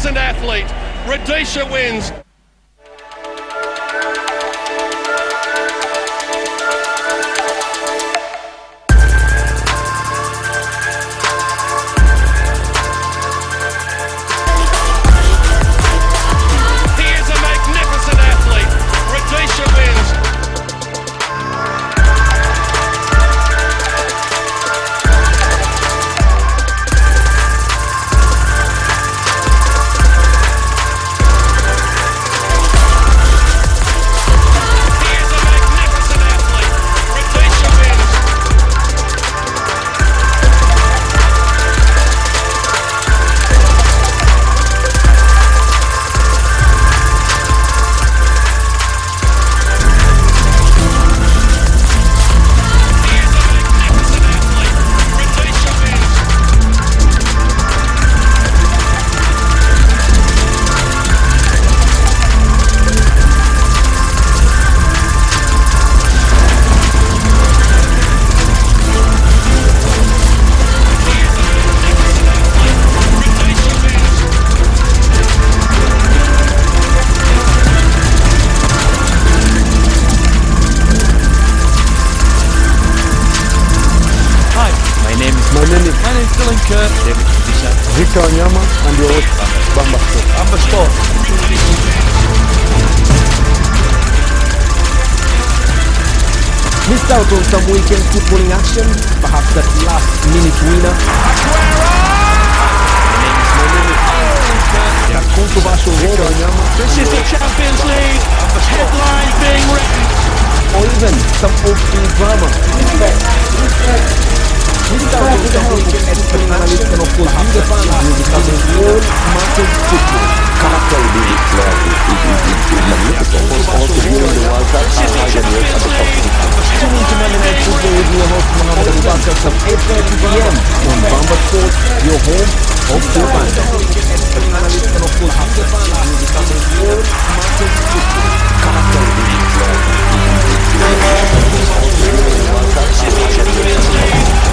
magnificent athlete. Rhodesia wins. And your Bamba Sport. Bamba Sport. Missed out on some weekend footballing action, perhaps that last minute winner. That controversial role. This is the Champions League. Headline being written. Or even some off-field drama. Missed out on some weekend footballing action, and of course you the fans will be covering all matches football. Character will be declared is magnificent. Also during the World Cup, Argentina at the top. Tune into Monday Night Football with your host Mohammed Abubakar from 8:30 p.m. on Bamba Sport, your home of the fans. Analysts and of course you the fans will be covering all matches football. Character will be declared. Also during the World Cup, Argentina at the top.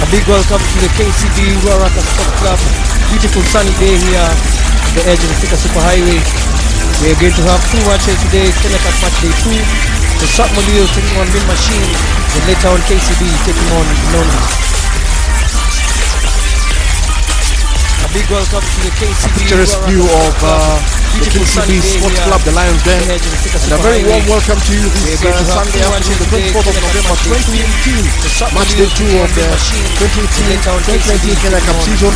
Big welcome to the KCB Ruaraka Sport Club. Beautiful sunny day here at the edge of the Thika Superhighway. We are going to have two matches today. Kenya Cup match day 2. So Strathmore taking on Min Machine, and later on KCB taking on Nondies. A big welcome to the KCB. A picturesque view of the KCB Sports Club, the Lions Den, and a very warm welcome to you this Sunday afternoon, the 24th of November 2018, match day 2 of the 2018-2019 Kenya Cup season.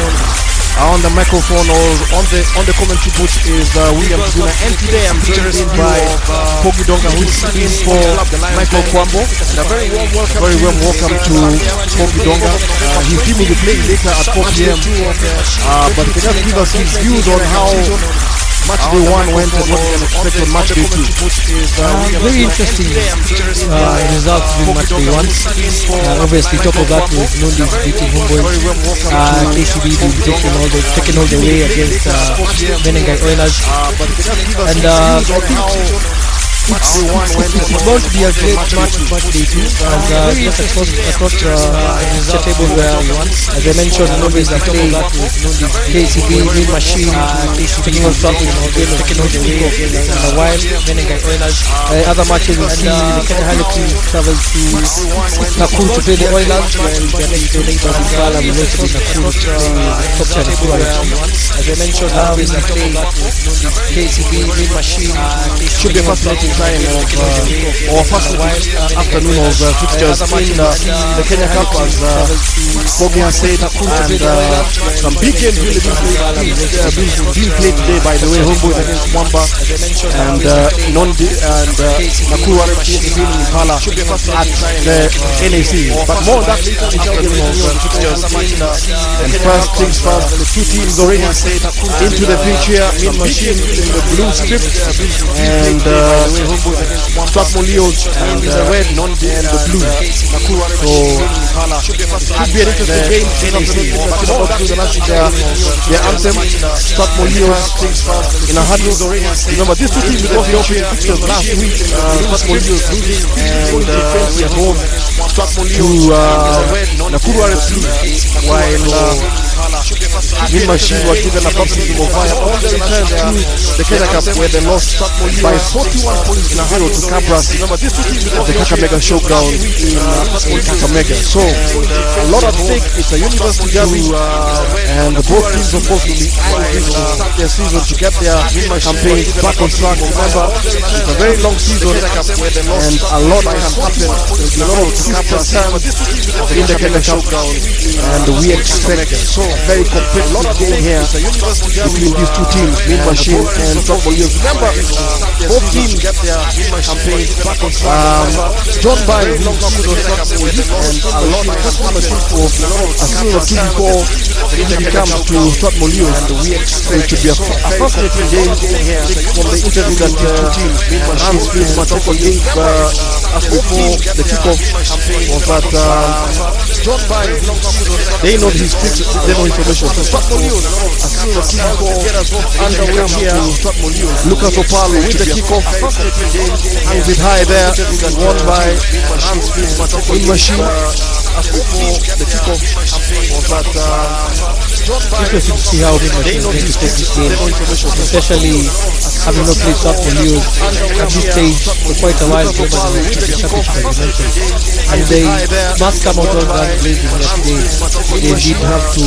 On the microphone or on the commentary booth is William Zuna, and today I'm joined by Kogi Donga, who is sitting for Michael Kwambo. And a very warm welcome to Kogi Donga. His team will be playing later at 4 p.m. But he can give us his views on how match day 1 went and what we can expect on match day 2. Very interesting results in match day 1. Obviously, top of that was Nondies beating Homeboys. KCB taking all the way against Menengai Oilers. And I think It's going to be a great match day two, and just across the table where, as I mentioned, Nondies are playing KCB, Mean Machine, taking on Strathmore in a while, then Oilers. Other matches will see the Kenya Harlequins travel to Nakuru to play the Oilers, while their next neighbour Uganda will also be Nakuru to play the top tier Nakuru. As I mentioned, Nondies are playing KCB, Mean Machine. Should be a fascinating time or fascinating afternoon of fixtures in the Kenya Cup, as Bogi has said, and some big games really being played today, by the way. Homeboys against Mwamba and Nondies and Nakuru in Impala at the NAC. But more on that later in the fixtures. And first things first, the two teams already into the future. Mean Machine in the blue strip and Strathmore Leos and the red, Nondies in the blue. So should be an interesting game. Their anthem, Strathmore Leos in a huddle. Remember, these two teams got the opening fixtures last week. Strathmore Leos losing and at home to Nakuru RFC, while Mean Machine were given a baptism of fire on the return to the Kenya Cup, where they lost by 41 points to 0 to Cabras at the Kakamega Showground in Kakamega. So a lot at stake. It's a university derby, and both teams of course will be eyeing to start their season to get their campaign back on track. Remember, it's a very long season and a lot can happen. There'll be a lot of twists and turns in the Kenya Cup, and we expect so very competitive game here between these two teams, Mean Machine and Strathmore Leos. Remember, both teams get their campaign back on track. John By belongs to the Strathmore Leos, and a lot of Mean Machine for a season or two before he comes to Strathmore Leos, and we expect it to be a fascinating game here from the interview that two teams, Mean Machine gave us before the kickoff, was that John By, they know his tricks, they know information. So Strathmore Leos, a season or two before, underway here. Lucas Opalo with the kickoff, hangs it high there, won by Mean Machine. As before the kickoff was that interesting to see how Mean Machine is going to take this game, especially having not played Strathmore Leos at this stage for quite a while, given the championship as you mentioned. And they must come out on that blazing that day. They did have to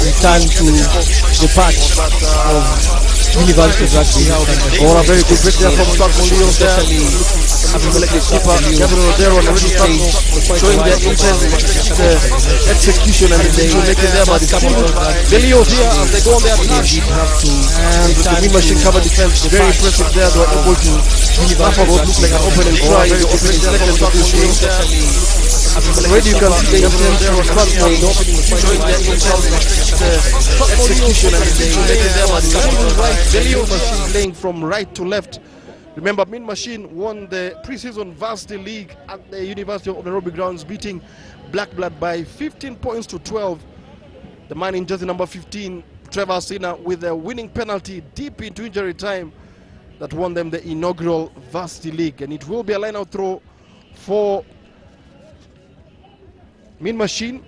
return to the patch of University Rugby. a very good break there from Strathmore Leos, especially having the keeper Gabriel Odero and Richie Strathmore showing their intent, the execution and the decision making there. But the Leos here, as they go on their touch, and the Mean Machine cover defense, very impressive there. They were able to offer what looked like an opening try in the opening seconds of this game. Already you can see the intent from Strathmore in the opening, showing their intent, the execution and the decision making there. But the Leos Machine playing from right to left. Remember, Mean Machine won the pre-season Varsity League at the University of Nairobi grounds, beating Black Blood by 15 points to 12. The man in jersey number 15, Trevor Sina, with a winning penalty deep into injury time that won them the inaugural Varsity League. And it will be a line-out throw for Mean Machine.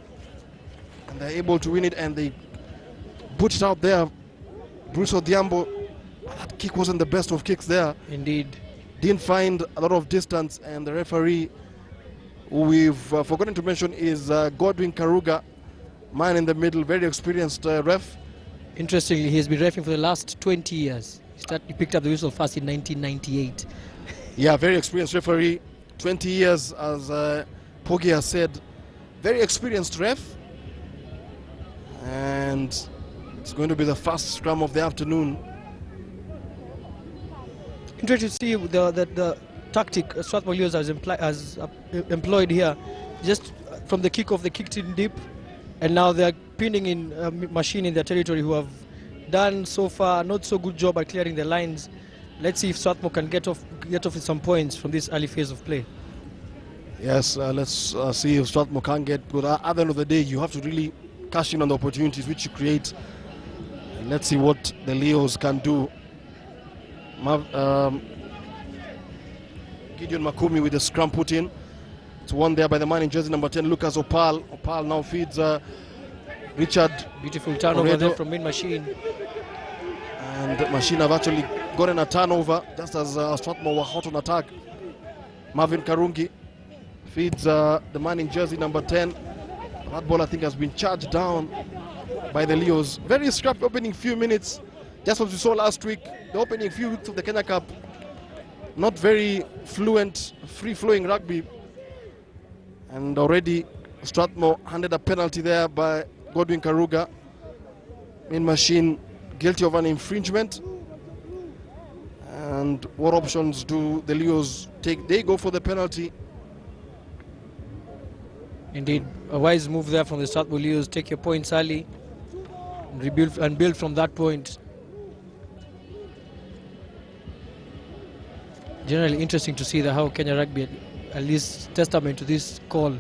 And they're able to win it, and they put it out there. Bruce Odhiambo, that kick wasn't the best of kicks there. Indeed. Didn't find a lot of distance, and the referee, who we've forgotten to mention, is Godwin Karuga, man in the middle, very experienced ref. Interestingly, he's been refereeing for the last 20 years. He picked up the whistle first in 1998. Yeah, very experienced referee, 20 years, as Pogi has said. Very experienced ref. And it's going to be the first scrum of the afternoon. Interesting to see the tactic Strathmore Leos has employed here. Just from the kickoff, they kicked in deep, and now they're pinning in Machine in their territory, who have done so far not so good job at clearing the lines. Let's see if Strathmore can get off with some points from this early phase of play. Yes, let's see if Strathmore can get good. At the end of the day, you have to really cash in on the opportunities which you create. And let's see what the Leos can do. Gideon Makumi with the scrum put in. It's won there by the man in jersey number 10, Lucas Opal. Opal now feeds Richard. Beautiful turnover there from Min Machine. And Machine have actually gotten a turnover just as Strathmore were hot on attack. Marvin Karungi feeds the man in jersey number 10. That ball I think has been charged down by the Leos. Very scrappy opening few minutes. Just as we saw last week, the opening few weeks of the Kenya Cup. Not very fluent, free-flowing rugby. And already Strathmore handed a penalty there by Godwin Karuga. Min Machine guilty of an infringement. And what options do the Leos take? They go for the penalty. Indeed, a wise move there from the Strathmore Leos. Take your points early, and rebuild and build from that point. Generally interesting to see how Kenya Rugby, at least testament to this call.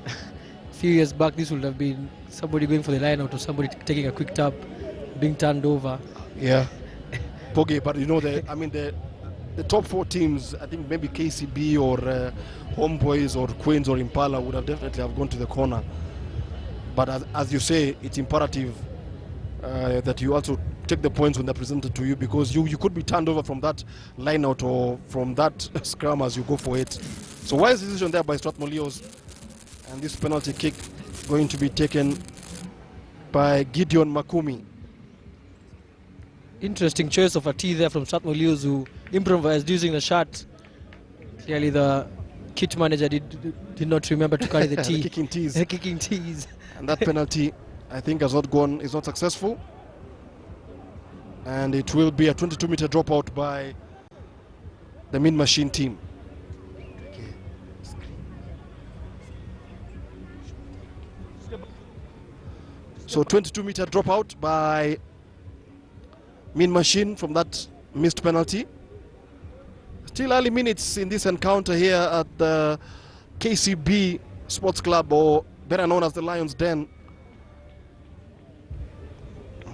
A few years back, this would have been somebody going for the line out or somebody taking a quick tap, being turned over. Yeah, Pogi, but you know, the top 4 teams, I think maybe KCB or Homeboys or Queens or Impala would have definitely have gone to the corner. But as you say, it's imperative that you also take the points when they're presented to you, because you could be turned over from that line out or from that scrum as you go for it. So wise decision there by Strathmore Leos, and this penalty kick going to be taken by Gideon Makumi. Interesting choice of a tee there from Strathmore Leos, who improvised using the shot. Clearly the kit manager did not remember to carry the tee. The kicking tees. The kicking tees. And that penalty, I think, is not successful. And it will be a 22-meter dropout by the Min Machine team. So 22-meter dropout by Min Machine from that missed penalty. Still early minutes in this encounter here at the KCB Sports Club, or better known as the Lions Den.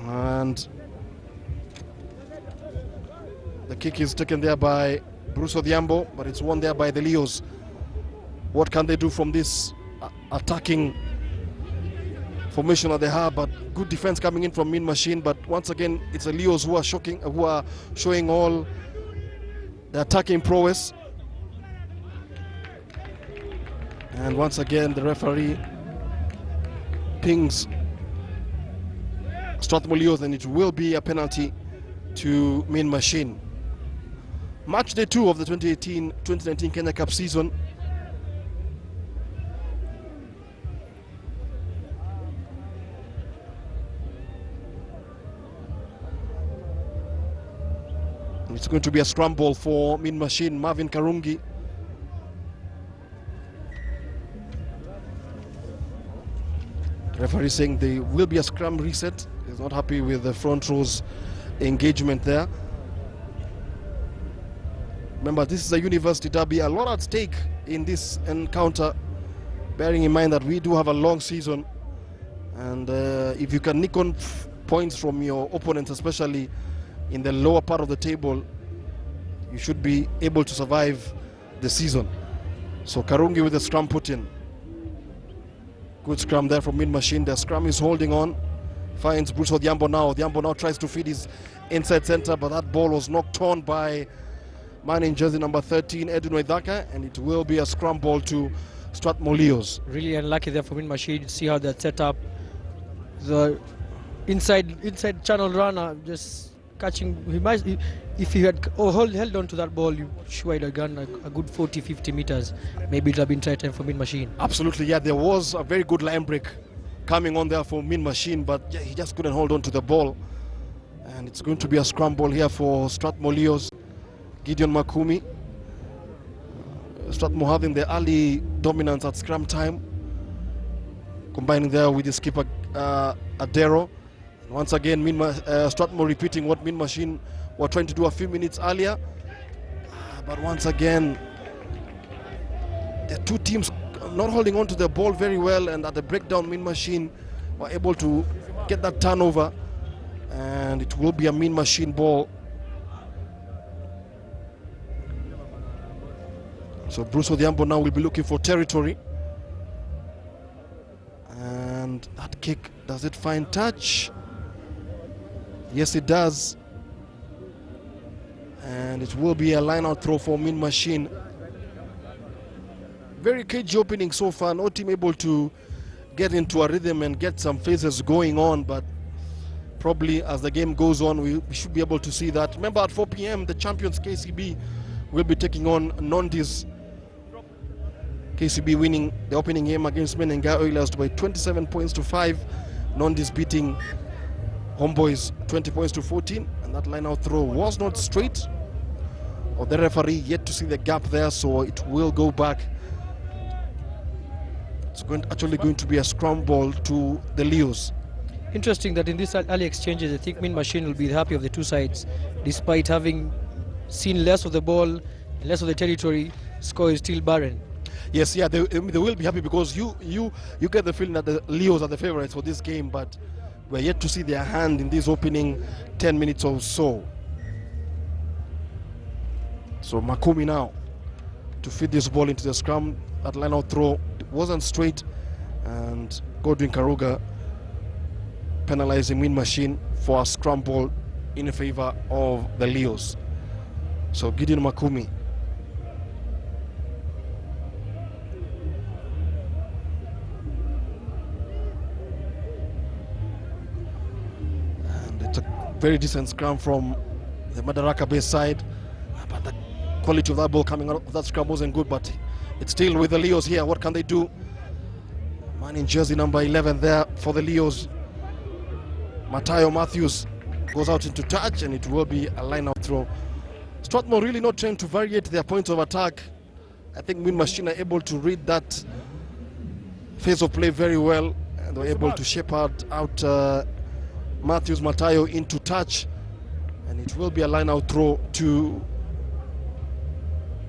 And the kick is taken there by Bruce Odhiambo, but it's won there by the Leos. What can they do from this attacking formation that they have? But good defense coming in from Min Machine. But once again, it's the Leos who are showing all the attacking prowess. And once again, the referee pings Strathmore Leos, and it will be a penalty to Min Machine. Match day 2 of the 2018-2019 Kenya Cup season. It's going to be a scramble for Min Machine, Marvin Karungi. The referee saying there will be a scrum reset. He's not happy with the front row's engagement there. Remember, this is a university derby, a lot at stake in this encounter, bearing in mind that we do have a long season. And if you can nick on points from your opponents, especially in the lower part of the table, you should be able to survive the season. So Karungi with the scrum put in. Good scrum there from Min Machine. The scrum is holding on. Finds Bruce Odhiambo now. Odhiambo now tries to feed his inside center, but that ball was knocked on by man in jersey number 13, Edwin Waithaka, and it will be a scrum ball to Strathmore Leos. Really unlucky there for Min Machine. See how they're set up. The inside channel runner just catching. He might, if he had held on to that ball, you sure he'd have gone a good 40-50 meters. Maybe it would have been try time for Min Machine. Absolutely, yeah. There was a very good line break coming on there for Min Machine, but yeah, he just couldn't hold on to the ball. And it's going to be a scrum ball here for Strathmore Leos. Gideon Makumi. Strathmore having the early dominance at scrum time, combining there with the skipper Adero. Once again, Strathmore repeating what Min Machine were trying to do a few minutes earlier. But once again, the two teams not holding on to the ball very well, and at the breakdown, Min Machine were able to get that turnover, and it will be a Min Machine ball. So Bruce Odhiambo now will be looking for territory. And that kick, does it find touch? Yes, it does. And it will be a line-out throw for Mean Machine. Very cagey opening so far. No team able to get into a rhythm and get some phases going on, but probably as the game goes on, we should be able to see that. Remember, at 4 p.m., the champions KCB will be taking on Nondies. KCB winning the opening game against Menenga Oilers by 27 points to 5. Nondies beating Homeboys 20 points to 14. And that line-out throw was not straight. Or the referee yet to see the gap there, so it will go back. It's actually going to be a scrum ball to the Leos. Interesting that in these early exchanges, I think Mean Machine will be happy of the two sides, despite having seen less of the ball, less of the territory. Score is still barren. Yes, yeah, they will be happy because you get the feeling that the Leos are the favorites for this game, but we're yet to see their hand in these opening 10 minutes or so. So Makumi now to feed this ball into the scrum. That line-out throw wasn't straight, and Godwin Karuga penalizing Mean Machine for a scrum ball in favor of the Leos. So Gideon Makumi. And it's a very decent scrum from the Madaraka base side, but the quality of that ball coming out of that scrum wasn't good, but it's still with the Leos here. What can they do? Man in jersey number 11 there for the Leos. Matayo Matthews goes out into touch, and it will be a line-out throw. Strathmore really not trying to variate their points of attack. I think Mean Machine are able to read that phase of play very well, and they're able to shepherd out Matthews Matayo into touch, and it will be a line-out throw to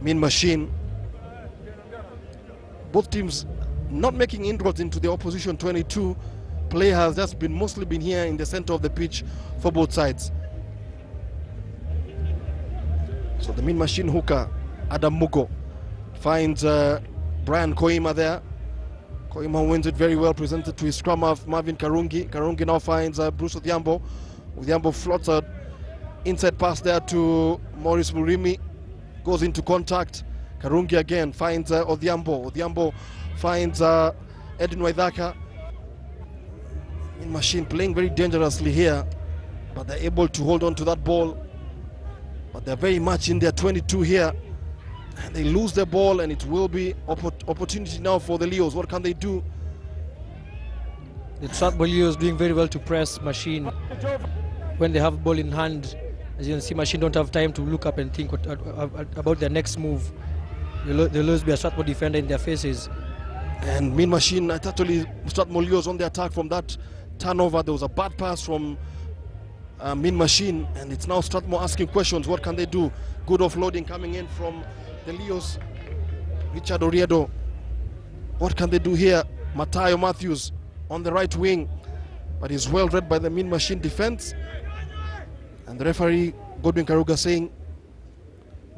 Mean Machine. Both teams not making inroads into the opposition 22. Play has just been mostly been here in the center of the pitch for both sides. So the Mean Machine hooker Adam Mugo finds Brian Koima there. Koima wins it very well, presented to his scrum half Marvin Karungi. Karungi now finds Bruce Odhiambo. Odhiambo floats a inside pass there to Maurice Murimi. Goes into contact. Karungi again finds Odhiambo. Odhiambo finds Edwin Waithaka. Mean Machine playing very dangerously here, but they're able to hold on to that ball. But they're very much in their 22 here, and they lose the ball, and it will be opportunity now for the Leos. What can they do? The Strathmore Leos doing very well to press Machine when they have ball in hand. As you can see, Machine don't have time to look up and think about their next move. They'll lose be a Strathmore defender in their faces. And Mean Machine actually Strathmore Leos on the attack from that turnover. There was a bad pass from Mean Machine, and it's now Strathmore asking questions. What can they do? Good offloading coming in from the Leos. Richard Oriedo. What can they do here? Matayo Matthews on the right wing, but he's well read by the Mean Machine defense. And the referee, Godwin Karuga, saying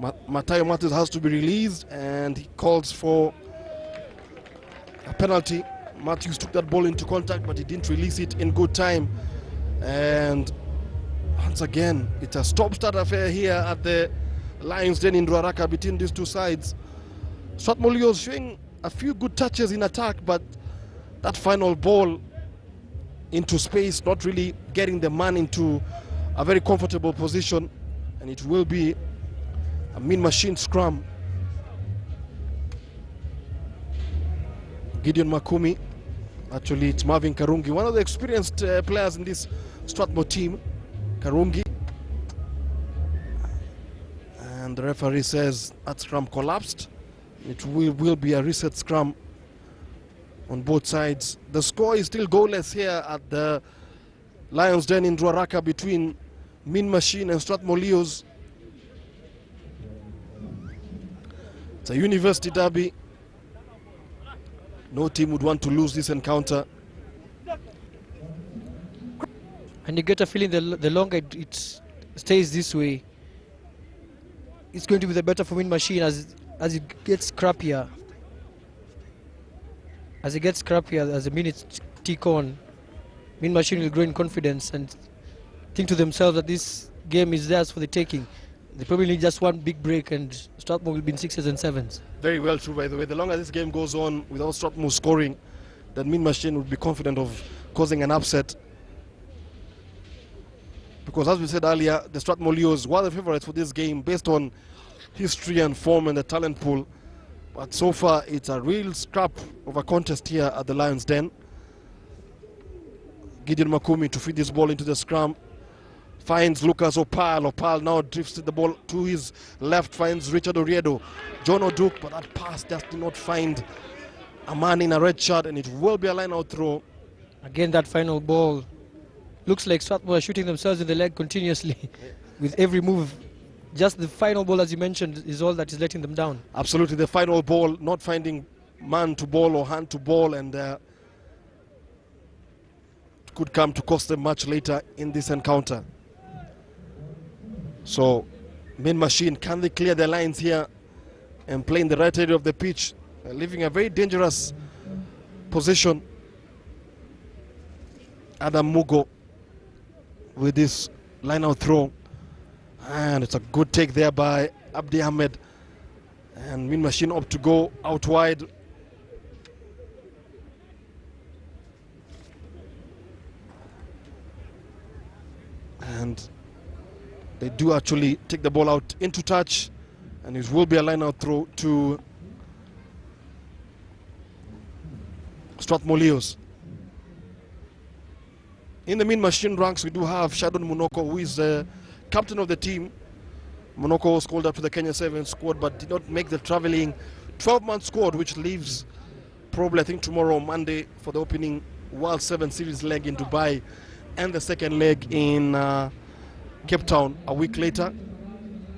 Matayo Matthews has to be released, and he calls for a penalty. Matthews took that ball into contact, but he didn't release it in good time. And once again, it's a stop-start affair here at the Lions Den in Ruaraka between these two sides. Strathmore Leos showing a few good touches in attack, but that final ball into space, not really getting the man into a very comfortable position, and it will be a Mean Machine scrum. Gideon Makumi, actually it's Marvin Karungi, one of the experienced players in this Strathmore team. Karungi, and the referee says that scrum collapsed. It will be a reset scrum on both sides. The score is still goalless here at the Lions Den in Ruaraka between Mean Machine and Strathmore Leos. It's a university derby. No team would want to lose this encounter. And you get a feeling the longer it stays this way, it's going to be the better for Mean Machine, as as it gets scrappier, as the minutes tick on, Mean Machine will grow in confidence and think to themselves that this game is theirs for the taking. They probably need just one big break and Strathmore will be in 6s and 7s. Very well true, by the way. The longer this game goes on without Strathmore scoring, then Mean Machine would be confident of causing an upset. Because as we said earlier, the Strathmore Leos were the favourites for this game based on history and form and the talent pool. But so far, it's a real scrap of a contest here at the Lions' Den. Gideon Makumi to feed this ball into the scrum. Finds Lucas Opal. Opal now drifts the ball to his left, finds Richard Oriedo. John O'Duke, but that pass just did not find a man in a red shirt, and it will be a line-out throw. Again, that final ball looks like Strathmore are shooting themselves in the leg continuously with every move. Just the final ball, as you mentioned, is all that is letting them down. Absolutely, the final ball, not finding man to ball or hand to ball, and could come to cost them much later in this encounter. So, Mean Machine, can they clear their lines here and play in the right area of the pitch, leaving a very dangerous position? Adam Mugo with this line-out throw, and it's a good take there by Abdi Ahmed, and Mean Machine up to go out wide. And they do actually take the ball out into touch, and it will be a line-out throw to Strathmore Leos. In the Mean Machine ranks, we do have Shadon Munoko, who is the captain of the team. Munoko was called up to the Kenya 7 squad, but did not make the traveling 12-man squad, which leaves probably, I think, tomorrow, Monday, for the opening World 7 Series leg in Dubai and the second leg in Cape Town a week later.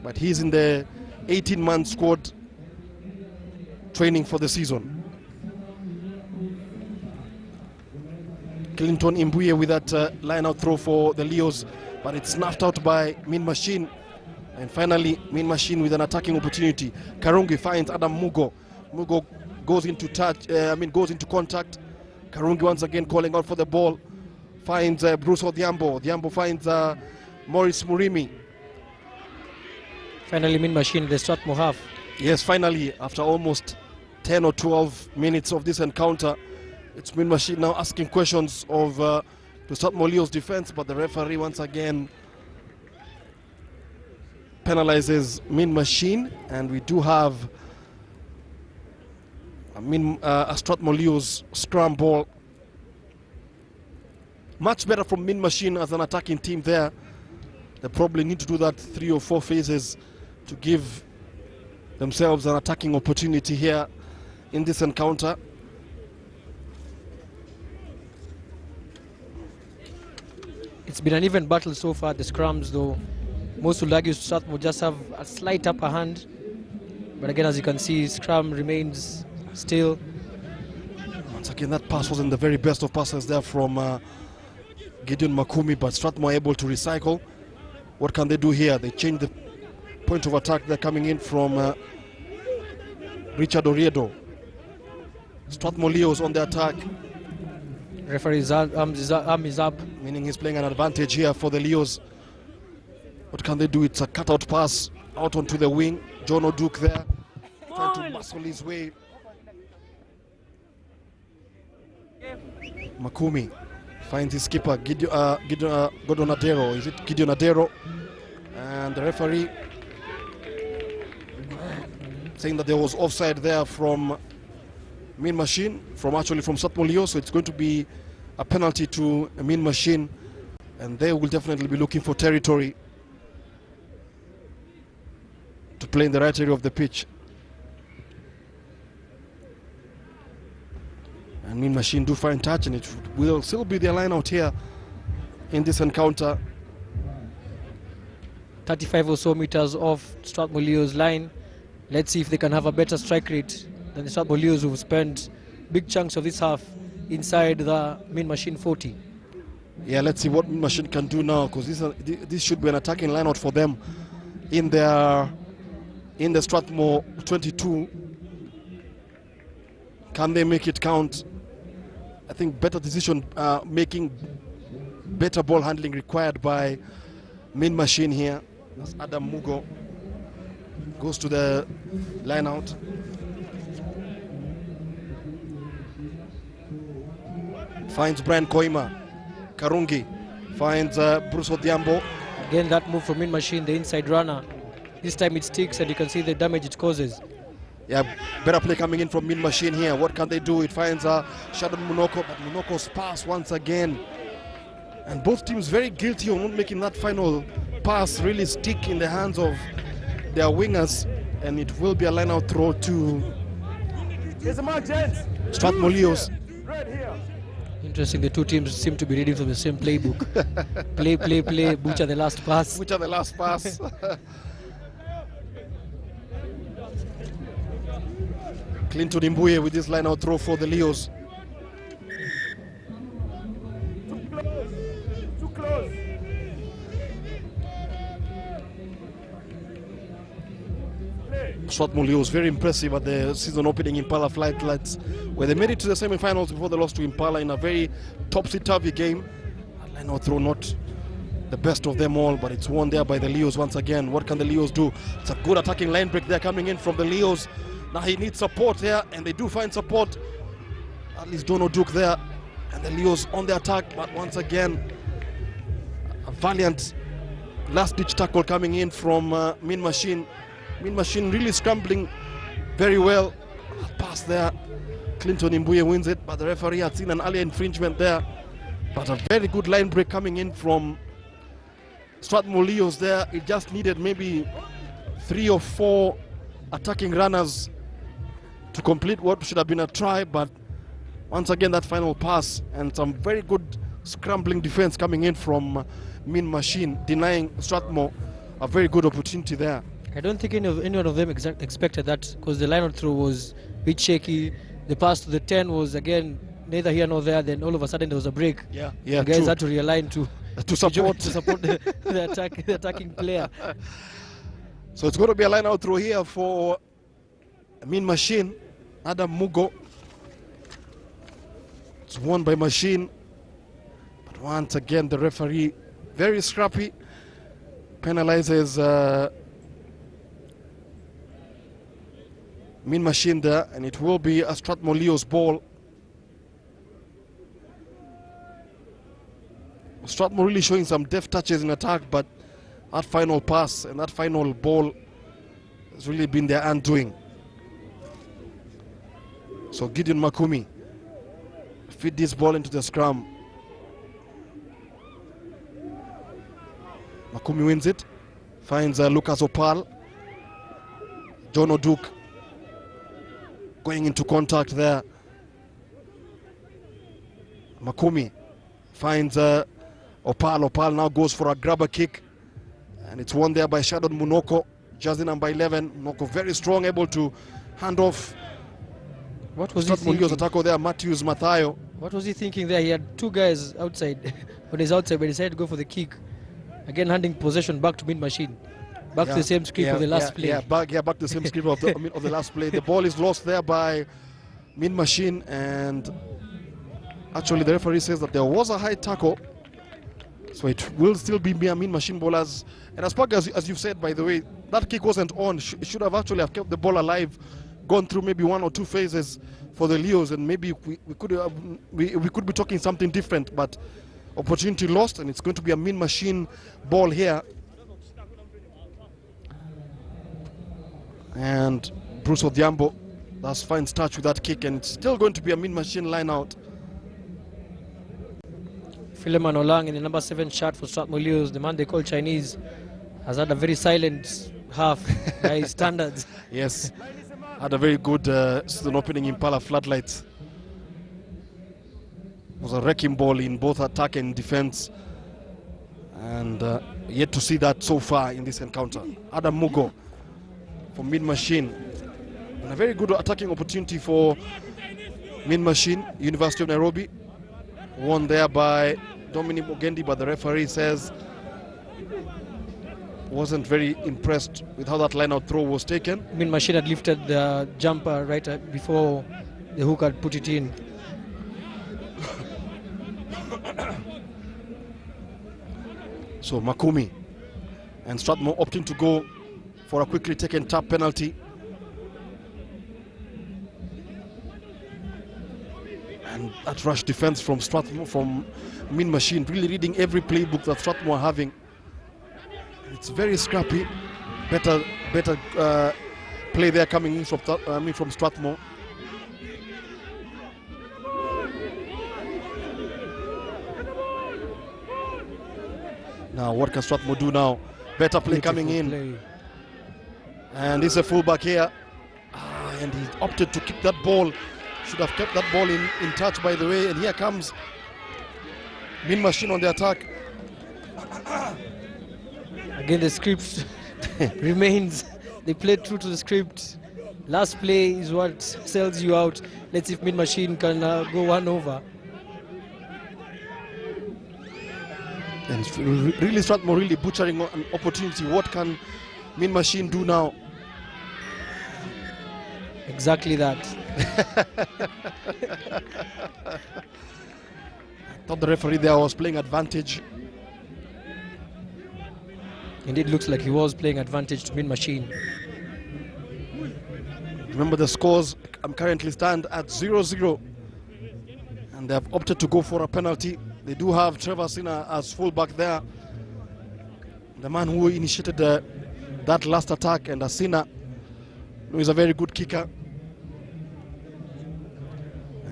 But he's in the 18-man squad training for the season. Clinton Imbuye with that line-out throw for the Leos, but it's snuffed out by Mean Machine. And finally, Mean Machine with an attacking opportunity. Karungi finds Adam Mugo. Mugo goes into goes into contact. Karungi once again calling out for the ball. Finds Bruce Odhiambo. Odhiambo finds Maurice Murimi. Finally, Mean Machine, the Strathmore half. Yes, finally, after almost 10 or 12 minutes of this encounter, it's Mean Machine now asking questions of the Strathmore Leos defense, but the referee once again penalizes Mean Machine, and we do have a Strathmore Leos scrum ball. Much better from Mean Machine as an attacking team there. They probably need to do that 3 or 4 phases to give themselves an attacking opportunity here in this encounter. It's been an even battle so far, the scrums, though. Most would argue Strathmore just have a slight upper hand. But again, as you can see, scrum remains still. Once again, that pass wasn't the very best of passes there from Gideon Makumi, but Strathmore able to recycle. What can they do here? They change the point of attack. They're coming in from Richard Oriedo. Strathmore Leos on the attack. Referee's arm is up. Meaning he's playing an advantage here for the Leos. What can they do? It's a cutout pass out onto the wing. John O'Duke there, trying to muscle his way. Makumi finds his skipper, Gideon Adero. Is it Gideon Adero? And the referee saying that there was offside there from Mean Machine, from Strathmore Leos, so it's going to be a penalty to a Mean Machine, and they will definitely be looking for territory to play in the right area of the pitch. And Mean Machine do find touch, and it will still be their line out here in this encounter. 35 or so meters off Strathmore Leos line. Let's see if they can have a better strike rate than the Strathmore Leos, who've spent big chunks of this half inside the Mean Machine 40. Yeah, let's see what Mean Machine can do now, because this should be an attacking line out for them in their in the Strathmore 22. Can they make it count? I think better decision making, better ball handling required by Mean Machine here. That's Adam Mugo. Goes to the line out. Finds Brian Koima. Karungi finds Bruce Odhiambo. Again, that move from Mean Machine, the inside runner. This time it sticks, and you can see the damage it causes. Yeah, better play coming in from Mean Machine here. What can they do? It finds Sheldon Munoko, but Munoko's pass once again. And both teams very guilty on not making that final pass really stick in the hands of their wingers. And it will be a line-out throw to Strathmore Leos. Interesting, the two teams seem to be reading from the same playbook. play, butcher the last pass. Butcher the last pass. Clinton Imbuye with this line-out throw for the Leos. Too close. Strathmore Leos very impressive at the season opening Impala Flight Lights, where they made it to the semi-finals before they lost to Impala in a very topsy-turvy game. Line-out throw not the best of them all, but it's won there by the Leos once again. What can the Leos do? It's a good attacking line break there coming in from the Leos. Now he needs support there, and they do find support. At least Dono Duke there, and the Leos on the attack, but once again a valiant last-ditch tackle coming in from Mean Machine. Mean Machine really scrambling very well. Pass there. Clinton Imbuye wins it, but the referee had seen an earlier infringement there. But a very good line break coming in from Strathmore Leos there. It just needed maybe 3 or 4 attacking runners to complete what should have been a try, but once again that final pass and some very good scrambling defense coming in from Mean Machine, denying Strathmore a very good opportunity there. I don't think anyone of them expected that, because the line-out throw was a bit shaky. The pass to the 10 was again neither here nor there. Then all of a sudden there was a break. Yeah, the guys true. had to realign to support the attacking player. So it's going to be a line-out throw here for Mean Machine. Adam Mugo. It's won by Machine, but once again the referee very scrappy, penalizes Mean Machine there, and it will be a Strathmore Leos ball. Strathmore really showing some deft touches in attack, but that final pass and that final ball has really been their undoing. So Gideon Makumi feed this ball into the scrum. Makumi wins it, finds Lucas Opal. John O'Duke going into contact there. Makumi finds Opal. Opal now goes for a grabber kick, and it's won there by Sheldon Munoko, jersey number 11. Munoko very strong, able to hand off. What was he thinking? Attacker there, Matthews Mathayo. What was he thinking there? He had 2 guys outside. On his outside, but he decided to go for the kick. Again, handing possession back to Mean Machine. Back to the same script of the last play. Back to the same script of the last play. The ball is lost there by Mean Machine, and actually the referee says that there was a high tackle, so it will still be Mean Machine bowlers. And as you've said, by the way, that kick wasn't on. It should have actually kept the ball alive, gone through maybe 1 or 2 phases for the Leos, and maybe we could be talking something different. But opportunity lost, and it's going to be a Mean Machine ball here. And Bruce Odhiambo does fine touch with that kick, and it's still going to be a Mean Machine line out. Philemon Olang in the number 7 shirt for Strathmore Leos, the man they call Chinese, has had a very silent half by his standards. Yes, had a very good season opening Impala Floodlights. It was a wrecking ball in both attack and defense, and yet to see that so far in this encounter. Adam Mugo for Mean Machine, and a very good attacking opportunity for Mean Machine. University of Nairobi won there by Dominic Mugendi, but the referee says wasn't very impressed with how that line-out throw was taken. Mean Machine had lifted the jumper right before the hook had put it in. So Makumi and Strathmore opting to go for a quickly taken tap penalty. And that rush defense from Strathmore, from Mean Machine, really reading every playbook that Strathmore are having. It's very scrappy. Better play there coming in from Strathmore. Now, what can Strathmore do now? Better play coming in. And he's a fullback here. And he opted to kick that ball. Should have kept that ball in touch, by the way. And here comes Mean Machine on the attack. Again, the script remains. They played true to the script. Last play is what sells you out. Let's see if Mean Machine can go one over. And really Strathmore really butchering an opportunity. What can Mean Machine do now? Exactly that. I thought the referee there was playing advantage. Indeed, looks like he was playing advantage to Mean Machine. Remember the scores currently stand at 0-0. And they have opted to go for a penalty. They do have Trevor Sina as fullback there. The man who initiated that last attack, and Asina, who is a very good kicker.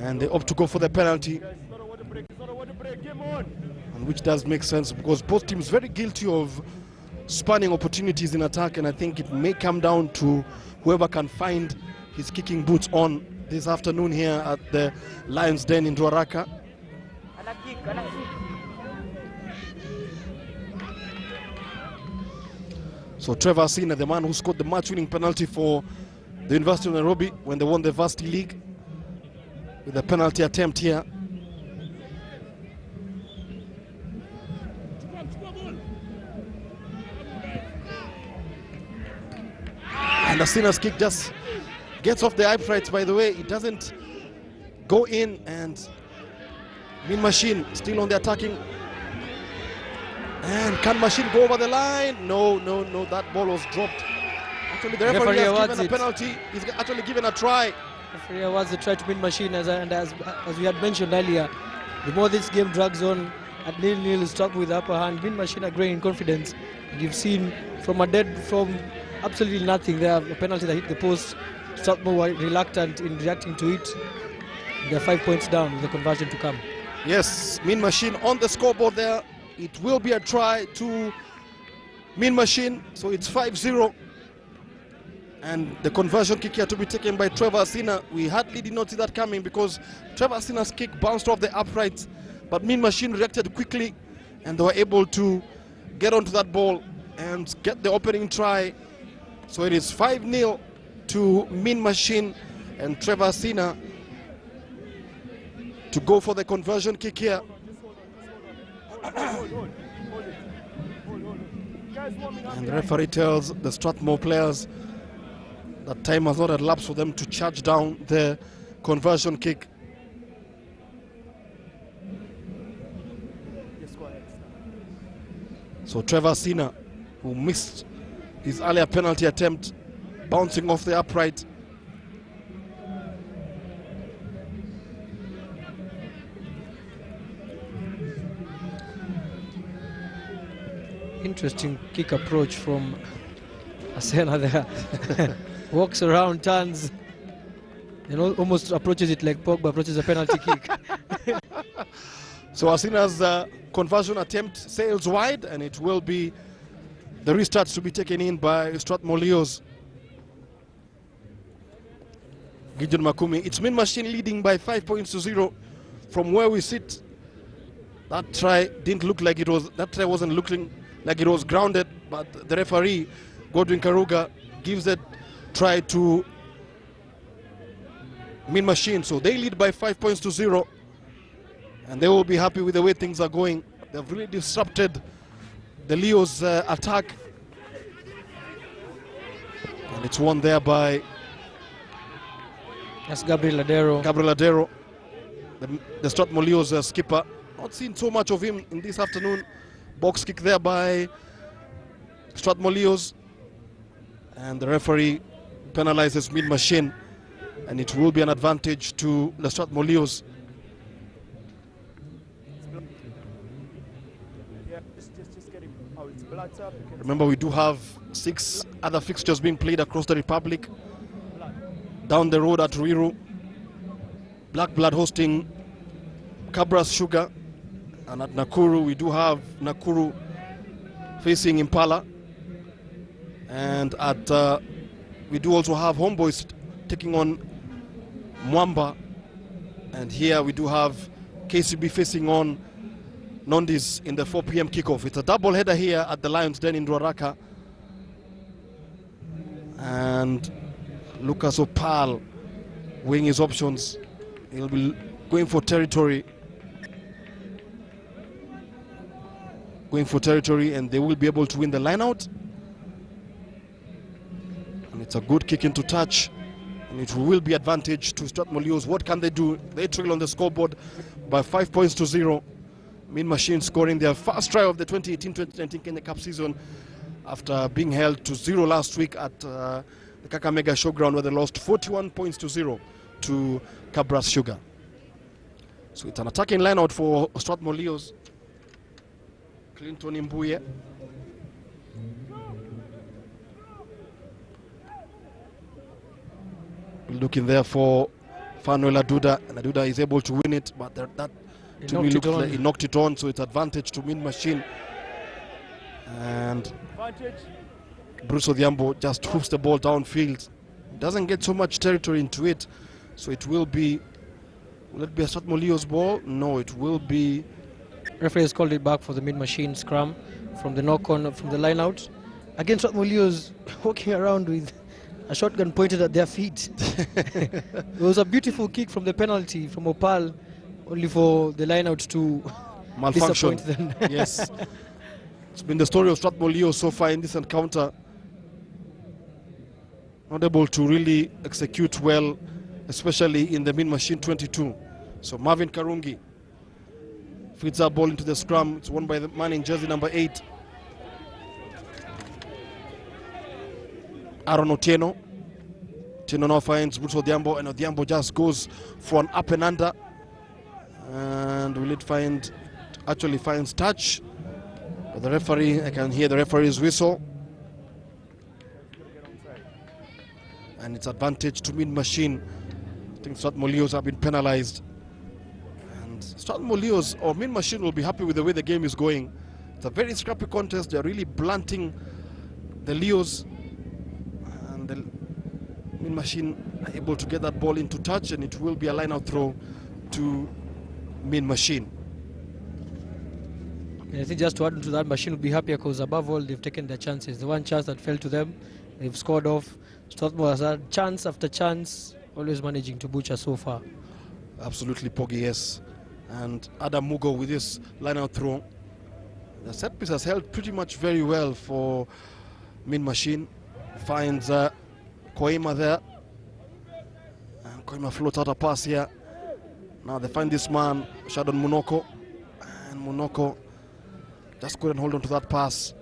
And they opt to go for the penalty. And which does make sense because both teams very guilty of spanning opportunities in attack, and I think it may come down to whoever can find his kicking boots on this afternoon here at the Lions Den in Ruaraka. So Trevor Sina, the man who scored the match-winning penalty for the University of Nairobi when they won the Varsity League, with a penalty attempt here. And Asina's kick just gets off the uprights, by the way. It doesn't go in, and Mean Machine still on the attacking. And can Machine go over the line? No, that ball was dropped. Actually, the referee has given a penalty. He's actually given a try. Referee awards the try to Mean Machine, as we had mentioned earlier. The more this game drags on, at 0-0, stuck with the upper hand. Mean Machine are growing in confidence. And you've seen from absolutely nothing there, a penalty that hit the post. Strathmore were reluctant in reacting to it. They're 5 points down with the conversion to come. Yes, Mean Machine on the scoreboard there. It will be a try to Mean Machine, so it's 5-0. And the conversion kick here to be taken by Trevor Asina. We hardly did not see that coming because Trevor Asina's kick bounced off the uprights, but Mean Machine reacted quickly and they were able to get onto that ball and get the opening try. So it is 5-0 to Mean Machine, and Trevor Asina to go for the conversion kick here. And the referee tells the Strathmore players that time has not elapsed for them to charge down the conversion kick. So Trevor Asina, who missed his earlier penalty attempt, bouncing off the upright. Interesting kick approach from Asena there. Walks around, turns, and almost approaches it like Pogba approaches a penalty kick. So Asina's conversion attempt sails wide, and it will be the restart to be taken in by Strathmore Leos. Gideon Makumi. It's Mean Machine leading by 5 points to 0 from where we sit. That try didn't look like it was. That try wasn't looking like it was grounded, but the referee, Godwin Karuga, gives that try to Mean Machine. So they lead by 5 points to 0, and they will be happy with the way things are going. They've really disrupted the Leos' attack, And it's won there by That's Gabriel Adero, the Strathmore Leos skipper. Not seen so much of him in this afternoon. Box kick there by Strathmore Leos. And the referee penalizes Mean Machine. And it will be an advantage to the Strathmore Leos. Remember, we do have 6 other fixtures being played across the Republic. Down the road at Ruiru, Black Blood hosting Cabras Sugar. And at Nakuru, we do have Nakuru facing Impala. And at we do also have Homeboys taking on Mwamba. And here we do have KCB facing on Nondies in the 4 p.m. kickoff. It's a double header here at the Lions Den in Ruaraka. And Lucas Opal weighing his options. He'll be going for territory. And they will be able to win the line out. And it's a good kick into touch. And it will be advantage to Strathmore Leos. What can they do? They trail on the scoreboard by 5 points to 0. Mean Machine scoring their first try of the 2018-2019 Kenya Cup season after being held to 0 last week at the Kakamega Showground, where they lost 41 points to 0 to Cabras Sugar. So it's an attacking line out for Strathmore Leos. Clinton Imbuye. Looking there for Fanuel Aduda, and Aduda is able to win it, but that to me looks like he knocked it on, so it's advantage to Mean Machine. And Bruce Odhiambo just hoops the ball downfield. Doesn't get so much territory into it, so it will be a Strathmore Leos ball? No, it will be. Referee has called it back for the Mean Machine scrum from the knock-on from the line-out. Again, Strathmore Leos walking around with a shotgun pointed at their feet. It was a beautiful kick from the penalty from Opal, only for the line-out to malfunction. Disappoint them. Yes. It's been the story of Strathmore Leos so far in this encounter. Not able to really execute well, especially in the Mean Machine 22. So Marvin Karungi feeds that ball into the scrum. It's won by the man in jersey number 8. Aaron Otieno. Otieno now finds Bruce Odhiambo, and Odhiambo just goes for an up and under. And will it actually finds touch. But the referee, I can hear the referee's whistle. And it's advantage to Mean Machine. I think Strathmore Leos have been penalized. And Strathmore Leos or Mean Machine will be happy with the way the game is going. It's a very scrappy contest. They're really blunting the Leos. And the Mean Machine are able to get that ball into touch, and it will be a line-out throw to Mean Machine. And I think just to add to that, Machine will be happier because above all, they've taken their chances. The one chance that fell to them, they've scored off. Strathmore has had chance after chance, always managing to butcher so far. Absolutely, Poggy, yes. And Adam Mugo with this line-out throw. The set piece has held pretty much very well for Mean Machine. Finds Koima there. And Koima floats out a pass here. Now they find this man, Shadon Munoko. And Munoko just couldn't hold on to that pass,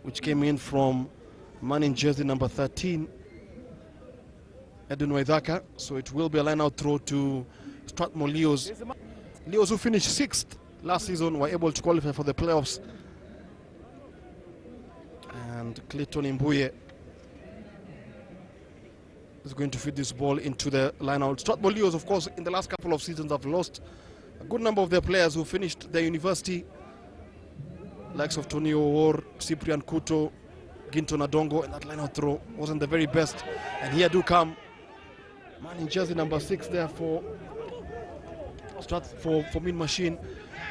which came in from man in jersey number 13, Edwin Waithaka. So it will be a line-out throw to Strathmore Leos. Leos, who finished 6th last season, were able to qualify for the playoffs. And Clayton Imbuye is going to feed this ball into the line-out. Strathmore Leos, of course, in the last couple of seasons have lost a good number of their players who finished their university, likes of Tony Owor, Cyprian Kuto, Ginton Adongo, and that line-out throw wasn't the very best. And here do come man in jersey number 6 there for Mean Machine,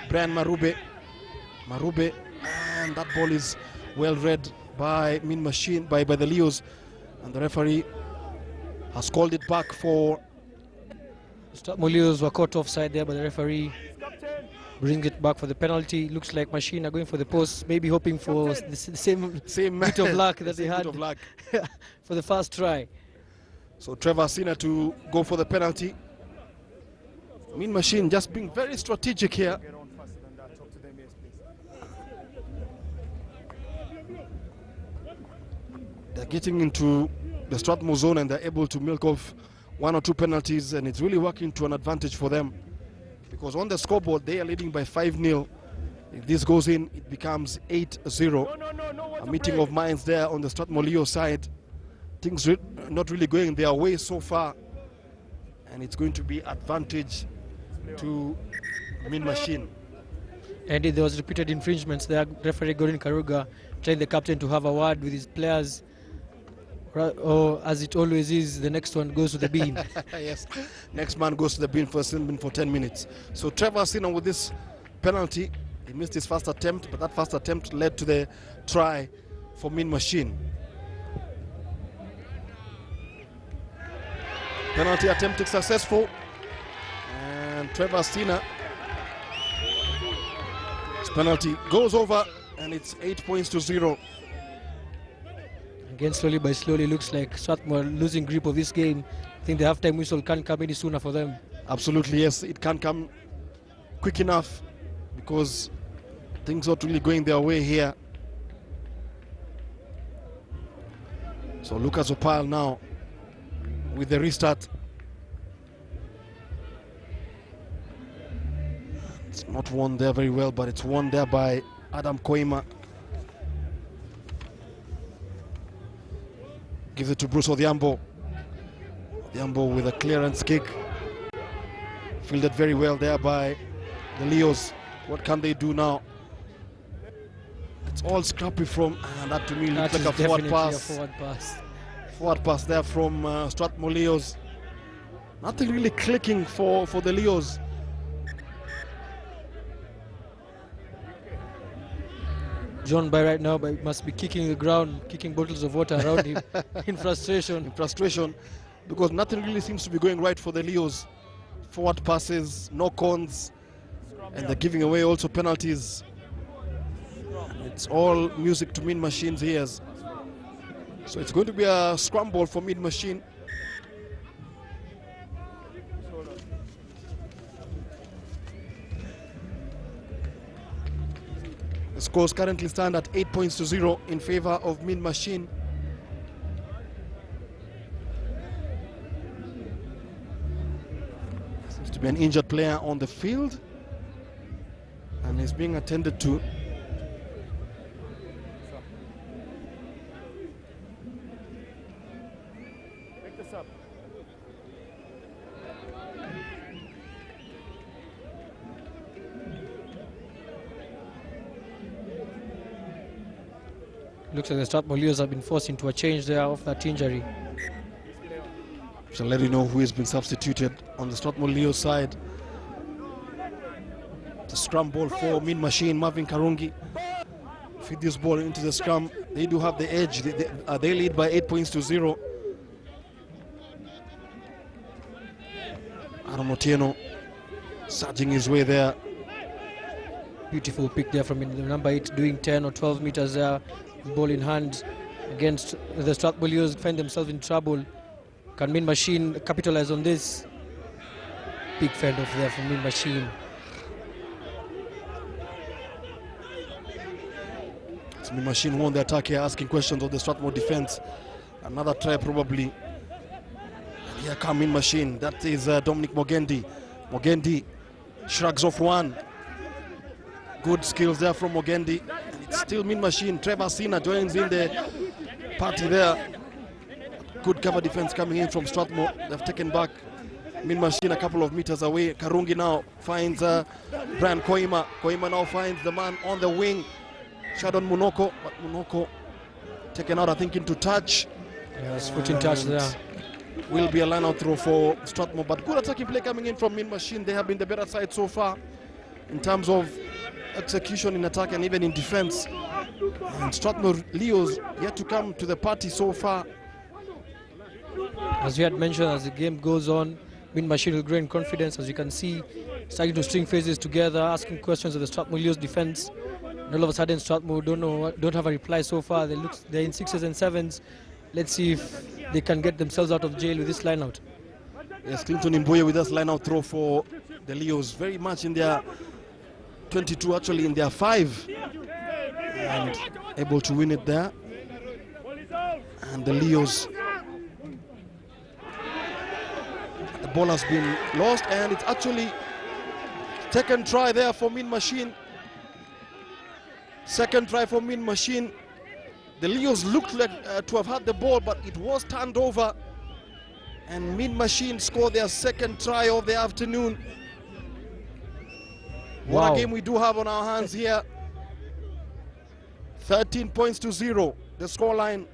Brian Marube, and that ball is well read by Mean Machine, by the Leos, and the referee has called it back for Strathmore Leos were caught offside there by the referee. brings it back for the penalty. Looks like Machine are going for the post, maybe hoping for the same bit of luck that they had for the first try. So Trevor Sina to go for the penalty. Mean Machine just being very strategic here. They're getting into the Strathmore zone and they're able to milk off 1 or 2 penalties, and it's really working to an advantage for them, because on the scoreboard they are leading by 5-0. If this goes in, it becomes 8-0. A meeting of minds there on the Strathmore Leo side. Things not really going their way so far, and it's going to be advantage to Mean Machine. And there was repeated infringements there. Referee Gordon Karuga telling the captain to have a word with his players, or as it always is, the next one goes to the bin. Yes, next man goes to the bin for 10 minutes. So Trevor Sina with this penalty, he missed his first attempt, but that first attempt led to the try for Mean Machine. Penalty attempt is successful, and Trevor Sina, his penalty goes over, and it's 8-0. Again, slowly by slowly, looks like Strathmore losing grip of this game. I think the halftime whistle can't come any sooner for them. Absolutely, yes, it can't come quick enough, because things are not really going their way here. So Lucas Opal now with the restart. It's not won there very well, but it's won there by Adam Koima. Gives it to Bruce Odhiambo. Odhiambo with a clearance kick. Fielded very well there by the Leos. What can they do now? It's all scrappy from, and that to me looks like a forward pass. Forward pass there from Strathmore Leos. Nothing really clicking for the Leos. John by right now must be kicking the ground, kicking bottles of water around him in frustration. In frustration, because nothing really seems to be going right for the Leos. Forward passes, no cons, and they're giving away also penalties. It's all music to Mean Machine's ears. So it's going to be a scramble for Mean Machine. The scores currently stand at 8-0 in favor of Mean Machine. Seems to be an injured player on the field, and is being attended to. Looks like the Strathmore Leos have been forced into a change there of that injury. Shall let you know who has been substituted on the Strathmore Leo side. The scrum ball for Mean Machine, Marvin Karungi. Feed this ball into the scrum. They do have the edge. They lead by 8-0. Adam Otieno surging his way there. Beautiful pick there from the number 8, doing 10 or 12 meters there. Ball in hand against the Strathmore Leos, find themselves in trouble. Can Mean Machine capitalize on this? Big fend off there from Mean Machine. It's Mean Machine won the attack here, asking questions of the Strathmore defense. Another try probably. Here come Mean Machine. That is Dominic Mogendi. Mogendi shrugs off one. Good skills there from Mogendi. It's still Mean Machine. Trevor Sina joins in the party there. Good cover defense coming in from Strathmore. They've taken back Mean Machine a couple of meters away. Karungi now finds Brian Koima. Koima now finds the man on the wing, Shadon Munoko. But Munoko taken out, I think, into touch. Yes, foot in touch there. Will be a line out throw for Strathmore. But good attacking play coming in from Mean Machine. They have been the better side so far in terms of execution in attack and even in defense. And Strathmore Leos yet to come to the party so far. As we had mentioned, as the game goes on, Mean Machine will grow in confidence. As you can see, starting to string phrases together, asking questions of the Strathmore Leos defense. And all of a sudden, Strathmore don't have a reply so far. They're in 6s and 7s. Let's see if they can get themselves out of jail with this line out. Yes, Clinton Imboye with us line out throw for the Leos, very much in their 22, actually in their 5, and able to win it there. And the Leos, the ball has been lost, and it's actually second try there for Mean Machine. Second try for Mean Machine. The Leos looked like to have had the ball, but it was turned over, and Mean Machine scored their second try of the afternoon. What a game we do have on our hands here. 13 points to 0, the scoreline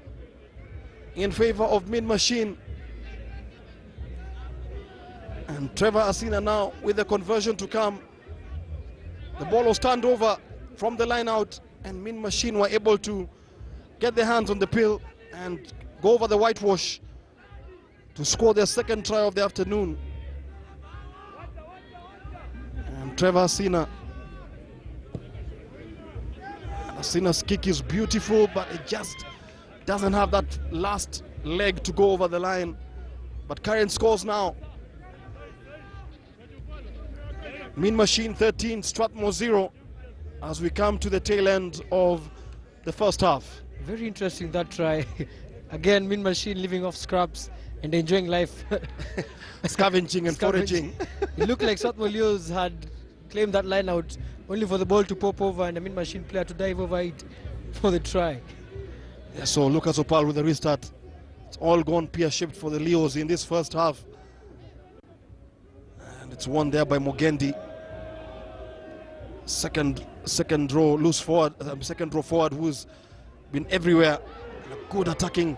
in favor of Mean Machine. And Trevor Asina now with the conversion to come. The ball was turned over from the line out, and Mean Machine were able to get their hands on the pill and go over the whitewash to score their second try of the afternoon. And Trevor Asina. Asina's kick is beautiful, but it just doesn't have that last leg to go over the line. But Karen scores now. Mean Machine 13, Strathmore 0, as we come to the tail end of the first half. Very interesting, that try. Again, Mean Machine living off scraps and enjoying life. Scavenging and foraging. It looked like Strathmore Leos had claimed that line out, only for the ball to pop over and the Mean Machine player to dive over it for the try. Yeah, so Lucas Opal with the restart. It's all gone pear-shaped for the Leos in this first half. And it's won there by Mogendi. Second row loose forward, second row forward who's been everywhere. And a good attacking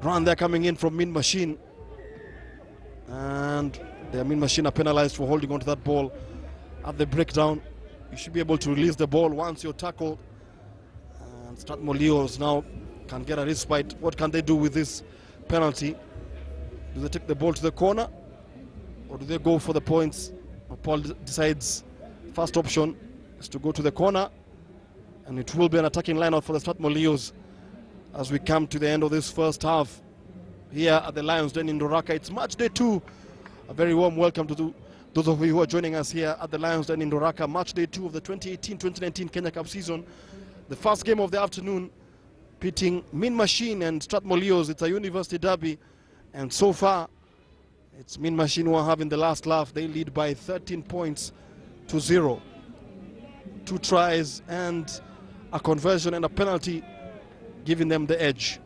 run there coming in from Mean Machine. And the Mean Machine are penalized for holding onto that ball at the breakdown. You should be able to release the ball once you're tackled. And Strathmore Leos now can get a respite. What can they do with this penalty? Do they take the ball to the corner, or do they go for the points? Paul decides first option is to go to the corner, and it will be an attacking lineup for the Strathmore Leos as we come to the end of this first half here at the Lions Den in Doraka. It's match day 2. A very warm welcome to those of you who are joining us here at the Lions Den in Doraka. Match day 2 of the 2018-2019 Kenya Cup season. The first game of the afternoon, pitting Mean Machine and Strathmore Leos. It's a university derby, and so far it's Mean Machine who are having the last laugh. They lead by 13 points to 0. 2 tries and a conversion and a penalty giving them the edge.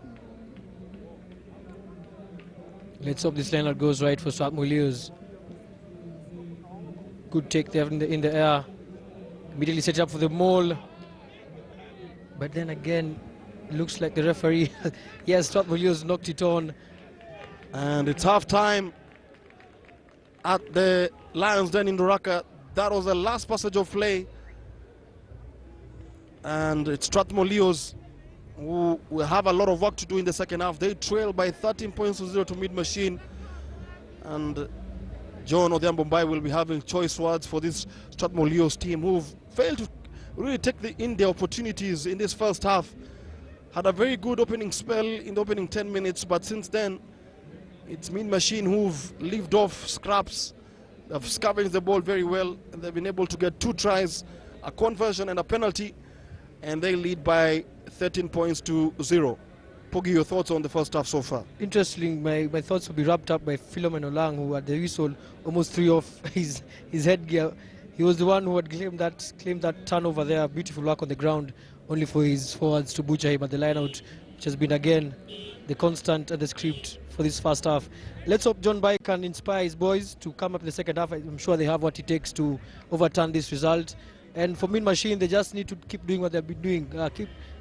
Let's hope this lineup goes right for Strathmore Leos. Good take there in the air. Immediately set up for the maul. But then again, looks like the referee, yes, Strathmore Leos knocked it on. And it's half time at the Lions Den in Doraka. That was the last passage of play. And it's Strathmore Leos who will have a lot of work to do in the second half. They trail by 13 points to 0 to Mean Machine. And John Odhiambo will be having choice words for this Strathmore Leos team who've failed to really take in the opportunities in this first half. Had a very good opening spell in the opening 10 minutes, but since then, it's Mean Machine who've lived off scraps. They've scavenged the ball very well, and they've been able to get 2 tries, a conversion and a penalty, and they lead by 13 points to 0. Pogi, your thoughts on the first half so far? Interesting. My thoughts will be wrapped up by Philomen Olang, who at the whistle almost threw off his headgear. He was the one who had claimed that turnover there. Beautiful work on the ground, only for his forwards to butcher him at the line-out, which has been again the constant and the script for this first half. Let's hope John Bai can inspire his boys to come up in the second half. I'm sure they have what it takes to overturn this result. And for Mean Machine, they just need to keep doing what they've been doing.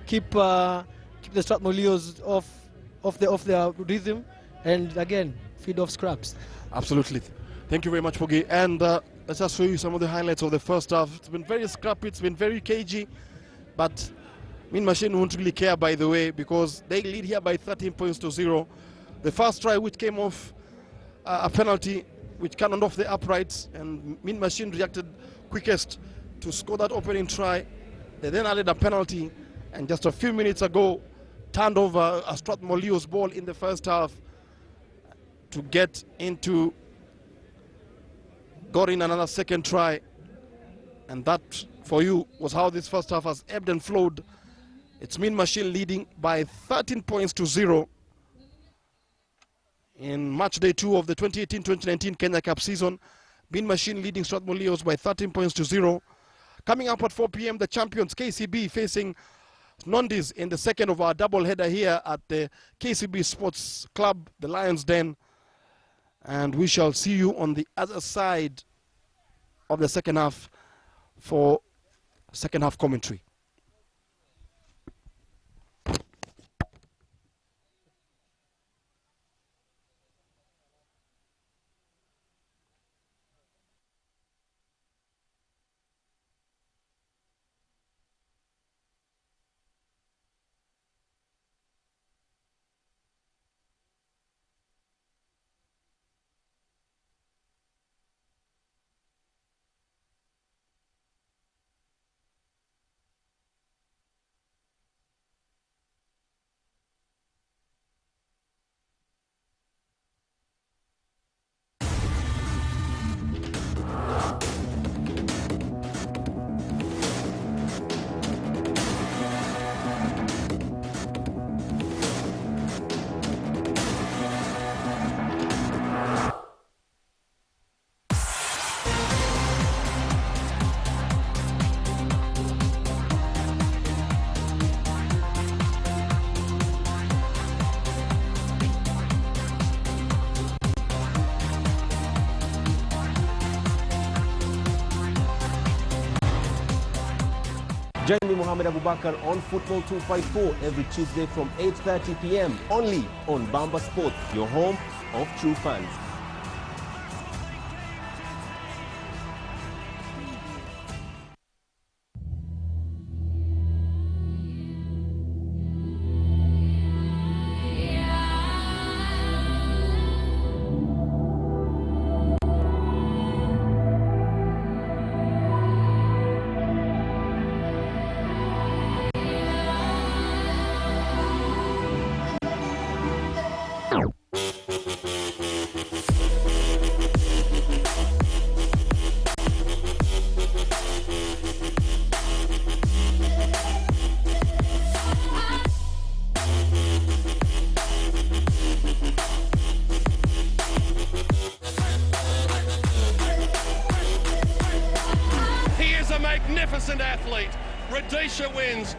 Keep the Strathmore Leos off their rhythm, and again feed off scraps. Absolutely. Thank you very much, Pogi. And let's just show you some of the highlights of the first half. It's been very scrappy, it's been very cagey, but Mean Machine won't really care, by the way, because they lead here by 13 points to 0. The first try, which came off a penalty, which cannoned off the uprights, and Mean Machine reacted quickest to score that opening try. They then added a penalty, and just a few minutes ago turned over a Strathmore Leo's ball in the first half to get into got in another second try. And that for you was how this first half has ebbed and flowed. It's Mean Machine leading by 13 points to 0 in match day 2 of the 2018-2019 Kenya Cup season. Mean Machine leading Strathmore Leos by 13 points to 0. Coming up at 4 p.m, the champions KCB facing Nondies in the second of our double header here at the KCB Sports Club, the Lions Den. And we shall see you on the other side of the second half for second half commentary. Join me, Mohammed Abubakar, on Football 254 every Tuesday from 8:30 p.m. only on Bamba Sport, your home of true fans. Magnificent athlete. Rhodesia wins.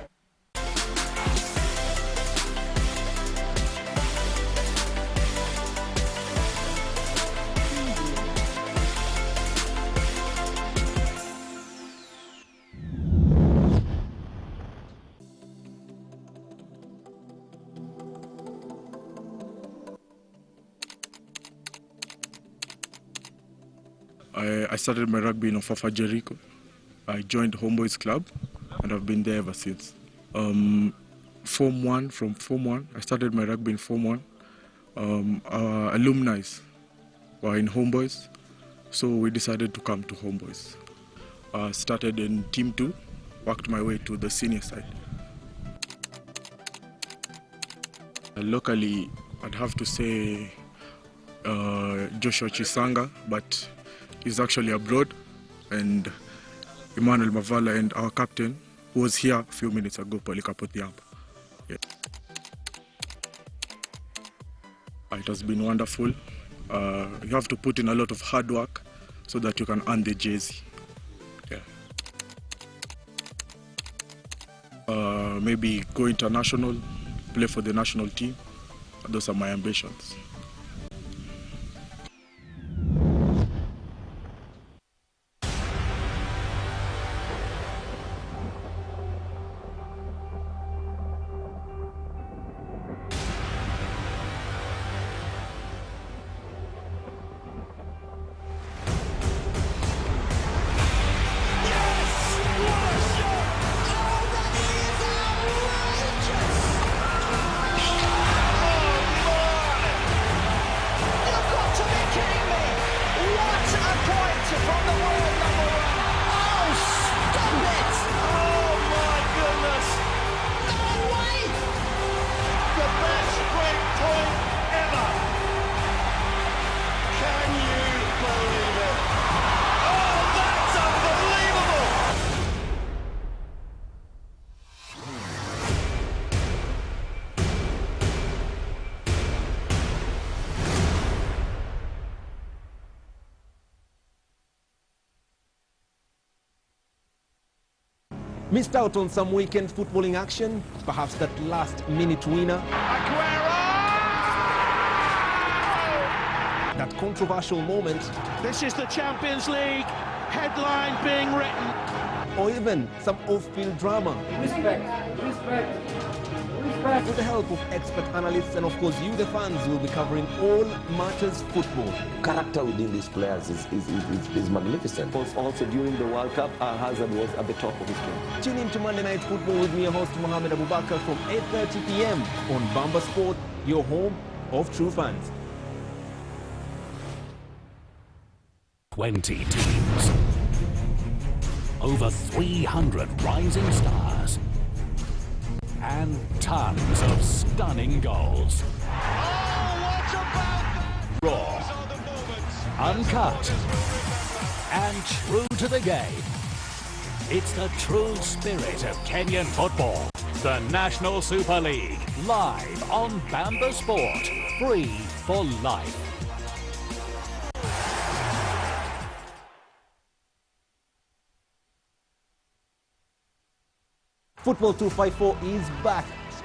I started my rugby in Ofafa, Jericho. I joined Homeboys Club and I've been there ever since. From Form 1, I started my rugby in Form 1. Our alumni were in Homeboys, so we decided to come to Homeboys. Started in Team 2, worked my way to the senior side. Locally, I'd have to say Joshua Chisanga, but he's actually abroad, and Emmanuel Mavala and our captain, who was here a few minutes ago, Polikapotiamba. Yeah. It has been wonderful. You have to put in a lot of hard work so that you can earn the jersey. Yeah. Maybe go international, play for the national team. Those are my ambitions. Missed out on some weekend footballing action, perhaps that last-minute winner. That controversial moment. This is the Champions League headline being written. Or even some off-field drama. Respect. With the help of expert analysts and of course you the fans will be covering all matters football. Character within these players is magnificent. Also during the World Cup, Hazard was at the top of his game. Tune in to Monday Night Football with me, your host Mohamed Abubakar from 8:30 p.m. on Bamba Sport, your home of true fans. 20 teams. Over 300 rising stars. And tons of stunning goals. Raw, uncut, and true to the game. It's the true spirit of Kenyan football. The National Super League, live on Bamba Sport, free for life. Football 254 is back.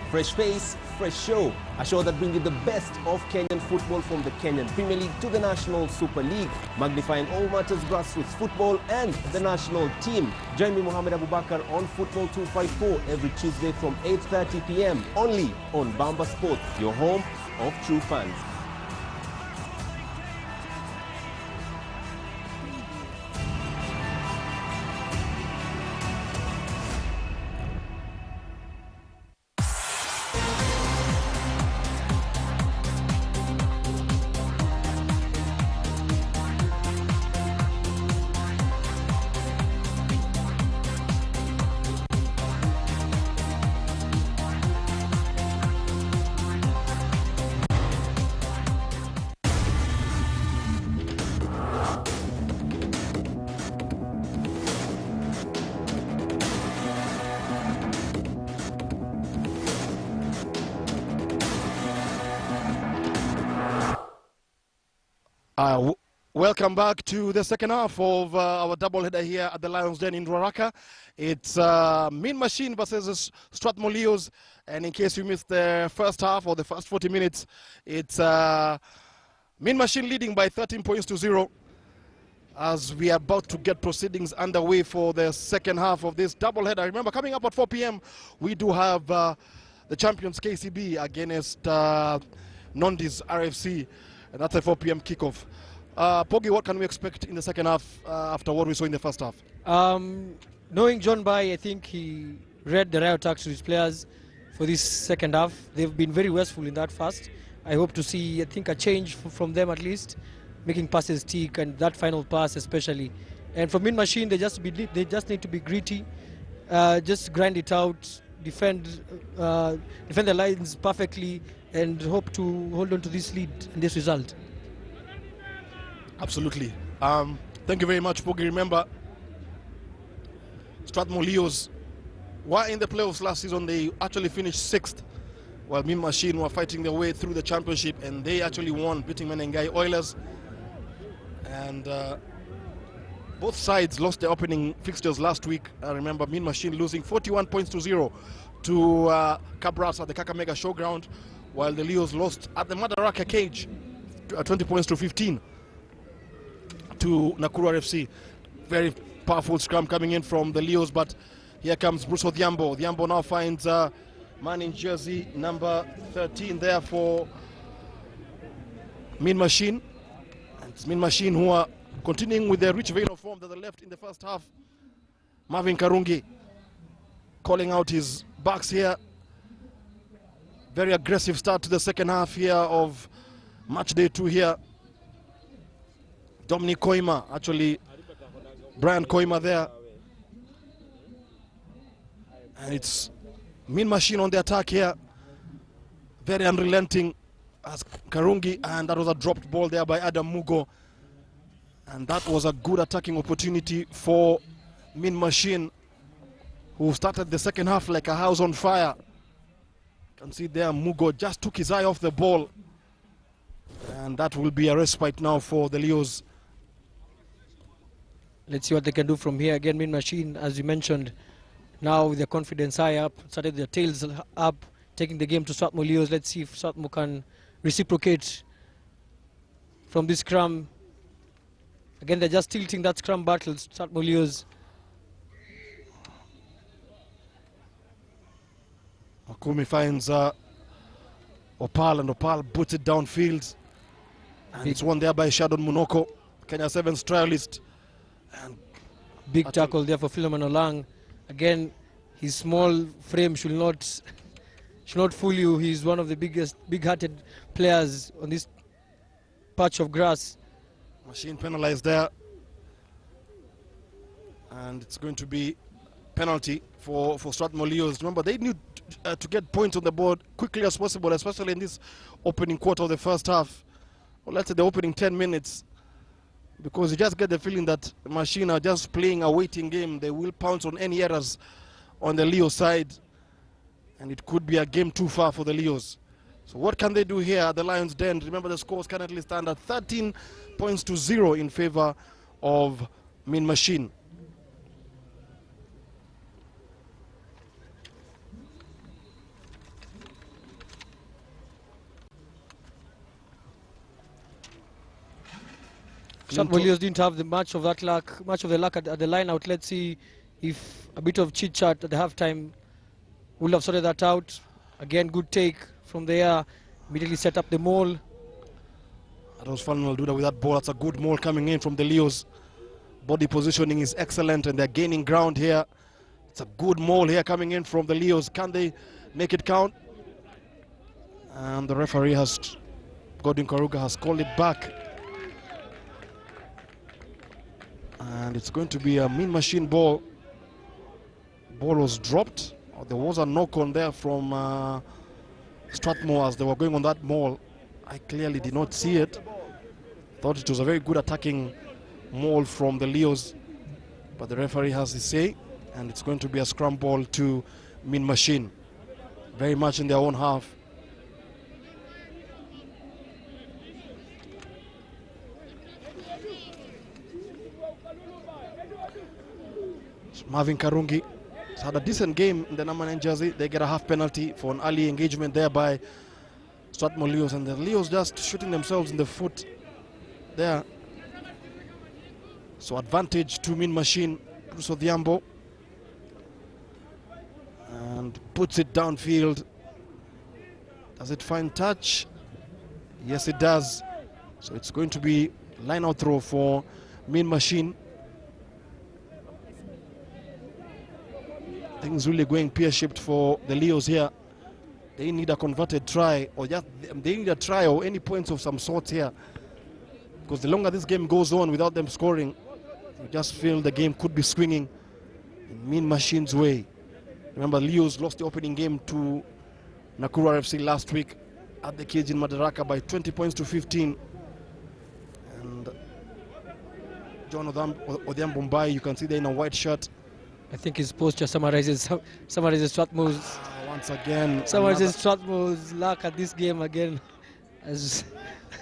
Fresh face, fresh show. A show that brings you the best of Kenyan football from the Kenyan Premier League to the National Super League, magnifying all matters grassroots football and the national team. Join me, Mohamed Abubakar, on Football 254 every Tuesday from 8:30 p.m. only on Bamba Sport, your home of true fans. Welcome back to the second half of our doubleheader here at the Lions Den in Ruaraka. It's Mean Machine versus Strathmore Leos, and in case you missed the first half or the first 40 minutes, it's Mean Machine leading by 13 points to 0 as we are about to get proceedings underway for the second half of this doubleheader. Remember, coming up at 4 p.m. we do have the champions KCB against Nondies RFC, and that's a 4 p.m. kickoff. Pogi, what can we expect in the second half after what we saw in the first half? Knowing John Bai, I think he read the right attacks to his players for this second half. They've been very wasteful in that first. I hope to see, I think, a change from them at least, making passes stick and that final pass especially. And for Mean Machine, they just need to be gritty, just grind it out, defend the lines perfectly, and hope to hold on to this lead and this result. Absolutely. Thank you very much, Pogi. Remember, Strathmore Leos were in the playoffs last season. They actually finished 6th, while Mean Machine were fighting their way through the championship, and they actually won, beating Menengai Oilers. And both sides lost their opening fixtures last week. I remember Mean Machine losing 41 points to 0 to Cabras at the Kakamega Showground, while the Leos lost at the Madaraka Cage 20 points to 15 to Nakuru RFC. Very powerful scrum coming in from the Leos, but here comes Bruce Odhiambo. Odhiambo now finds man in jersey number 13 there for Mean Machine. And it's Mean Machine who are continuing with their rich vein of form that they left in the first half. Marvin Karungi calling out his backs here. Very aggressive start to the second half here of match day 2 here. Dominic Koima, actually Brian Koima there. And it's Mean Machine on the attack here. Very unrelenting as Karungi, and that was a dropped ball there by Adam Mugo. And that was a good attacking opportunity for Mean Machine, who started the second half like a house on fire. You can see there Mugo just took his eye off the ball. And that will be a respite now for the Leos. Let's see what they can do from here. Again, Mean Machine, as you mentioned, now with their confidence high up, started their tails up, taking the game to Strathmore Leos. Let's see if Strathmore can reciprocate from this scrum. Again, they're just tilting that scrum battle, Strathmore Leos. Akumi finds Opal, and Opal puts it downfield. And it's won there by Shadon Munoko, Kenya Sevens trialist. And big tackle there for Philemon Olang. Again, his small frame should not fool you. He's one of the biggest, big-hearted players on this patch of grass. Machine penalized there. And it's going to be penalty for Strathmore Leos. Remember, they need to get points on the board quickly as possible, especially in this opening quarter of the first half. Or let's say the opening 10 minutes. Because you just get the feeling that Machine are just playing a waiting game. They will pounce on any errors on the Leo side. And it could be a game too far for the Leos. So what can they do here at the Lions' Den? Remember, the scores currently stand at 13 points to 0 in favor of Mean Machine. Strathmore Leos didn't have much of the luck at the line out. Let's see if a bit of chit chat at the halftime will have sorted that out. Again, good take from there. Immediately set up the maul. Aros Falman will do that with that ball. That's a good maul coming in from the Leos. Body positioning is excellent and they're gaining ground here. It's a good maul here coming in from the Leos. Can they make it count? And the referee Godwin Karuga has called it back. And it's going to be a Mean Machine ball. Ball was dropped. There was a knock on there from Strathmore as they were going on that maul. I clearly did not see it. Thought it was a very good attacking maul from the Leos. But the referee has his say. And it's going to be a scrum ball to Mean Machine. Very much in their own half. Marvin Karungi has had a decent game in the number 9 jersey. They get a half penalty for an early engagement there by Strathmore Leos, and the Leos just shooting themselves in the foot there. So advantage to Mean Machine. Bruce Odhiambo, and puts it downfield. Does it find touch? Yes, it does. So it's going to be line out throw for Mean Machine. Things really going pear-shaped for the Leos here. They need a converted try, or just they need a try or any points of some sort here. Because the longer this game goes on without them scoring, you just feel the game could be swinging in Mean Machine's way. Remember, Leos lost the opening game to Nakuru RFC last week at the cage in Madaraka by 20 points to 15. And John Odhiambo Mbai, you can see there in a white shirt. I think his posture summarizes Strathmore's once again. Summarizes Strathmore's luck at this game again, as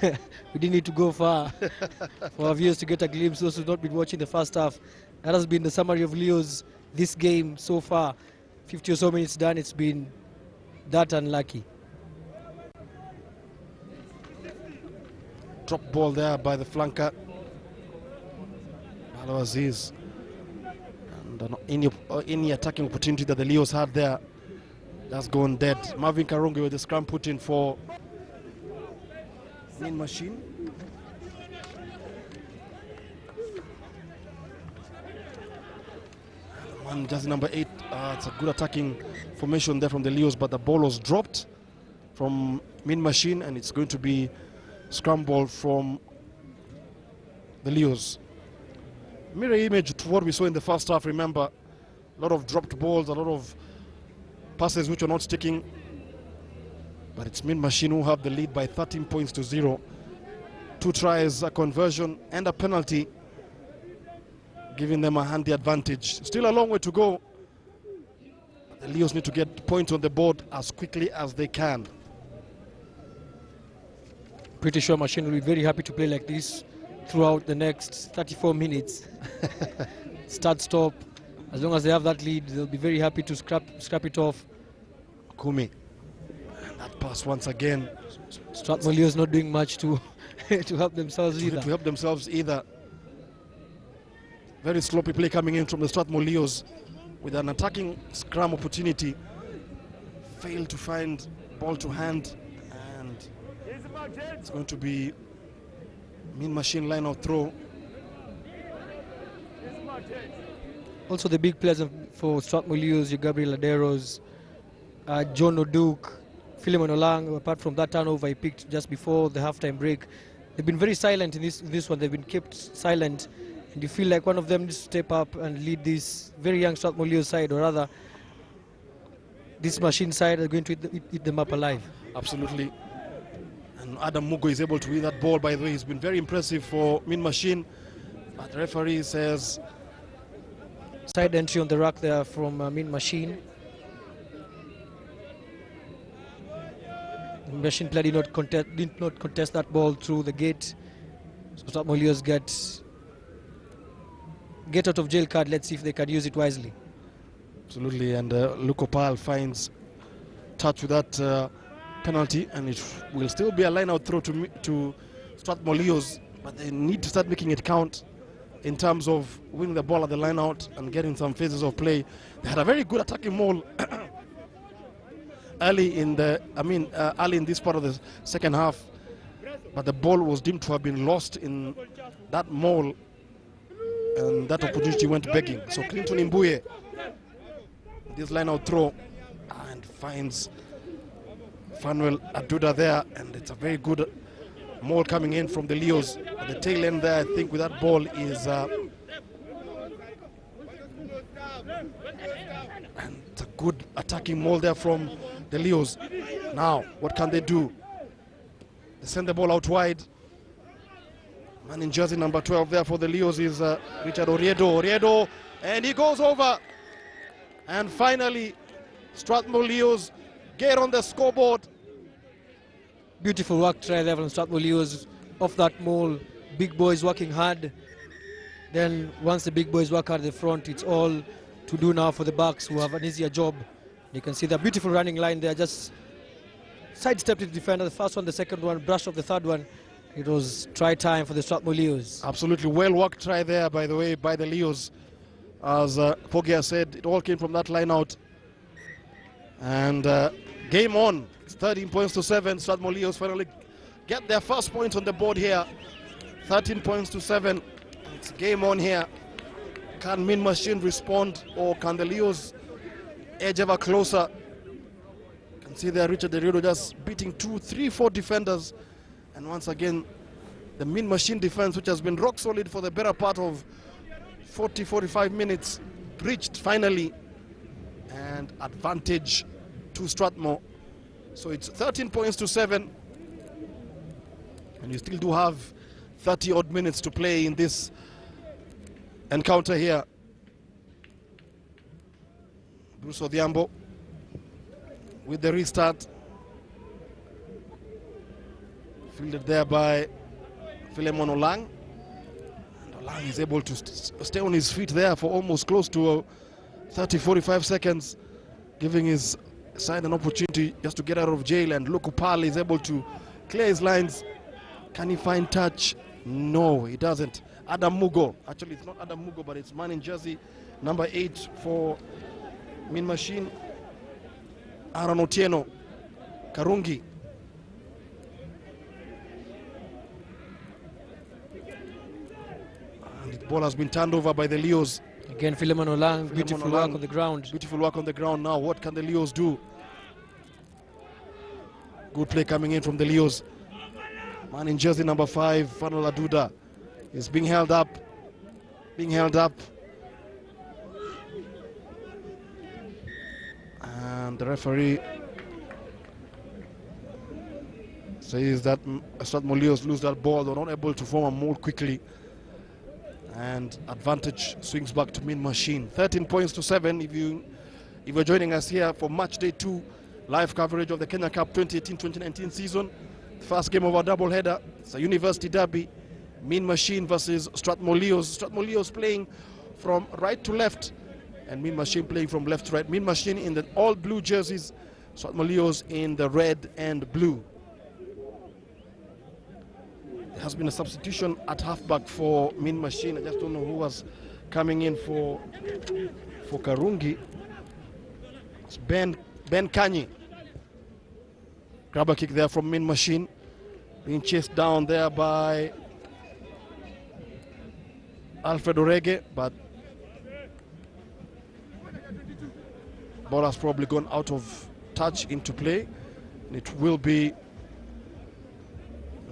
we didn't need to go far for our viewers to get a glimpse. Those who've not been watching the first half, that has been the summary of Leos this game so far. 50 or so minutes done, it's been that unlucky. Drop ball there by the flanker, Malo Aziz. And any attacking opportunity that the Leos had there, that's gone dead. Marvin Karungi with the scrum put in for Mean Machine. And just number 8, it's a good attacking formation there from the Leos, but the ball was dropped from Mean Machine, and it's going to be scrum ball from the Leos. Mirror image to what we saw in the first half. Remember, a lot of dropped balls, a lot of passes which are not sticking. But it's Mean Machine who have the lead by 13 points to 0. 2 tries, a conversion, and a penalty, giving them a handy advantage. Still a long way to go. The Leos need to get points on the board as quickly as they can. Pretty sure Machine will be very happy to play like this throughout the next 34 minutes. Start, stop, As long as they have that lead, they'll be very happy to scrap it off. Kumi. And that pass once again. Strathmore is not doing much to to help themselves either. To help themselves either. Very sloppy play coming in from the Strathmore Leos with an attacking scrum opportunity. Failed to find ball to hand, and it's going to be Mean Machine line out throw. Also the big players for Strathmore Leos, Gabriel Aderos, John O'Duke, Philemon Olang. Apart from that turnover he picked just before the halftime break, they've been very silent in this one. They've been kept silent, and you feel like one of them needs to step up and lead this very young Strathmore Leos side, or rather this Machine side are going to eat them up alive. Absolutely. And Adam Mugo is able to win that ball. By the way, he's been very impressive for Mean Machine, but the referee says side entry on the rack there from Mean Machine. The Machine player did not contest that ball through the gate. So Strathmore Leos get out of jail card. Let's see if they can use it wisely. absolutely, and Lukopal finds touch with that penalty, and it will still be a line-out throw to Strathmore Leos, but they need to start making it count in terms of winning the ball at the line-out and getting some phases of play. They had a very good attacking maul early in this part of the second half, but the ball was deemed to have been lost in that maul, and that opportunity went begging. So Clinton Imbuye, this line-out throw, and finds Fanuel Aduda there, and it's a very good maul coming in from the Leos. At the tail end there, I think with that ball is and it's a good attacking maul there from the Leos. Now, what can they do? They send the ball out wide. Man in jersey number 12 there for the Leos is Richard Oriedo, and he goes over. And finally, Strathmore Leos get on the scoreboard. Beautiful work try there from Strathmore Leos off that maul. Big boys working hard. Then once the big boys work hard at the front, it's all to do now for the backs who have an easier job. You can see the beautiful running line there, just sidestepped the defender, the first one, the second one, brushed off the third one. It was try time for the Strathmore Leos. Absolutely well worked try there, by the way, by the Leos. As Pogia said, it all came from that line out. And game on. It's 13 points to 7. Strathmore Leos finally get their first point on the board here. 13 points to 7. It's game on here. Can Mean Machine respond, or can the Leos edge ever closer? You can see there Richard Derudo just beating 2, 3, 4 defenders. And once again, the Mean Machine defense, which has been rock solid for the better part of 40-45 minutes, reached finally, and advantage to Strathmore. So it's 13 points to 7, and you still do have 30 odd minutes to play in this encounter here. Bruce Odhiambo with the restart, fielded there by Philemon Olang. Olang is able to stay on his feet there for almost close to 30-45 seconds, giving his side an opportunity just to get out of jail, and Lukupal is able to clear his lines. Can he find touch? No, he doesn't. Adam Mugo, actually it's not Adam Mugo, but it's man in jersey number 8 for Mean Machine, Aaron Otieno Karungi. And the ball has been turned over by the Leos. Again, Philemon Olang, beautiful work on the ground. Beautiful work on the ground. Now, what can the Leos do? Good play coming in from the Leos. Man in jersey number 5, Fanuel Aduda, is being held up. And the referee says that Strathmore Leos lose that ball. They're not able to form a mold quickly, and advantage swings back to Mean Machine. 13 points to 7. If you're joining us here for match day 2 live coverage of the Kenya Cup 2018-2019 season, the first game of our doubleheader, it's a university derby. Mean Machine versus Strathmore Leos. Strathmore Leos playing from right to left and Mean Machine playing from left to right. Mean Machine in the all blue jerseys, Strathmore Leos in the red and blue. There has been a substitution at halfback for Mean Machine. I just don't know who was coming in for Karungi. It's Ben Kanyi. Grab a kick there from Mean Machine. Being chased down there by Alfred Orege, but ball has probably gone out of touch into play. And it will be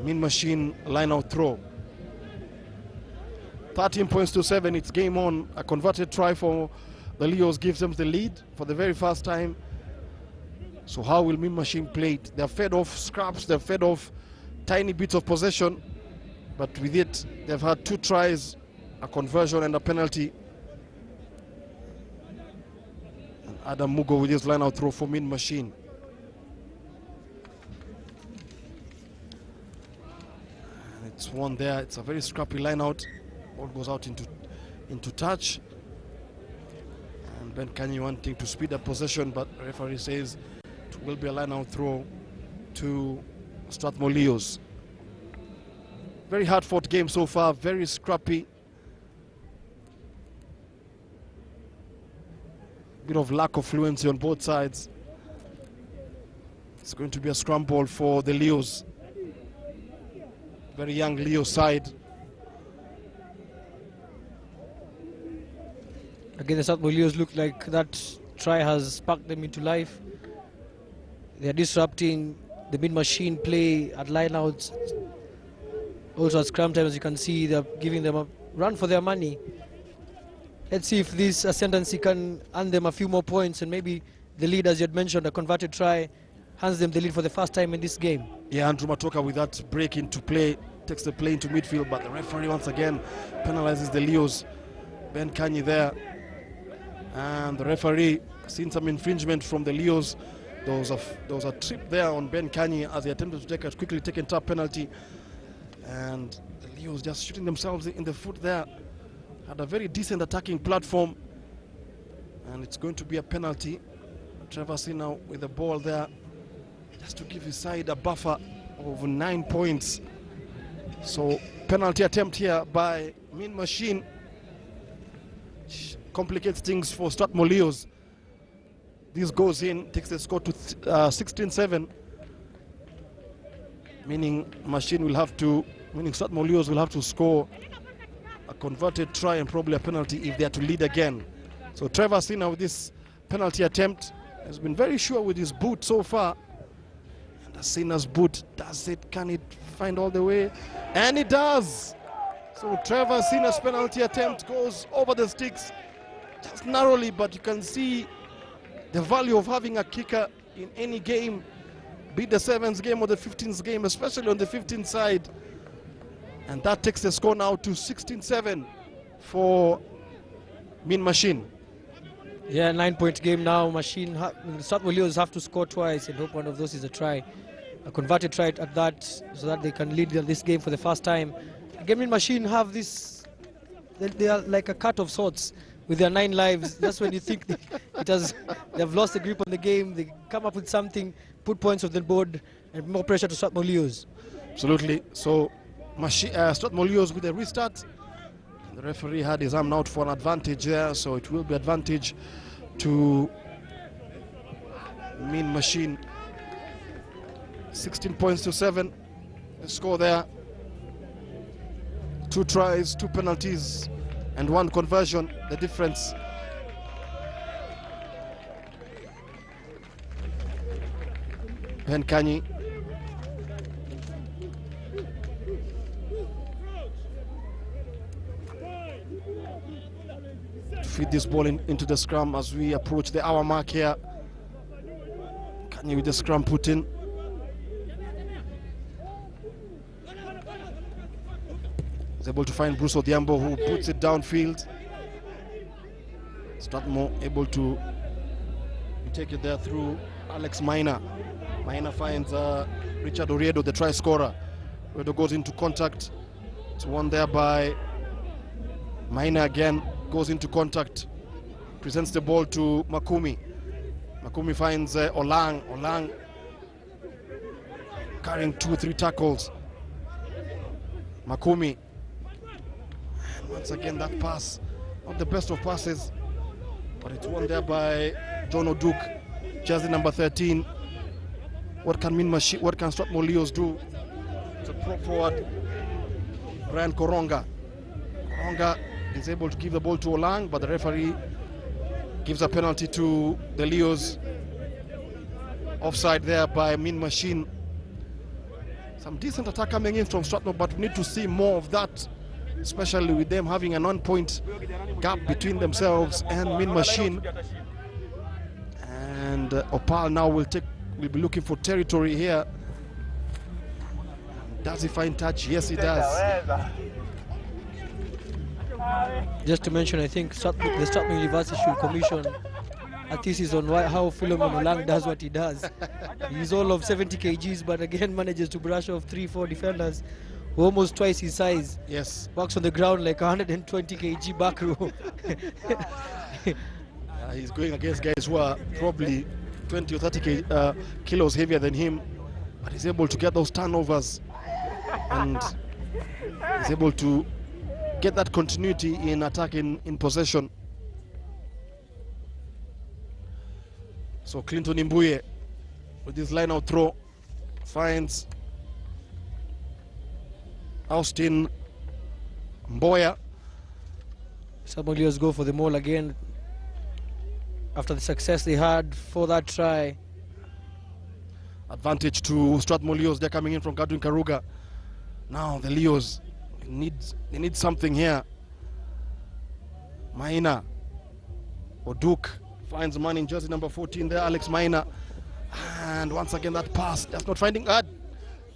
Mean Machine line out throw. 13 points to 7, it's game on. A converted try for the Leos gives them the lead for the very first time. So how will Mean Machine play it? They're fed off scraps, they're fed off tiny bits of possession, but with it, they've had 2 tries, a conversion and a penalty. And Adam Mugo with his line out throw for Mean Machine. And it's one there, it's a very scrappy line out. Ball goes out into touch. And Ben Kanyi wanting to speed up possession, but the referee says it will be a line out throw to Strathmore Leos. Very hard fought game so far, very scrappy. Bit of lack of fluency on both sides. It's going to be a scramble for the Leos. Very young Leo side. Again, the Strathmore Leos look like that try has sparked them into life. They are disrupting the Mean Machine play at lineouts. Also at scrum time, as you can see, they're giving them a run for their money. Let's see if this ascendancy can earn them a few more points, and maybe the lead, as you had mentioned, a converted try, hands them the lead for the first time in this game. Yeah, Andrew Matoka with that break into play, takes the play into midfield, but the referee once again penalizes the Leos. Ben Kanyi there. And the referee seen some infringement from the Leos. There was a trip there on Ben Kanyi as he attempted to take a quickly taken tap penalty. And the Leos just shooting themselves in the foot there. Had a very decent attacking platform. And it's going to be a penalty. Trevor Sina with the ball there, just to give his side a buffer of 9 points. So penalty attempt here by Mean Machine. Complicates things for Strathmore Leos. This goes in, takes the score to 16-7. Meaning Strathmore Leos will have to score a converted try and probably a penalty if they are to lead again. So Trevor Sina with this penalty attempt has been very sure with his boot so far. And Sina's boot, can it find all the way? And it does! So Trevor Sina's penalty attempt goes over the sticks just narrowly, but you can see the value of having a kicker in any game, be it the 7th game or the 15th game, especially on the 15th side. And that takes the score now to 16-7 for Mean Machine. Yeah, 9-point game now. Strathmore Leos have to score twice and hope one of those is a try. A converted try at that, so that they can lead this game for the first time. Again, Mean Machine have this, they are like a cut of sorts with their 9 lives. That's when you think they've lost the grip on the game. They come up with something, put points on the board, and more pressure to Strathmore Leos. Absolutely. So Strathmore Leos with a restart. The referee had his arm out for an advantage there, so it will be advantage to Mean Machine. 16 points to 7. The score there. 2 tries, 2 penalties, and 1 conversion. The difference. Ben Kanyi. Feed this ball into the scrum as we approach the hour mark here. Kanyi with the scrum put in. He's able to find Bruce Odhiambo, who puts it downfield. Strathmore able to take it there through Alex Maina. Maina finds Richard Oriedo, the try scorer. Oriedo goes into contact. It's won there by Maina again. Goes into contact. presents the ball to Makumi. Makumi finds Olang. Olang carrying 2-3 tackles. Makumi. And once again, that pass, not the best of passes, but it's won there by John O'Duke, jersey number 13. What can Strathmore Leos do? It's a prop forward, Brian Koronga. Koronga is able to give the ball to Olang, but the referee gives a penalty to the Leos. Offside there by Min Machine. Some decent attack coming in from Strathmore, but we need to see more of that, especially with them having a 9-point gap between themselves and Min Machine. And Opal now will be looking for territory here. Does he find touch? Yes, he does. Just to mention, I think the Strathmore University should commission a thesis on how Philemon Olang does what he does. He's all of 70 kgs, but again manages to brush off 3-4 defenders who are almost twice his size. Yes. Walks on the ground like 120 kg back row. He's going against guys who are probably 20 or 30 kilos heavier than him, but he's able to get those turnovers and he's able to get that continuity in attack in possession. So Clinton Imbuye with his line out throw finds Austin Mboya. Strathmore Leos go for the maul again after the success they had for that try. Advantage to Strathmore Leos. They're coming in from Godwin Karuga. Now the Leos need something here. Maina O'Duke finds man in jersey number 14 there, Alex Maina. And once again that pass, that's not finding that.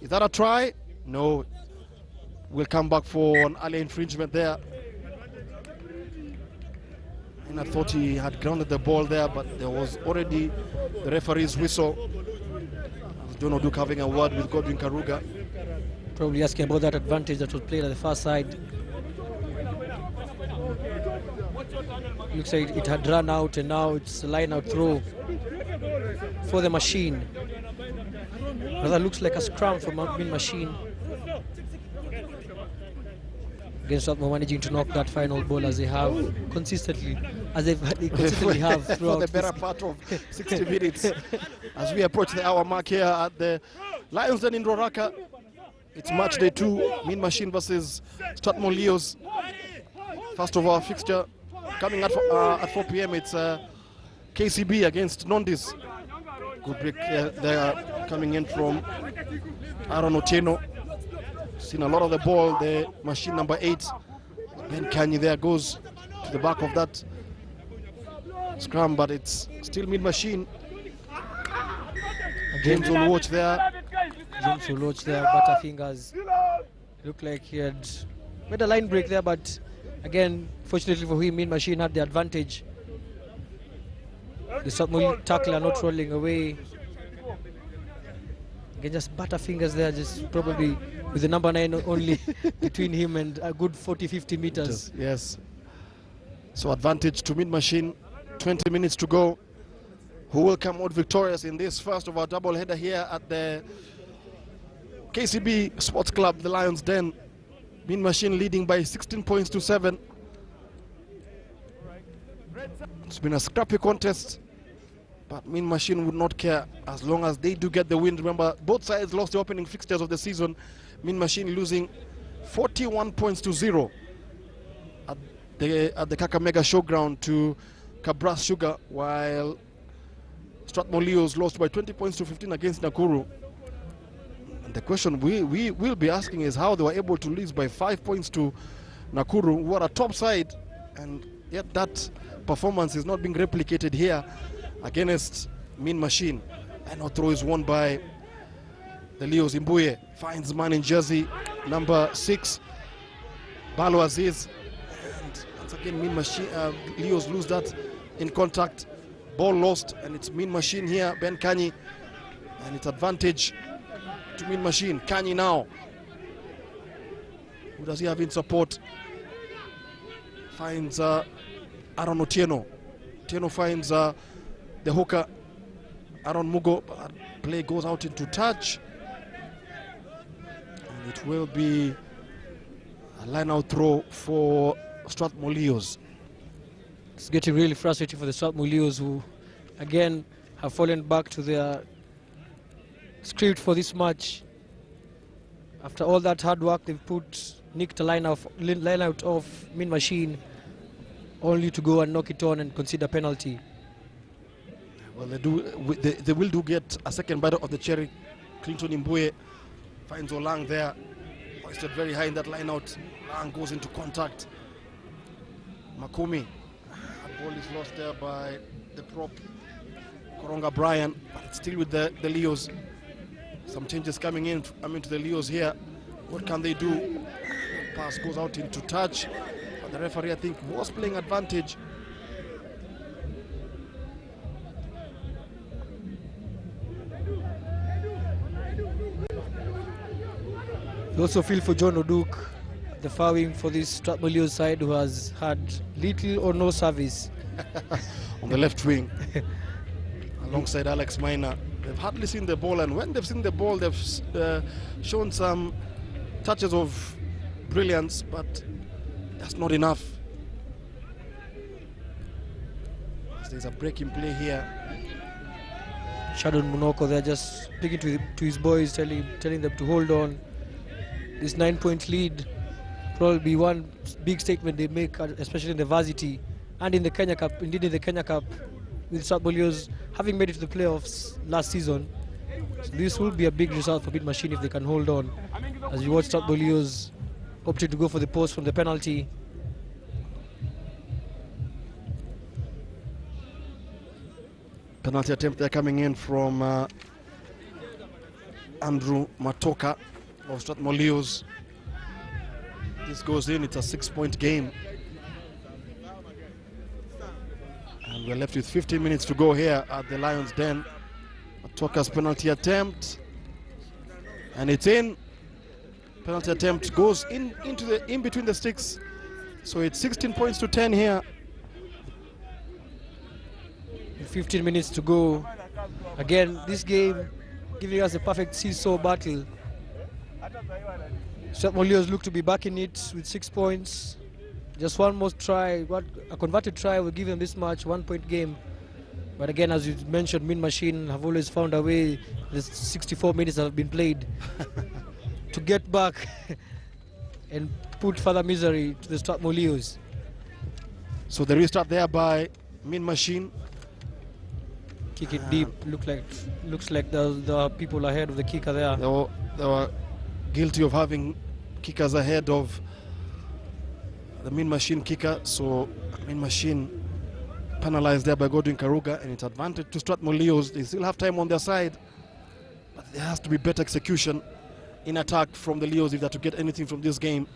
Is that a try? No. We'll come back for an early infringement there. And I thought he had grounded the ball there, but there was already the referee's whistle. John O'Duke having a word with Godwin Karuga. Probably asking about that advantage that was played at the far side. Looks like it had run out and now it's a line out throw for the Machine. Rather looks like a scrum from Min Machine. Against Strathmore managing to knock that final ball as they have consistently, they consistently have throughout for the better part of 60 minutes. As we approach the hour mark here at the Lions Den in Roraka, it's match day 2, Min Machine versus Strathmore Leos. First of our fixture coming at 4 p.m. It's KCB against Nondies. Good break there coming in from Aaron Otieno. Seen a lot of the ball. The Machine number 8, Ben Kanyi there goes to the back of that scrum, but it's still Min Machine. James will watch there. James will watch there. Butterfingers looked like he had made a line break there, but again, fortunately for him, Min Machine had the advantage. The Strathmore tackler not rolling away. Again, just Butterfingers there, just probably with the number 9 only between him and a good 40-50 meters. Yes. So advantage to Min Machine. 20 minutes to go. Who will come out victorious in this first of our double header here at the KCB Sports Club, the Lions Den. Min Machine leading by 16 points to 7. It's been a scrappy contest, but Min Machine would not care as long as they do get the win. Remember, both sides lost the opening fixtures of the season. Min Machine losing 41 points to 0 at the Kakamega Showground to Kabras Sugar, while Strathmore Leos lost by 20 points to 15 against Nakuru. And the question we will be asking is how they were able to lose by 5 points to Nakuru, who are a top side, and yet that performance is not being replicated here against Min Machine. And our throw is won by the Leos. Imbuye finds man in jersey number 6, Balo Aziz. And once again, Min Machine, Leos lose that in contact. Ball lost, and it's Min Machine here, Ben Kanyi. And it's advantage to Min Machine. Kanyi now. Who does he have in support? Finds Aaron Otieno. Otieno finds the hooker, Aaron Mugo. Play goes out into touch. And it will be a line-out throw for Strathmore Leos. It's getting really frustrating for the Strathmore Leos, who again have fallen back to their script for this match. After all that hard work, they've nicked a line out of Mean Machine, only to go and knock it on and concede a penalty. Well, they will get a second bite of the cherry. Clinton Imbue finds Olang there, hoisted very high in that line out. Olang goes into contact. Makumi, ball is lost there by the prop Koronga Brian, but it's still with the Leos. Some changes coming in, to the Leos here. What can they do? Pass goes out into touch, but the referee, I think, was playing advantage. You also feel for John Oduk, the fouling for this Strathmore Leos side, who has had little or no service on the left wing alongside Alex Minor. They've hardly seen the ball, and when they've seen the ball, they've shown some touches of brilliance, but that's not enough. There's a break in play here. Shadon Munoko, they're just speaking to his boys, telling them to hold on. This 9-point lead probably be one big statement they make, especially in the varsity and in the Kenya Cup. Indeed, in the Kenya Cup, with Strathmore Leos having made it to the playoffs last season. So this will be a big result for Mean Machine if they can hold on. As you watch Strathmore Leos opted to go for the post from the penalty. Penalty attempt there coming in from Andrew Matoka of Strathmore Leos. This goes in, it's a 6-point game. And we're left with 15 minutes to go here at the Lions' Den. Matoka's penalty attempt. And it's in. Penalty attempt goes in between the sticks. So it's 16 points to 10 here. 15 minutes to go. Again, this game giving us a perfect seesaw battle. Strathmore Leos look to be back in it with 6 points. Just one more try, a converted try will give them this match, 1-point game. But again, as you mentioned, Mean Machine have always found a way, the 64 minutes that have been played, to get back and put further misery to the Strathmore Leos. So the restart there by Mean Machine. Kick it deep. Looks like the people ahead of the kicker there. They were guilty of having kickers ahead of the Mean Machine kicker. So Mean Machine penalized there by Godwin Karuga, and it's advantage to Strathmore Leos. They still have time on their side, but there has to be better execution in attack from the Leos if they're to get anything from this game.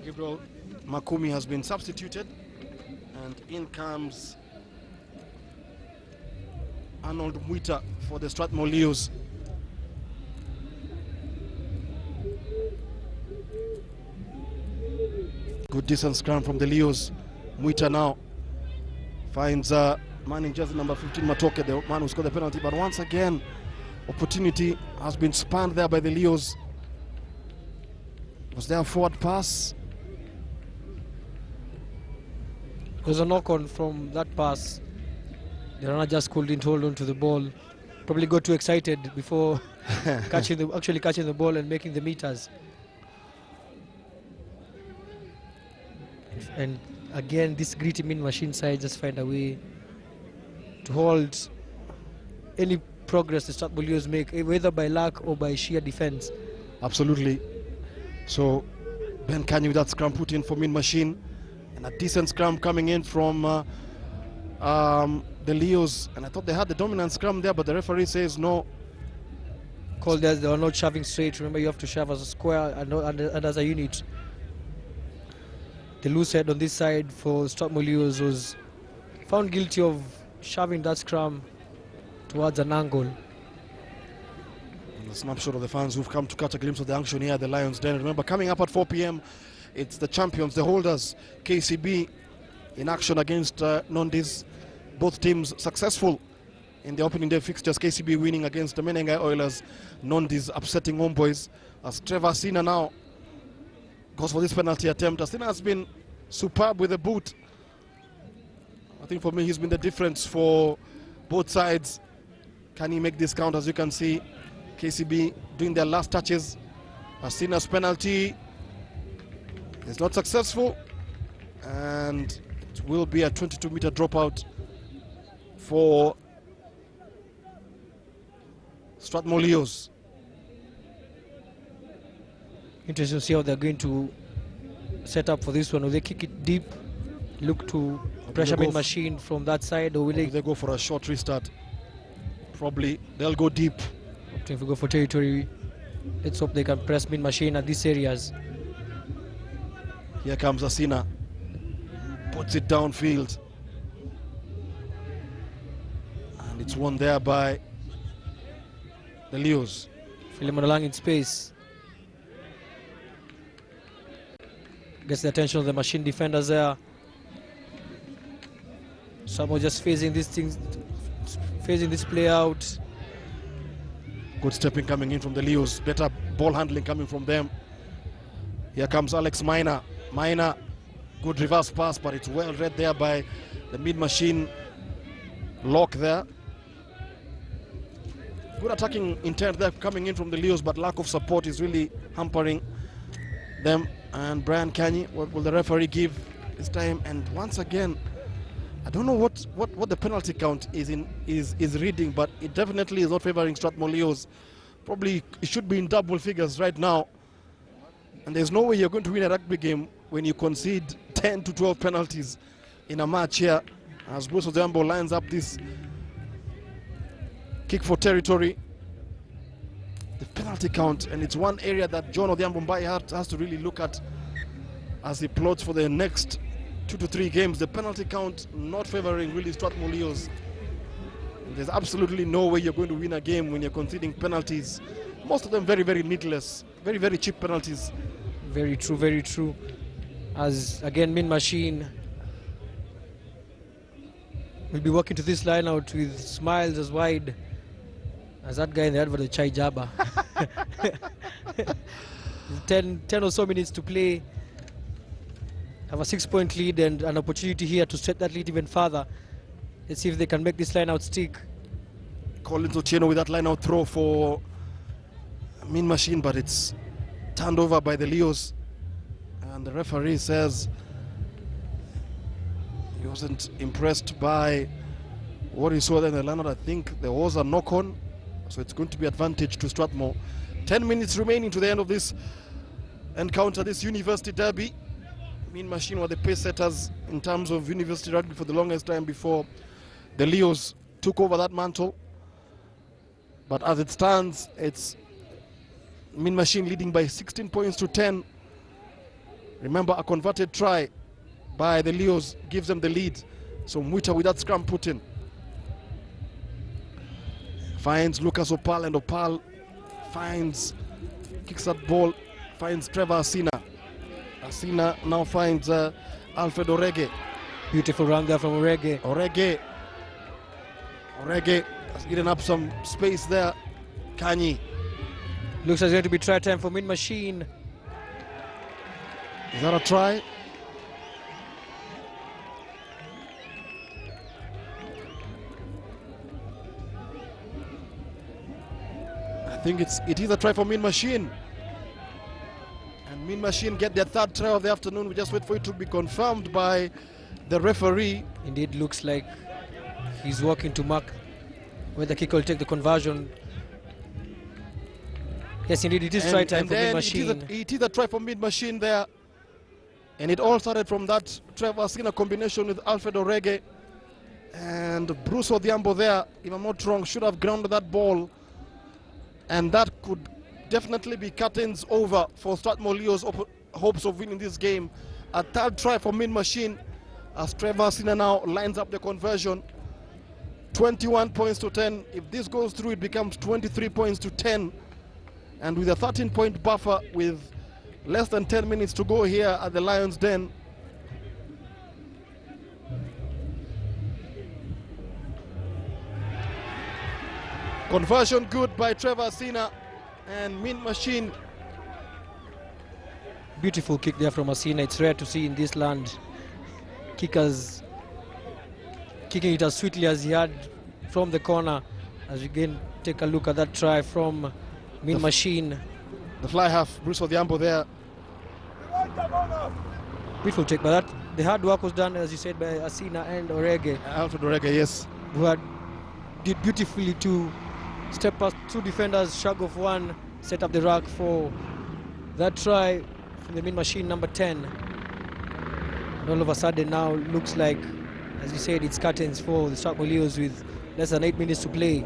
Gabriel Makumi has been substituted, and in comes Arnold Mwita for the Strathmore Leos. Good distance scrum from the Leos. Mwita now finds man in jersey number 15, Matoke, the man who scored the penalty. But once again, opportunity has been spanned there by the Leos. Was there a forward pass? There's a knock-on from that pass. The runner just couldn't hold on to the ball. Probably got too excited before actually catching the ball and making the meters. And again, this gritty Mean Machine side just find a way to hold any progress the Strathmore Leos make, whether by luck or by sheer defense. Absolutely. So Ben Kanye with that scrum put in for Mean Machine, and a decent scrum coming in from the Leos. And I thought they had the dominant scrum there, but the referee says no. Called as they were not shoving straight. Remember, you have to shove as a square and as a unit. The loose head on this side for Strathmore Leos was found guilty of shoving that scrum towards an angle. And a snapshot of the fans who've come to catch a glimpse of the action here at the Lions' Den. Remember, coming up at 4 p.m, it's the champions, the holders, KCB, in action against Nondies. Both teams successful in the opening day fixtures. KCB winning against the Menengai Oilers. Nondies upsetting Homeboys. As Trevor Asina now goes for this penalty attempt. Asina has been superb with the boot. I think for me he's been the difference for both sides. Can he make this count? As you can see, KCB doing their last touches. Asina's penalty is not successful, and it will be a 22-meter dropout for Strathmore Leos. Interesting to see how they're going to set up for this one. Will they kick it deep, look to pressure mid machine from that side, or will they go for a short restart? Probably they'll go deep. If we go for territory, let's hope they can press mid machine at these areas. Here comes Asina, puts it downfield, and it's won there by the Leos. Philemon along in space. Gets the attention of the machine defenders there. Someone just phasing this play out. Good stepping coming in from the Leos. Better ball handling coming from them. Here comes Alex Minor. Minor, good reverse pass, but it's well read there by the mid-machine lock there. Good attacking intent there coming in from the Leos, but lack of support is really hampering them. And Brian Kanyi, what will the referee give this time? And once again, I don't know what the penalty count is reading, but it definitely is not favoring Strathmore Leos. Probably it should be in double figures right now. And there's no way you're going to win a rugby game when you concede 10 to 12 penalties in a match here. As Bruce Odhiambo lines up this kick for territory. The penalty count, and it's one area that John Odhiambo Mbai has to really look at as he plots for the next 2 to 3 games. The penalty count not favoring really Strathmore Leos. There's absolutely no way you're going to win a game when you're conceding penalties. Most of them very, very needless, very, very cheap penalties. Very true, very true. As again, Min Machine will be working to this line out with smiles as wide as that guy in the advert, the Chai Jabba. 10 or so minutes to play. Have a 6-point lead and an opportunity here to stretch that lead even further. Let's see if they can make this line out stick. Collins Ochieno with that line out throw for Min Machine, but it's turned over by the Leos. And the referee says he wasn't impressed by what he saw there in the line out. I think there was a knock on, so it's going to be advantage to Strathmore. 10 minutes remaining to the end of this encounter, this university derby. Min Machine were the pace setters in terms of university rugby for the longest time before the Leos took over that mantle. But as it stands, it's Min Machine leading by 16 points to 10. Remember, a converted try by the Leos gives them the lead. So Mwita with that scrum put in. Finds Lucas Opal, and Opal kicks that ball, finds Trevor Asina. Asina now finds Alfred Orege. Beautiful run there from Orege. Orege has eaten up some space there. Kanyi. Looks like it's going to be try time for Min Machine. Is that a try? I think it is a try for Min Machine. And Min Machine get their third try of the afternoon. We just wait for it to be confirmed by the referee. Indeed, looks like he's working to mark where the kicker will take the conversion. Yes, indeed, it is try time for Min Machine. It is a try for Min Machine there. And it all started from that Trevor Asina combination with Alfred Orege. And Bruce Odhiambo there, if I'm not wrong, should have grounded that ball. And that could definitely be curtains over for Strathmore Leos' hopes of winning this game. A third try for Min Machine as Trevor Asina now lines up the conversion. 21 points to 10. If this goes through, it becomes 23 points to 10. And with a 13-point buffer with less than 10 minutes to go here at the Lions' Den, Conversion good by Trevor Asina and Min Machine. Beautiful kick there from Asina. It's rare to see in this land kickers kicking it as sweetly as he had from the corner. As we again take a look at that try from Min Machine. The fly half, Bruce Odhiambo there. Beautiful take, but that the hard work was done, as you said, by Asina and Orege. Alfred Orege, yes. Who did beautifully to step past two defenders, shug of one, set up the rack for that try from the Min Machine number 10. And all of a sudden now looks like, as you said, it's curtains for the Strathmore Leos with less than 8 minutes to play.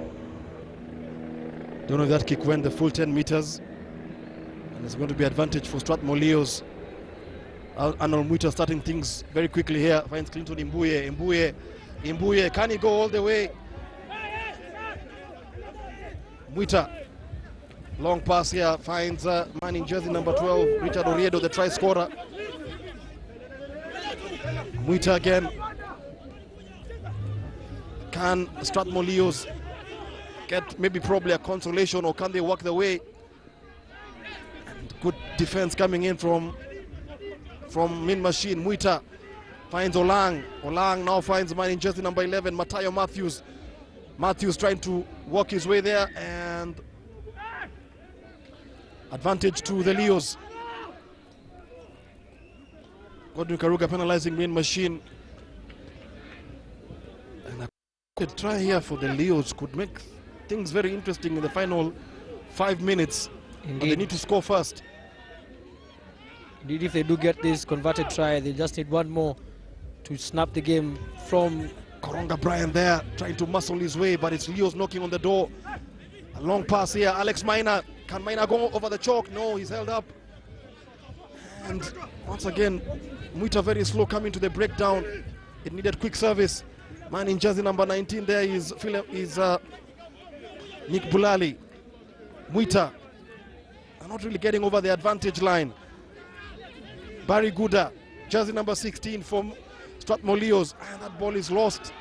Don't know if that kick went the full 10 meters. And it's going to be advantage for Strathmore Leos. Arnold Muita starting things very quickly here. Finds Clinton Imbuye. Can he go all the way? Muita. Long pass here. Finds man in jersey number 12, Richard Oriedo, the try scorer. Muita again. Can Strathmore Leos get maybe probably a consolation, or can they walk the way? And good defense coming in from Min Machine. Muita finds Olang. Olang now finds man in jersey number 11, Matayo Matthews. Matthews trying to walk his way there, and advantage to the Leos. Godwin Karuga penalizing Min Machine. And a good try here for the Leos could make things very interesting in the final 5 minutes. But they need to score first. Indeed, if they do get this converted try, they just need one more to snap the game from Koronga Brian there, trying to muscle his way, but it's Leos knocking on the door. A long pass here, Alex Minor. Can Minor go over the chalk? No, he's held up. And once again, Muita very slow coming to the breakdown. It needed quick service. Man in jersey number 19 there is Nick Bulali. Muita are not really getting over the advantage line. Barry Guda, jersey number 16 from Strathmore Leos, and that ball is lost.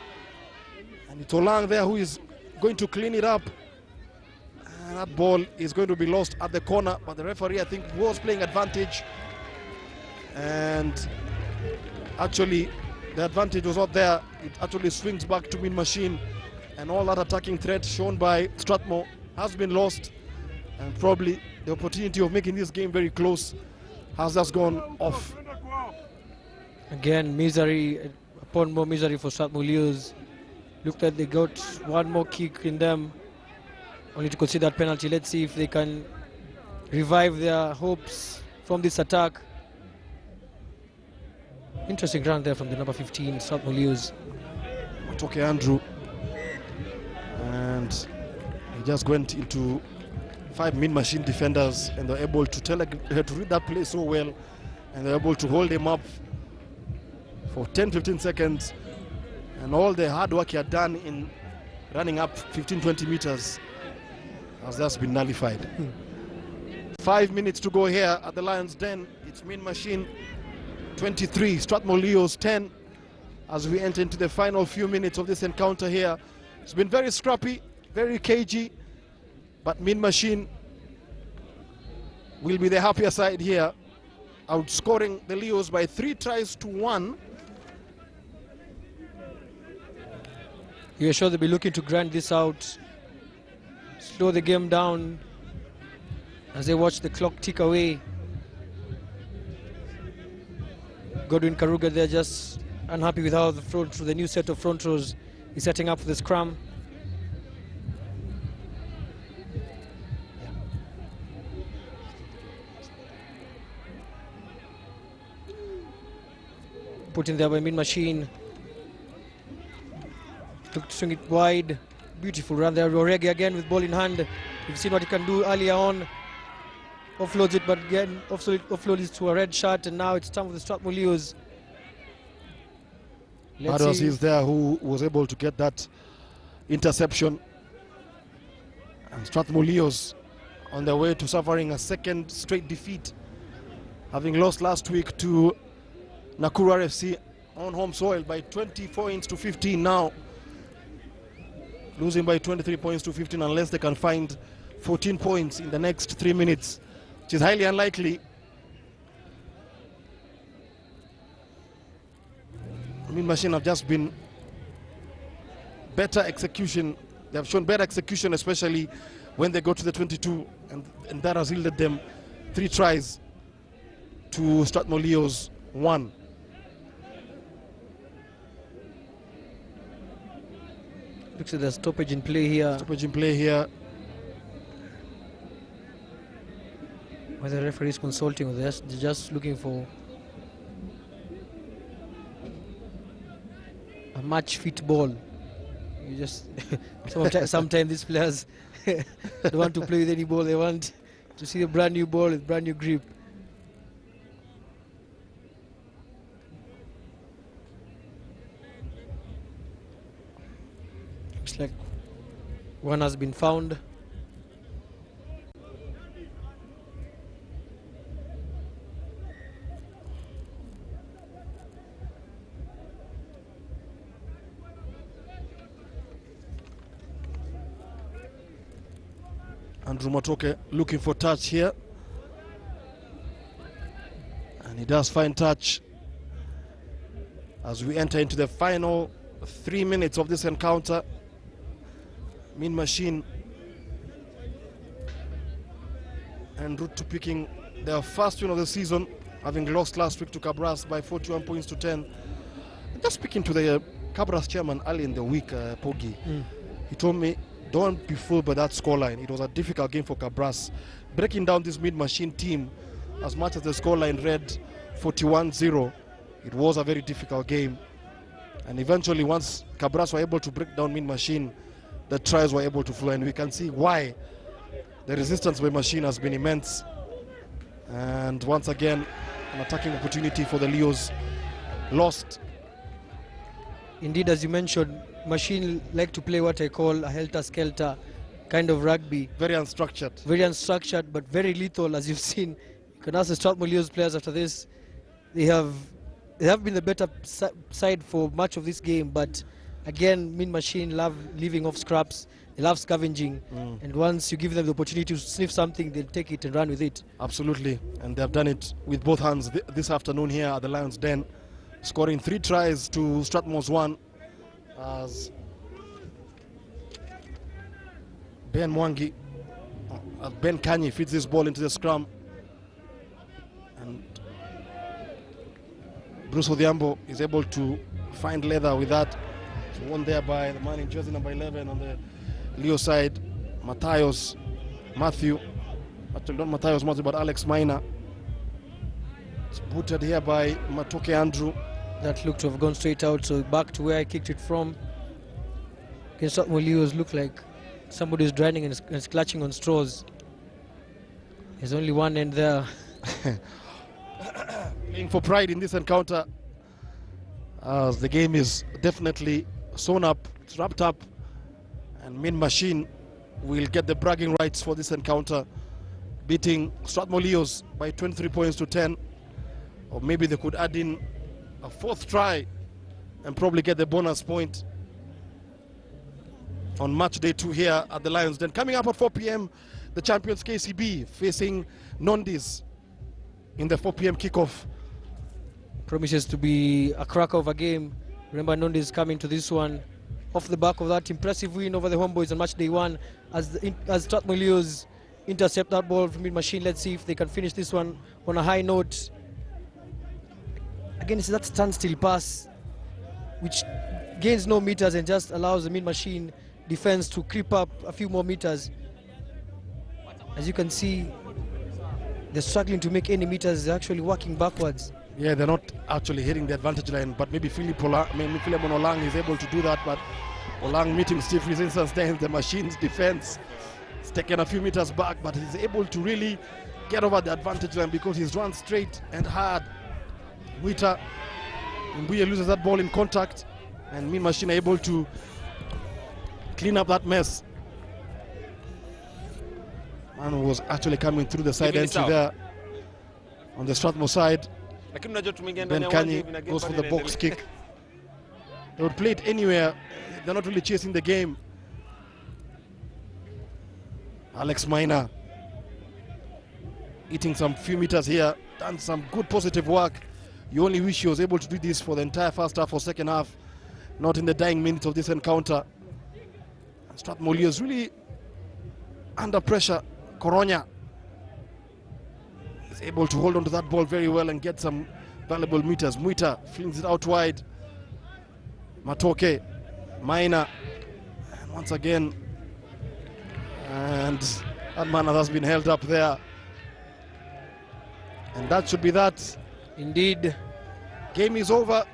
And it's Olang there who is going to clean it up. And that ball is going to be lost at the corner, but the referee, I think, was playing advantage. And actually, the advantage was not there. It actually swings back to Min Machine, and all that attacking threat shown by Strathmore has been lost. And probably the opportunity of making this game very close has just gone off. Again, misery upon more misery for Strathmore Leos. Looked like they got one more kick in them, only to concede that penalty. Let's see if they can revive their hopes from this attack. Interesting run there from the number 15, Strathmore Leos. Matoke Andrew. And he just went into 5 Min Machine defenders, and they're able to read that play so well, and they're able to hold him up for 10-15 seconds, and all the hard work he had done in running up 15-20 meters has just been nullified. 5 minutes to go here at the Lions Den. It's Min Machine 23, Strathmore Leos 10, as we enter into the final few minutes of this encounter here. It's been very scrappy, very cagey, but Min Machine will be the happier side here, outscoring the Leos by 3 tries to 1. You're sure they'll be looking to grind this out, slow the game down as they watch the clock tick away. Godwin Karuga there just unhappy with how the new set of front rows is setting up for the scrum. Put in there by Min Machine. Look to swing it wide. Beautiful run there. Orege again with ball in hand. You've seen what he can do earlier on. Offloads it, but again offloads it to a red shot, and now it's time for the Strathmore Leos. Ados is there who was able to get that interception. And Strathmore Leos on their way to suffering a second straight defeat, having lost last week to Nakuru RFC on home soil by 24 points to 15 now. losing by 23 points to 15 unless they can find 14 points in the next 3 minutes, which is highly unlikely. Mean Machine have just been better execution. They have shown better execution, especially when they go to the 22, and that has yielded them 3 tries to Strathmore Leo's 1. Looks like there's stoppage in play here. Stoppage in play here. Whether the referee is consulting with us, they're just looking for a match fit ball. You just sometimes these players don't want to play with any ball. They want to see a brand new ball with brand new grip. Looks like one has been found. Andrew Matoke looking for touch here, and he does find touch as we enter into the final 3 minutes of this encounter. Mean Machine en route to picking their first win of the season, having lost last week to Cabras by 41 points to 10. Just speaking to the Cabras chairman early in the week, Pogi, he told me, don't be fooled by that scoreline. It was a difficult game for Cabras. Breaking down this Mean Machine team, as much as the scoreline read 41-0, it was a very difficult game. And eventually, once Cabras were able to break down Mean Machine, the tries were able to flow, and we can see why the resistance by Machine has been immense. And once again, an attacking opportunity for the Leos lost. Indeed, as you mentioned, Machine like to play what I call a helter-skelter kind of rugby. Very unstructured. Very unstructured, but very lethal, as you've seen. You can ask the Strathmore Leos players after this. They have been the better side for much of this game, but again, Mean Machine love living off scraps. They love scavenging, and once you give them the opportunity to sniff something, they'll take it and run with it. Absolutely, and they have done it with both hands this afternoon here at the Lions Den, scoring 3 tries to Strathmore's 1, as Ben Mwangi, Ben Kanyi feeds this ball into the scrum, and Bruce Odhiambo is able to find leather with that. It's won there by the man in jersey number 11 on the Leo side, Matthew, actually not Matthew, but Alex Maina. It's booted here by Matoke Andrew. That looked to have gone straight out, so back to where I kicked it from. Against Strathmore Leos, look like somebody is drowning and is clutching on straws. There's only one end there. Playing for pride in this encounter, as the game is definitely sewn up, it's wrapped up, and Mean Machine will get the bragging rights for this encounter, beating Strathmore Leos by 23 points to 10, or maybe they could add in a 4th try and probably get the bonus point on match day 2 here at the Lions Den. Coming up at 4 p.m, the champions KCB facing Nondies in the 4 p.m. kickoff. Promises to be a crack of a game. Remember, Nondies coming to this one off the back of that impressive win over the Homeboys on match day 1, as Strathmore Leos intercept that ball from Mean Machine. Let's see if they can finish this one on a high note. Again, it's that standstill pass which gains no meters and just allows the Mean Machine defense to creep up a few more meters. As you can see, they're struggling to make any meters. They're actually working backwards. Yeah, they're not actually hitting the advantage line, but maybe Philemon Olang is able to do that, but Olang meeting stiff resistance there in the Machine's defense. He's taken a few meters back, but he's able to really get over the advantage line because he's run straight and hard. Mbuye loses that ball in contact, and Mean Machine are able to clean up that mess. Man was actually coming through the side entry there on the Strathmore side. Ben Kanyi goes for the box kick. They would play it anywhere. They're not really chasing the game. Alex Minor eating some few meters here, done some good positive work. You only wish he was able to do this for the entire first half or second half, not in the dying minutes of this encounter. Strathmore is really under pressure. Coronia is able to hold on to that ball very well and get some valuable meters. Muita flings it out wide. Matoke, Minor, and once again, and that man has been held up there. And that should be that. Indeed. Game is over.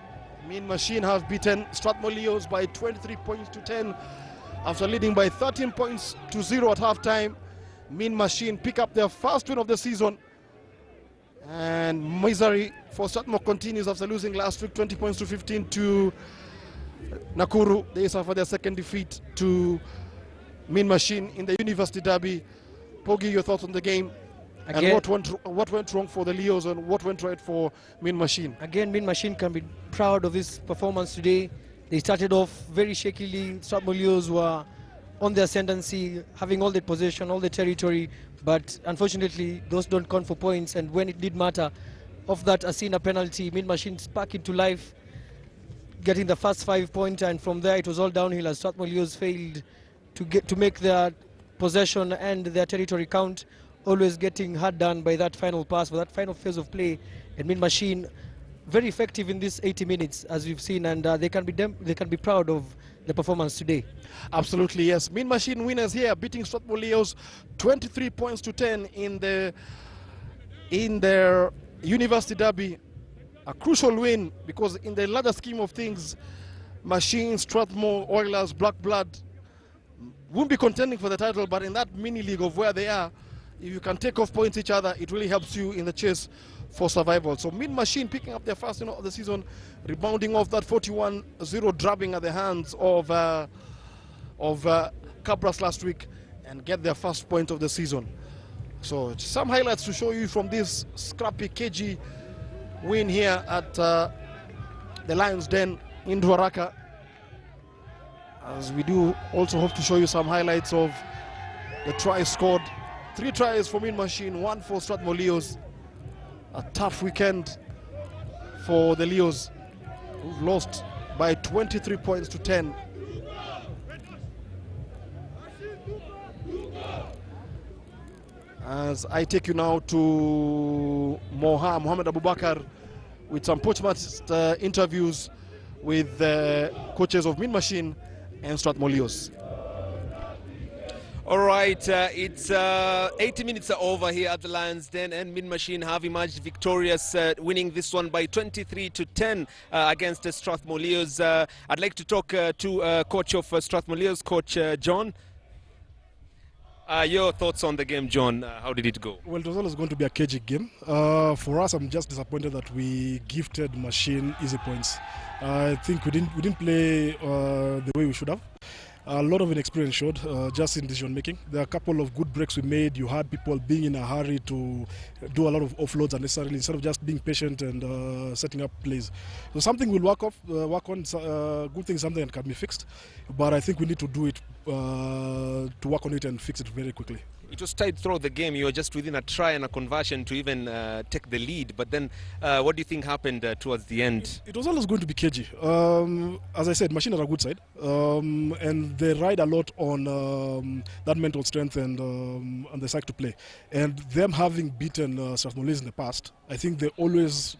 Mean Machine have beaten Strathmore Leos by 23 points to 10 after leading by 13 points to 0 at halftime. Mean Machine pick up their first win of the season. And misery for Strathmore continues after losing last week 20 points to 15 to Nakuru. They suffer their second defeat to Mean Machine in the University Derby. Pogi, your thoughts on the game? Again, and what went wrong for the Leos and what went right for Mean Machine? Again, Mean Machine can be proud of this performance today. They started off very shakily. Strathmore Leos were on the ascendancy, having all the possession, all the territory, but unfortunately those don't count for points. And when it did matter, of that Asina penalty, Mean Machine sparked into life, getting the first 5 points, and from there it was all downhill as Strathmore Leos failed to make their possession and their territory count, always getting hard done by that final pass for that final phase of play. And Mean Machine very effective in this 80 minutes, as we've seen, and they can be proud of the performance today. Absolutely, yes. Mean Machine winners here, beating Strathmore Leos 23 points to 10 in their University Derby. A crucial win because in the larger scheme of things, Machine, Strathmore, Oilers, Black Blood won't be contending for the title, but in that mini league of where they are, if you can take off points each other, it really helps you in the chase for survival. So Mean Machine picking up their first win of the season, rebounding off that 41-0 drubbing at the hands of Cabras last week, and get their first point of the season. So some highlights to show you from this scrappy KG win here at the Lions Den in Dwaraka. As we do also hope to show you some highlights of the tries scored. 3 tries for Mean Machine, 1 for Strathmore Leos. A tough weekend for the Leos, who've lost by 23 points to 10. As I take you now to Mohamed Abubakar with some post-match interviews with the coaches of Mean Machine and Strathmore Leos. All right, it's 80 minutes are over here at the Lions Den, and Mean Machine have emerged victorious, winning this one by 23 to 10 against Strathmore Leos. I'd like to talk to coach of Strathmore Leos, Coach John. Your thoughts on the game, John? How did it go? Well, it was always going to be a cagey game. For us, I'm just disappointed that we gifted Machine easy points. I think we didn't play the way we should have. A lot of inexperience showed just in decision making. There are a couple of good breaks we made. You had people being in a hurry to do a lot of offloads unnecessarily instead of just being patient and setting up plays. So something we'll work on. Good thing, something that can be fixed. But I think we need to do it to work on it and fix it very quickly. It was tight throughout the game. You were just within a try and a conversion to even take the lead. But then what do you think happened towards the end? It was always going to be cagey. As I said, Machine are a good side. And they ride a lot on that mental strength and the psyche to play. And them having beaten Strathmore Leos in the past, I think they always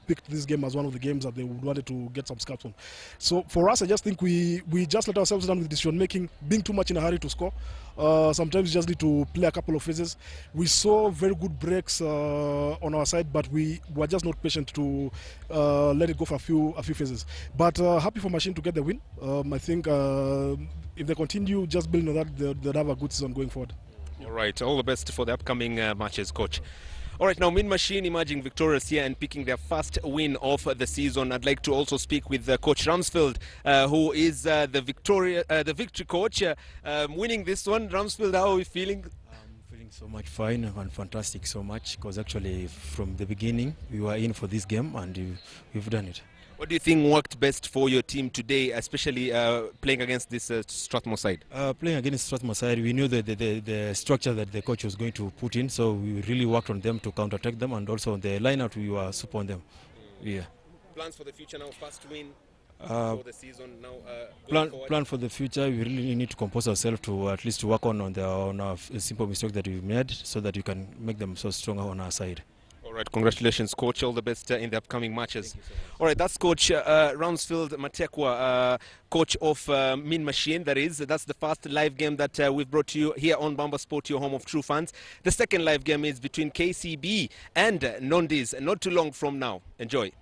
picked this game as one of the games that they would wanted to get some scalps on. So for us, I just think we just let ourselves down with decision making, being too much in a hurry to score. Sometimes you just need to play a couple of phases. We saw very good breaks on our side, but we were just not patient to let it go for a few phases. But happy for Machine to get the win. I think if they continue just building on that, they'll have a good season going forward. All right, all the best for the upcoming matches, Coach. All right, now Mean Machine emerging victorious here and picking their first win of the season. I'd like to also speak with Coach Ramsfield, who is the victory coach, winning this one. Ramsfield, how are you feeling? I'm feeling so much fine and fantastic so much because actually from the beginning we were in for this game and we've done it. What do you think worked best for your team today, especially playing against this Strathmore side? Playing against Strathmore side, we knew the structure that the coach was going to put in, so we really worked on them to counter-attack them, and also on the line-out we were super on them. Yeah. Plans for the future now, first win for the season now. Plan for the future, we really need to compose ourselves to at least work on our simple mistakes that we've made, so that we can make them so stronger on our side. All right, congratulations, Coach. All the best in the upcoming matches. All right, that's Coach Roundsfield Matekwa, coach of Mean Machine. That's the first live game that we've brought to you here on Bamba Sport, your home of true fans. The second live game is between KCB and Nondies, not too long from now. Enjoy.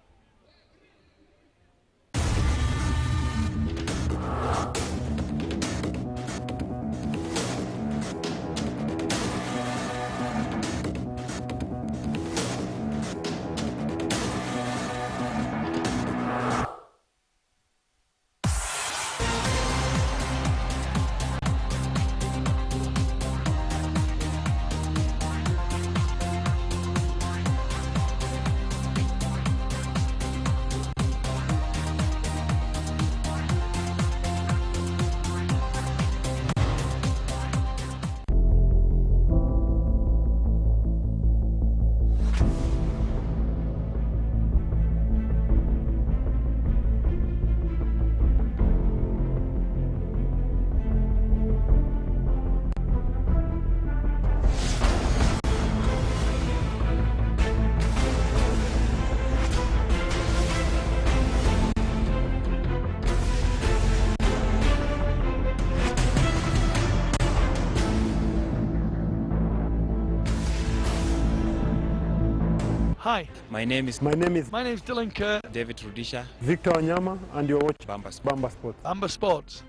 Hi. My name is Dylan Kerr. David Rudisha. Victor Onyama, and you're watching Bamba Sport. Bamba Sport. Bamba Sports.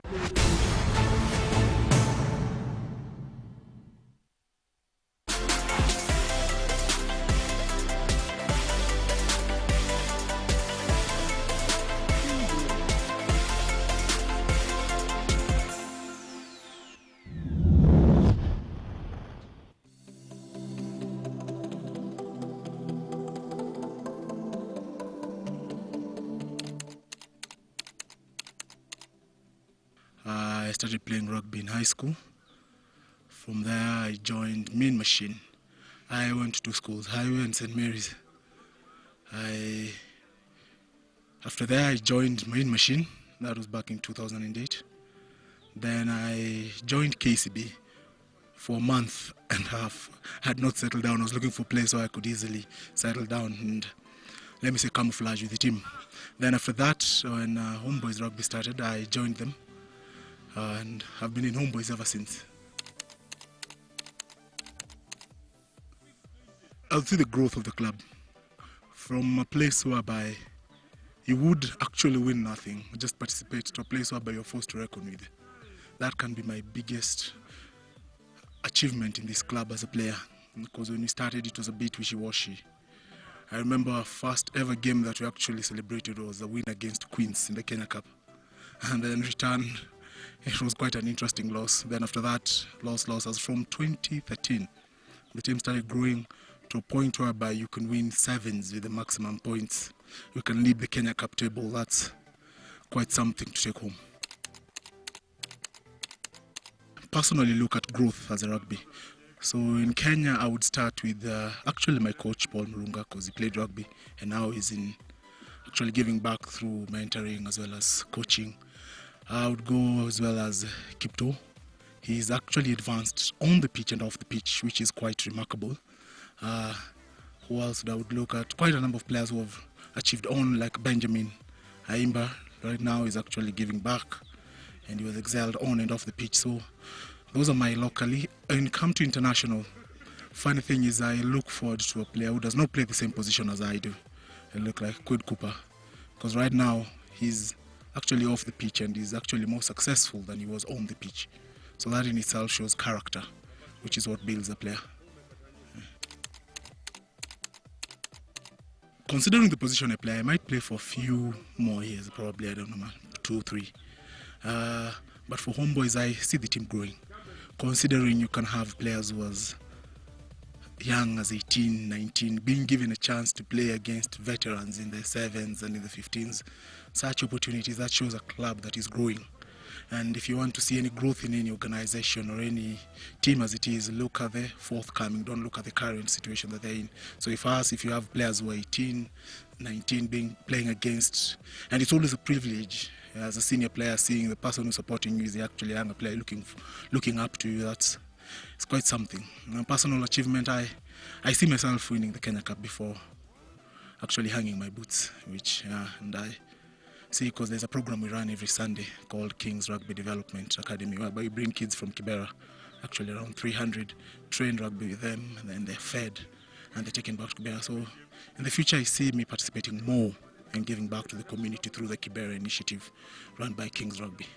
I started playing rugby in high school. From there, I joined Mean Machine. I went to two schools, Highway and St. Mary's. After that, I joined Mean Machine. That was back in 2008. Then I joined KCB for a month and a half. I had not settled down. I was looking for a place where I could easily settle down and, let me say, camouflage with the team. Then after that, when Homeboys Rugby started, I joined them. And I've been in Homeboys ever since. I'll see the growth of the club from a place whereby you would actually win nothing, just participate, to a place whereby you're forced to reckon with. That can be my biggest achievement in this club as a player, because when we started it was a bit wishy-washy. I remember our first ever game that we actually celebrated was a win against Queens in the Kenya Cup, and then returned. It was quite an interesting loss. Then after that, loss. As from 2013, the team started growing to a point whereby you can win sevens with the maximum points. You can lead the Kenya Cup table. That's quite something to take home. Personally, look at growth as a rugby. So in Kenya, I would start with actually my coach, Paul Murunga, because he played rugby, and now he's in actually giving back through mentoring as well as coaching. I would go as well as Kipto. He's actually advanced on the pitch and off the pitch, which is quite remarkable. Who else would I would look at? Quite a number of players who have achieved on, like Benjamin Aimba. Right now is actually giving back, and he was excelled on and off the pitch. So those are my locally. When it comes to international, funny thing is I look forward to a player who does not play the same position as I do. I look like Quid Cooper, because right now he's actually off the pitch and is actually more successful than he was on the pitch. So that in itself shows character, which is what builds a player. Considering the position I play, I might play for a few more years, probably, I don't know, 2, 3. But for Homeboys, I see the team growing. Considering you can have players who was young as 18, 19, being given a chance to play against veterans in the 7s and in the 15s. Such opportunities, that shows a club that is growing. And if you want to see any growth in any organization or any team as it is, look at the forthcoming, don't look at the current situation that they're in. So if you have players who are 18, 19 playing against, and it's always a privilege as a senior player seeing the person who's supporting you is actually a younger player looking up to you. It's quite something. And personal achievement, I see myself winning the Kenya Cup before actually hanging my boots, and I see, because there's a program we run every Sunday called King's Rugby Development Academy, whereby we bring kids from Kibera, actually around 300, train rugby with them, and then they're fed and they're taken back to Kibera. So in the future I see me participating more and giving back to the community through the Kibera initiative run by King's Rugby.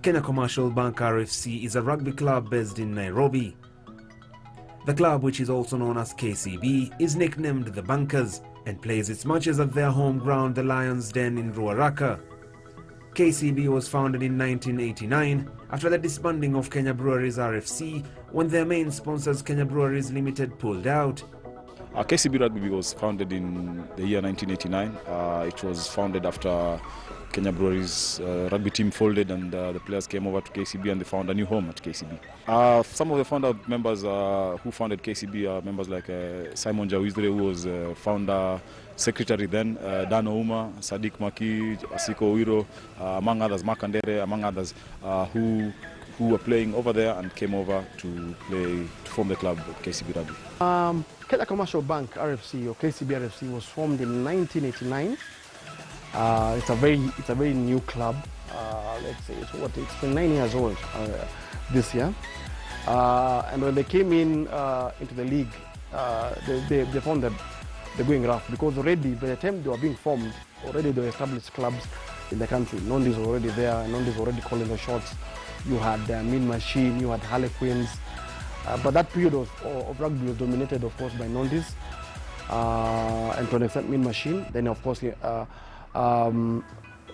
Kenya Commercial Bank RFC is a rugby club based in Nairobi. The club, which is also known as KCB, is nicknamed the Bankers and plays its matches at their home ground, the Lions Den in Ruaraka. KCB was founded in 1989 after the disbanding of Kenya Breweries RFC when their main sponsors Kenya Breweries Limited pulled out. KCB Rugby was founded in the year 1989. It was founded after Kenya Breweries rugby team folded and the players came over to KCB and they found a new home at KCB. Some of the founder members who founded KCB are members like Simon Jawizre, who was founder secretary then, Dan Ouma, Sadiq Maki, Asiko Wiro, among others, Makandere, among others, who were playing over there and came over to form the club KCB Rugby. Kenya Commercial Bank RFC, or KCB RFC, was formed in 1989. It's a very new club. Let's say it's 29 years old this year. And when they came into the league, they found that they're going rough, because already by the time they were being formed, already they were established clubs in the country. Nondies were already there. Nondies were already calling the shots. You had Mean Machine, you had Harlequins. But that period of rugby was dominated, of course, by Nondies and to an extent Mean Machine. Then, of course,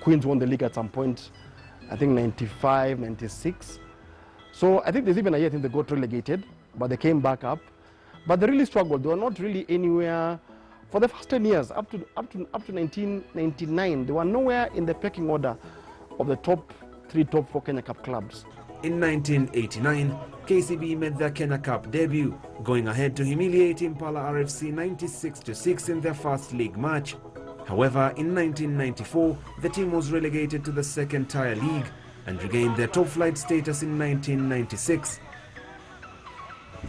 Queens won the league at some point, I think 95, 96. So I think there's even a year I think they got relegated, but they came back up. But they really struggled. They were not really anywhere for the first 10 years, up to 1999. They were nowhere in the pecking order of the top 3, top 4 Kenya Cup clubs. In 1989, KCB made their Kenya Cup debut, going ahead to humiliate Impala RFC 96-6 in their first league match. However, in 1994, the team was relegated to the second tier league and regained their top flight status in 1996.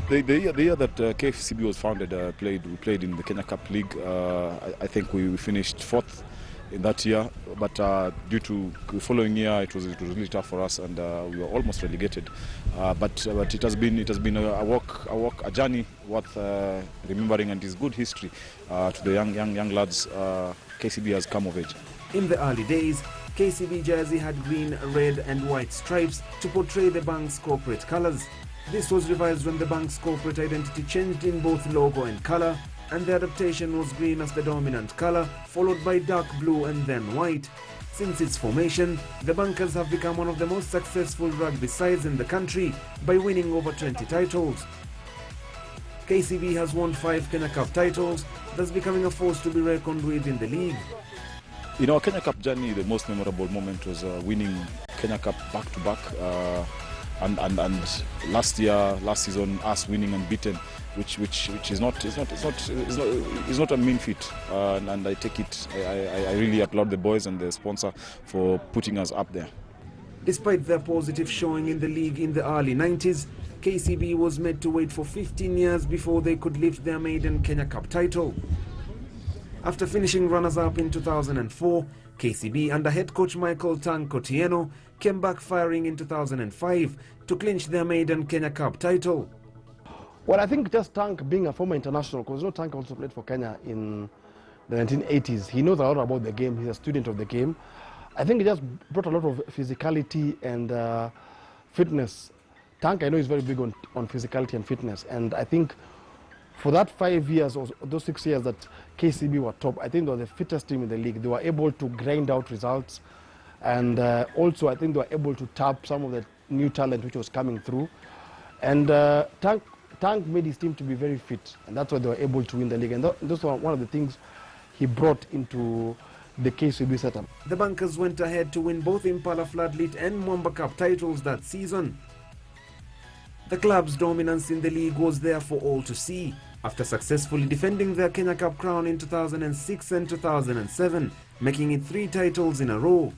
The year that KCB was founded, we played in the Kenya Cup League. I think we finished 4th in that year, but due to the following year, it was really tough for us, and we were almost relegated. But it has been a journey worth remembering, and is good history to the young lads. KCB has come of age. In the early days, KCB jersey had green, red and white stripes to portray the bank's corporate colours. This was revised when the bank's corporate identity changed in both logo and colour, and the adaptation was green as the dominant colour, followed by dark blue and then white. Since its formation, the Bankers have become one of the most successful rugby sides in the country by winning over 20 titles. KCB has won 5 Kenya Cup titles, thus becoming a force to be reckoned with in the league. In our Kenya Cup journey, the most memorable moment was winning Kenya Cup back-to-back, and last season, us winning unbeaten, which is not a mean feat, and I take it. I really applaud the boys and the sponsor for putting us up there. Despite their positive showing in the league in the early 90s, KCB was made to wait for 15 years before they could lift their maiden Kenya Cup title. After finishing runners-up in 2004, KCB under head coach Michael Tank Otieno came back firing in 2005 to clinch their maiden Kenya Cup title. Well, I think just Tank being a former international, because Tank also played for Kenya in the 1980s. He knows a lot about the game. He's a student of the game. I think he just brought a lot of physicality and fitness. Tank, I know, is very big on physicality and fitness. And I think for that 5 years, or those 6 years that KCB were top, I think they were the fittest team in the league. They were able to grind out results. And also, I think they were able to tap some of the new talent which was coming through. And Tank made his team to be very fit, and that's why they were able to win the league. And those were one of the things he brought into the KCB setup. The Bankers went ahead to win both Impala Floodlit and Mwamba Cup titles that season. The club's dominance in the league was there for all to see, after successfully defending their Kenya Cup crown in 2006 and 2007, making it 3 titles in a row.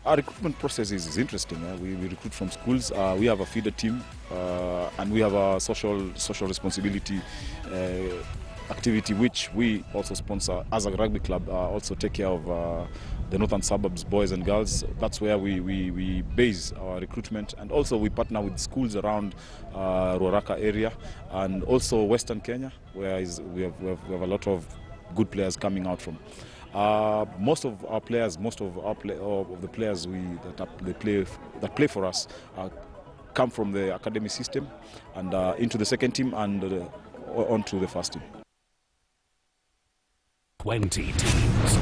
Our recruitment process is interesting. We recruit from schools. We have a feeder team, and we have a social responsibility activity which we also sponsor as a rugby club. Also take care of the northern suburbs boys and girls. That's where we base our recruitment, and also we partner with schools around Ruaraka area and also Western Kenya, where we have a lot of good players coming out from. Most of the players that play for us come from the academy system and into the second team and onto the first team. 20 teams,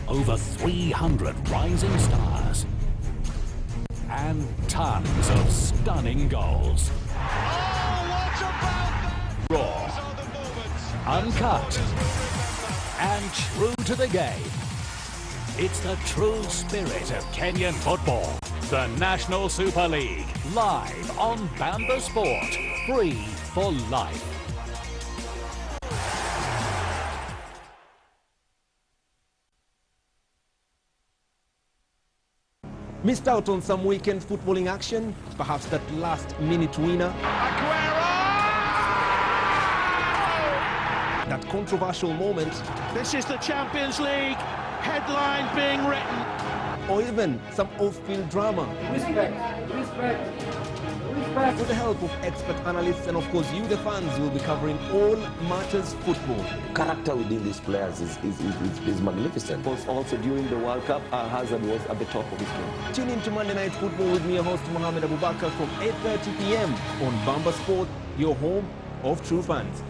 over 300 rising stars, and tons of stunning goals. Raw, uncut, and true to the game. It's the true spirit of Kenyan football. The National Super League, live on Bamba Sport, free for life. Missed out on some weekend footballing action, perhaps that last-minute winner. That controversial moment. This is the Champions League, headline being written. Or even some off-field drama. Respect. With the help of expert analysts and of course you the fans will be covering all matters football. Character within these players is magnificent. Also during the World Cup, Hazard was at the top of his game. Tune in to Monday Night Football with me, your host Mohamed Abubakar from 8:30 p.m. on Bamba Sport, your home of true fans.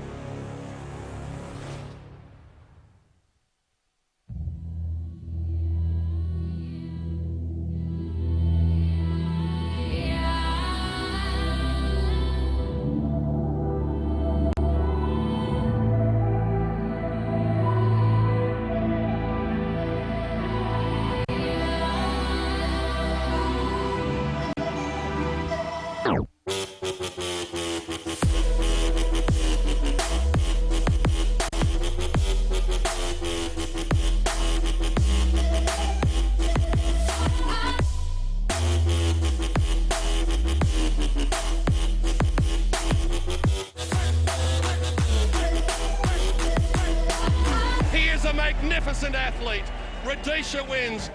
magnificent athlete. Rhodesia wins.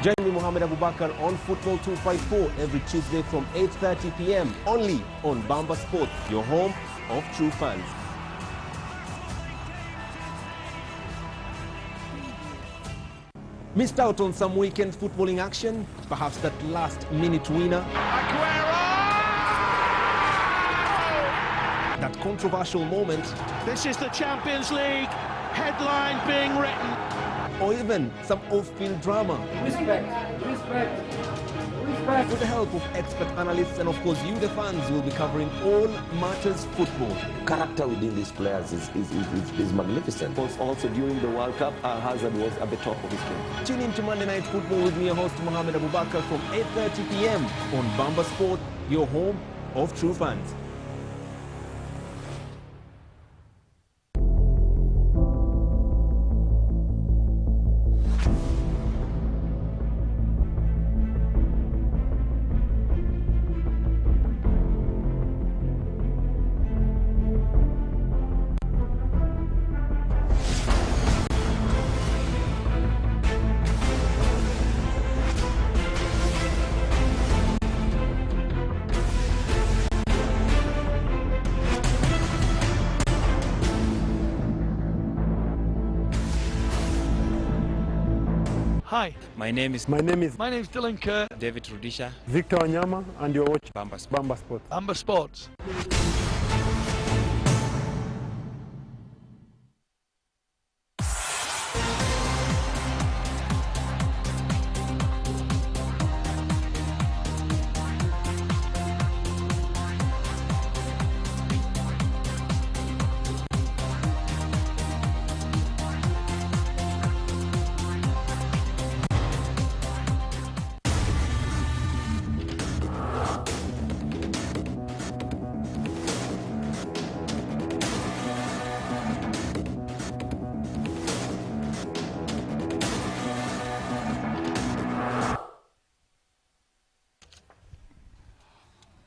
Join me, Mohammed Abubakar, on Football 254 every Tuesday from 8:30 p.m. only on Bamba Sport, your home of true fans. Missed out on some weekend footballing action? Perhaps that last-minute winner? That controversial moment? This is the Champions League headline being written. Or even some off-field drama. Respect. With the help of expert analysts and of course you, the fans, will be covering all matters football. Character within these players is magnificent. Also during the World Cup, Hazard was at the top of his game. Tune in to Monday Night Football with me, your host Mohammed Abubakar, from 8:30 p.m. on Bamba Sport, your home of true fans. Hi. My name is Dylan Kerr. David Rudisha. Victor Wanyama, and you're watching Bamba Sport. Bamba Sport. Bamba Sports.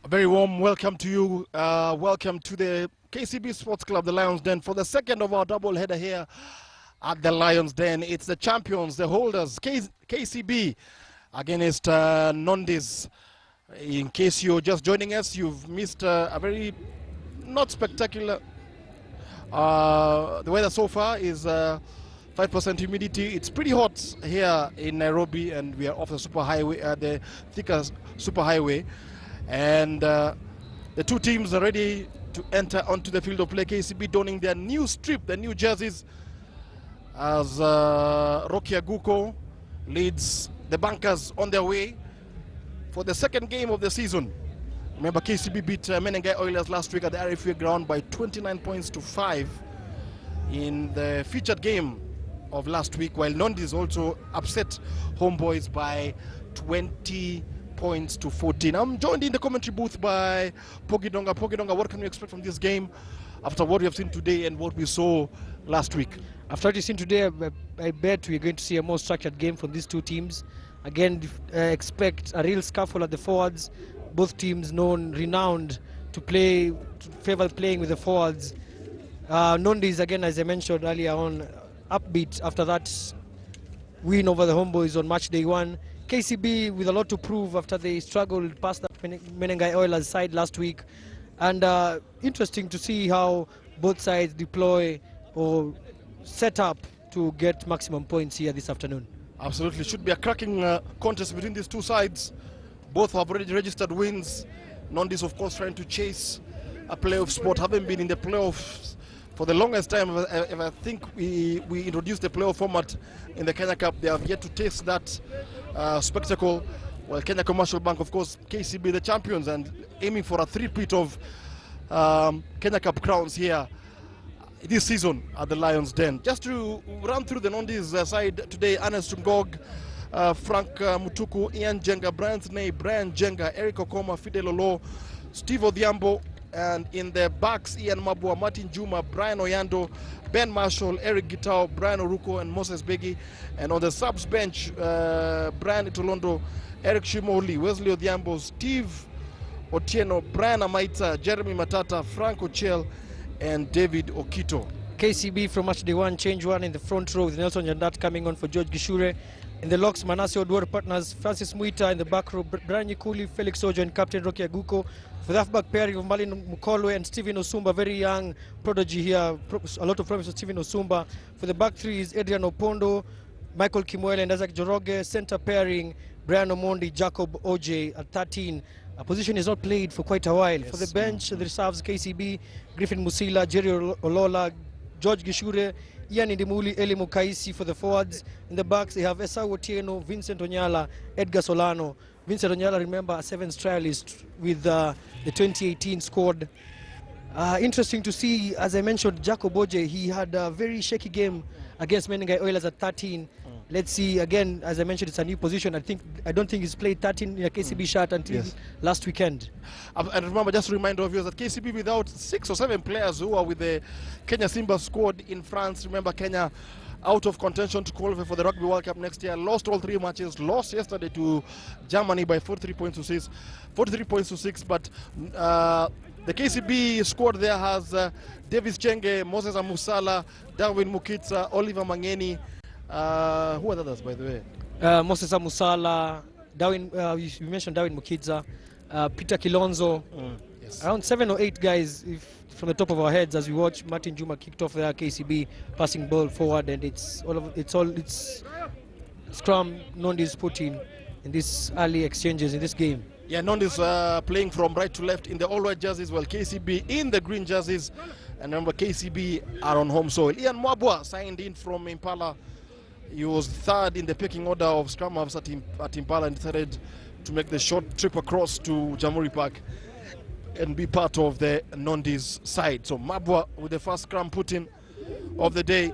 Very warm welcome to you. Welcome to the KCB Sports Club, the Lions Den, for the second of our double header here at the Lions Den. It's the champions, the holders, KCB against Nondies. In case you're just joining us, you've missed a very not spectacular. The weather so far is 5% humidity. It's pretty hot here in Nairobi, and we are off the superhighway, the thicker superhighway. And the two teams are ready to enter onto the field of play. KCB donning their new strip, their new jerseys, as Rocky Aguko leads the Bankers on their way for the second game of the season. Remember, KCB beat Menengai Oilers last week at the RFA ground by 29 points to 5 in the featured game of last week, while Nondies also upset Homeboys by 20 points to 14. I'm joined in the commentary booth by Pogi Donga. Pogi Donga, what can we expect from this game after what we have seen today and what we saw last week? After what you've seen today, I bet we're going to see a more structured game from these two teams. Again, expect a real scuffle at the forwards. Both teams renowned to favor playing with the forwards. Nondies, again, as I mentioned earlier on, upbeat after that win over the Homeboys on match day 1. KCB with a lot to prove after they struggled past the Menengai Oilers side last week. And interesting to see how both sides deploy or set up to get maximum points here this afternoon. Absolutely, should be a cracking contest between these two sides. Both have already registered wins. Nondies, of course, trying to chase a playoff spot, haven't been in the playoffs for the longest time. If I think we introduced the playoff format in the Kenya Cup, they have yet to taste that spectacle. Well, Kenya Commercial Bank, of course, KCB the champions and aiming for a three-peat of Kenya Cup crowns here this season at the Lions Den. Just to run through the Nondies side today: Ernest Ngog, Frank Mutuku, Ian Jenga, Brian Sney, Brian Jenga, Eric Okoma, Fidel Olo, Steve Odhiambo, and in the backs, Ian Mabua, Martin Juma, Brian Oyando, Ben Marshall, Eric Gitao, Brian Oruko, and Moses Begi. And on the subs bench, Brian Itolondo, Eric Shimoli, Wesley Odhiambo, Steve Otieno, Brian Amaita, Jeremy Matata, Frank Ochel, and David Okito. KCB from match day 1, change 1 in the front row with Nelson Jandat coming on for George Gishure. In the locks, Manasseh Odwar partners, Francis Muita. In the back row, Brian Yikuli, Felix Ojo, and Captain Rocky Aguko. For the halfback pairing of Malin Mukolwe and Stephen Osumba, very young prodigy here, a lot of promise of Stephen Osumba. For the back three is Adrian Opondo, Michael Kimwele, and Isaac Joroge. Center pairing, Brian Omondi, Jacob Oje at 13. A position is not played for quite a while. Yes. For the bench, the reserves, KCB, Griffin Musila, Jerry Olola, George Gishure, Ian Indimuli, Eli Mukaisi. For the forwards, in the backs, they have Esau Otieno, Vincent Onyala, Edgar Solano. Vincent Onyala, remember, a 7th trialist with the 2018 squad. Interesting to see, as I mentioned, Jacob Oje, he had a very shaky game against Menengai Oilers at 13. Let's see, again, as I mentioned, it's a new position. I don't think he's played 13 in a KCB shirt until last weekend. And remember, just a reminder of you that KCB without 6 or 7 players who are with the Kenya Simba squad in France. Remember, Kenya out of contention to qualify for the Rugby World Cup next year. Lost all 3 matches. Lost yesterday to Germany by 43 points to 6. But the KCB squad there has Davis Chenge, Moses Amusala, Darwin Mukitsa, Oliver Mangeni. Who are the others, by the way? Moses Amusala, Darwin, you mentioned Darwin Mukitsa, Peter Kilonzo. Yes. Around 7 or 8 guys from the top of our heads as we watch. Martin Juma kicked off there, KCB passing ball forward, and it's scrum Nondies put in these early exchanges in this game. Yeah, Nondies playing from right to left in the all-white jerseys, while KCB in the green jerseys. And remember, KCB are on home soil. Ian Mwabwa signed in from Impala. He was 3rd in the pecking order of scrum halves at Impala and decided to make the short trip across to Jamhuri Park and be part of the Nondies side. So Mabwa with the first scrum put in of the day.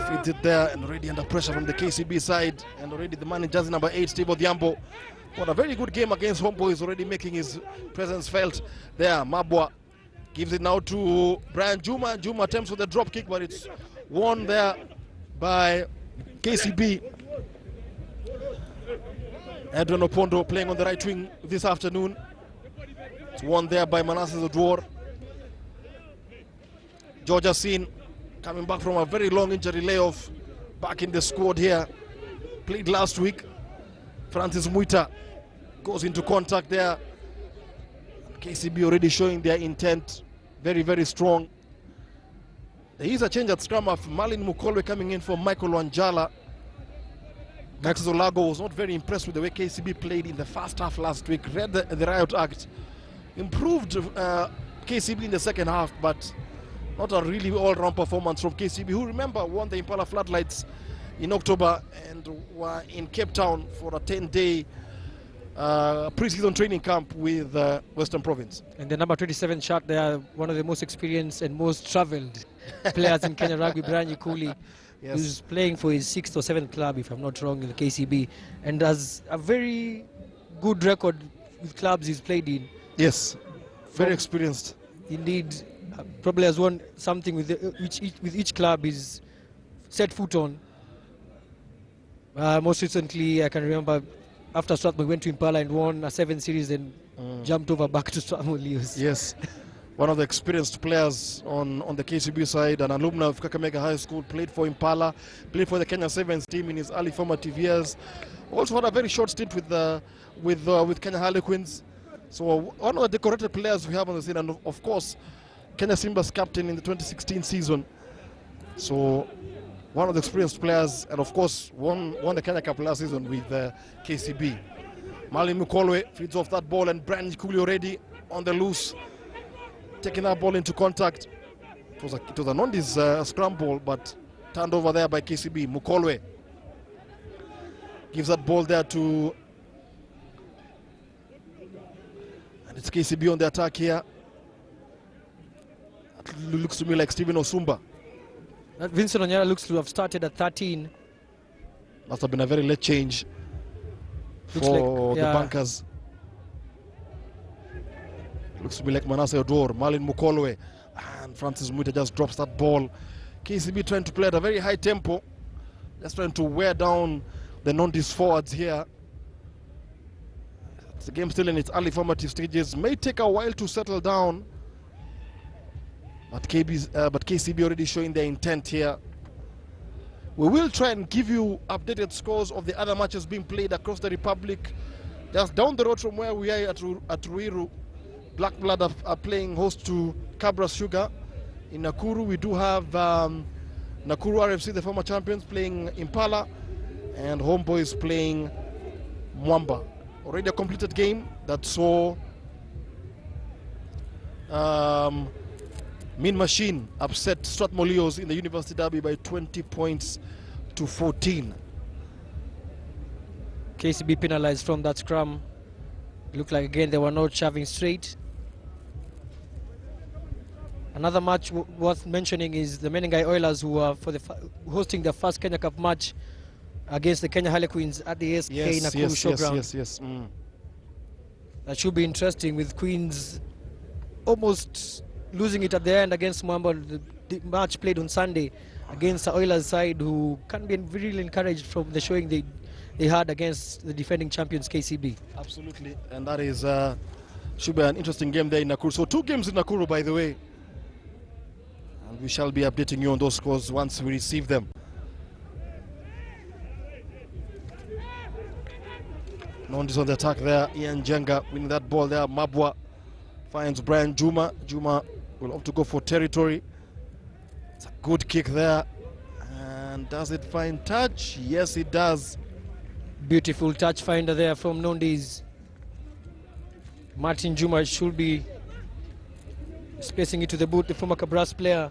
Feeds it there and already under pressure from the KCB side, and already the man in jersey number 8, Steve Odhiambo, got a very good game against Homeboys, already making his presence felt there. Mabwa gives it now to Brian Juma. Juma attempts with the drop kick, but it's won there by KCB. Adrian Opondo playing on the right wing this afternoon. It's won there by Manasseh Odwar. George Asin coming back from a very long injury layoff, back in the squad here. Played last week. Francis Muita goes into contact there. KCB already showing their intent, very, very strong. There is a change at scrum of Malin Mukolwe coming in for Michael Wanjala. Max Zolago was not very impressed with the way KCB played in the first half last week. Read the riot act improved KCB in the second half, but not a really all-round performance from KCB, who, remember, won the Impala Floodlights in October and were in Cape Town for a 10-day pre-season training camp with Western Province. And the number 27 shot there, one of the most experienced and most travelled players in Kenya Rugby, Brian Yukuli, yes, who's playing for his 6th or 7th club, if I'm not wrong, in the KCB, and has a very good record with clubs he's played in. Yes, very experienced. Indeed, probably has won something with each club he's set foot on. Most recently, I can remember after Strathmore, we went to Impala and won a 7 series and jumped over back to Strathmore Leos. Yes, one of the experienced players on the KCB side, an alumni of Kakamega High School, played for Impala, played for the Kenya Sevens team in his early formative years. Also had a very short stint with Kenya Harlequins. So one of the decorated players we have on the scene, and of course, Kenya Simba's captain in the 2016 season. So one of the experienced players, and of course won the Kenya Cup last season with KCB. Marlin Mukolwe feeds off that ball, and Brian Kuli already on the loose, taking that ball into contact. It was a Nondies scramble, but turned over there by KCB. Mukolwe gives that ball there to, and it's KCB on the attack here. It looks to me like Stephen Osumba. Vincent Onyara looks to have started at 13. Must have been a very late change for the bankers. Looks to be like Manasseh Odor, Marlin Mukolwe, and Francis Muita just drops that ball. KCB trying to play at a very high tempo, just trying to wear down the Nondies forwards here. The game still in its early formative stages, may take a while to settle down. But KCB already showing their intent here. We will try and give you updated scores of the other matches being played across the Republic. Just down the road from where we are at Ruiru, Black Blood are playing host to Cabras Sugar. In Nakuru, we do have Nakuru RFC, the former champions, playing Impala, and Homeboys playing Mwamba. Already a completed game that saw Mean Machine upset Strathmore Leos in the University Derby by 20 points to 14. KCB penalized from that scrum. Looked like again they were not shoving straight. Another match worth mentioning is the Menengai Oilers, who are hosting their first Kenya Cup match against the Kenya Harlequins at the SK Nakuru Showground. Yes. That should be interesting, with Queens almost losing it at the end against Mwamba. The match played on Sunday against the Oilers side, who can be really encouraged from the showing they had against the defending champions KCB. Absolutely, and that is should be an interesting game there in Nakuru. So 2 games in Nakuru, by the way, and we shall be updating you on those scores once we receive them. Nondies on the attack there. Ian Jenga winning that ball there. Mabwa finds Brian Juma. Juma will have to go for territory. It's a good kick there. And does it find touch? Yes, it does. Beautiful touch finder there from Nondies. Martin Juma should be spacing it to the boot, the former Cabras player.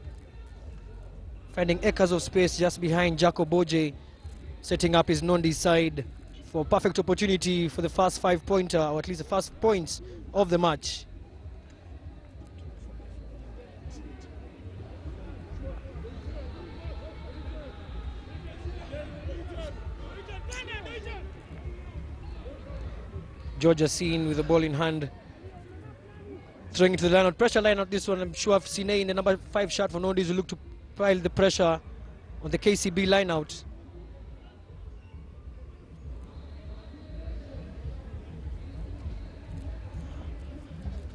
Finding acres of space just behind Jacob Boje, setting up his Nondies side for perfect opportunity for the first 5-pointer, or at least the first points of the match. Georgia Seen with the ball in hand, throwing it to the line out. Pressure line out this one. I'm sure Sine in the number 5 shot for Nondies will look to pile the pressure on the KCB line out.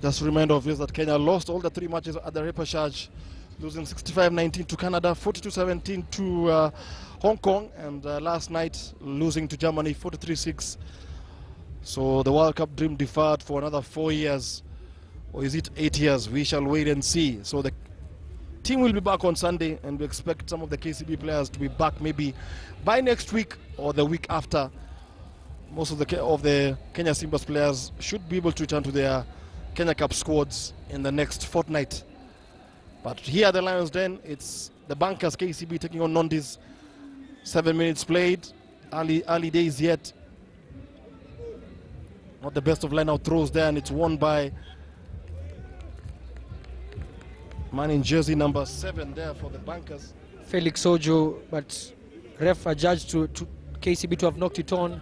Just a reminder of this that Kenya lost all the 3 matches at the repechage, losing 65-19 to Canada, 42-17 to Hong Kong, and last night losing to Germany 43-6. So the World Cup dream deferred for another 4 years, or is it 8 years? We shall wait and see. So the team will be back on Sunday, and we expect some of the KCB players to be back maybe by next week or the week after. Most of the Kenya Simbas players should be able to return to their Kenya Cup squads in the next fortnight. But here at the Lions Den, it's the Bankers KCB taking on Nondies. 7 minutes played, early days yet. Not the best of line-out throws there, and it's won by man in jersey number 7 there for the Bankers. Felix Ojo, but ref adjudged to KCB to have knocked it on.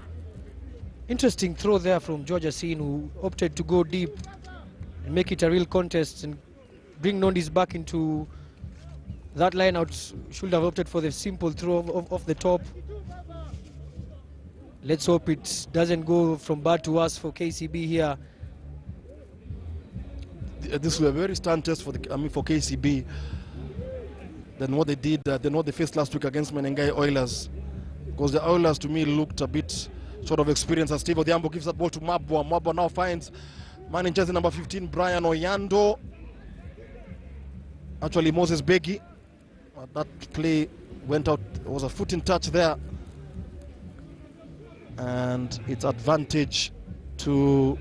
Interesting throw there from George Asin, who opted to go deep and make it a real contest and bring Nondies back into that line out. Should have opted for the simple throw off the top. Let's hope it doesn't go from bad to worse for KCB here. This will be a very stern test for for KCB than what they did, than what they faced last week against Menengai Oilers. Because the Oilers, to me, looked a bit short of experience as Steve Odhiambo gives that ball to Mabwa. Mabwa now finds man in jersey number 15, Brian Oyando. Actually, Moses Begi. That play went out. There was a foot in touch there. And it's advantage to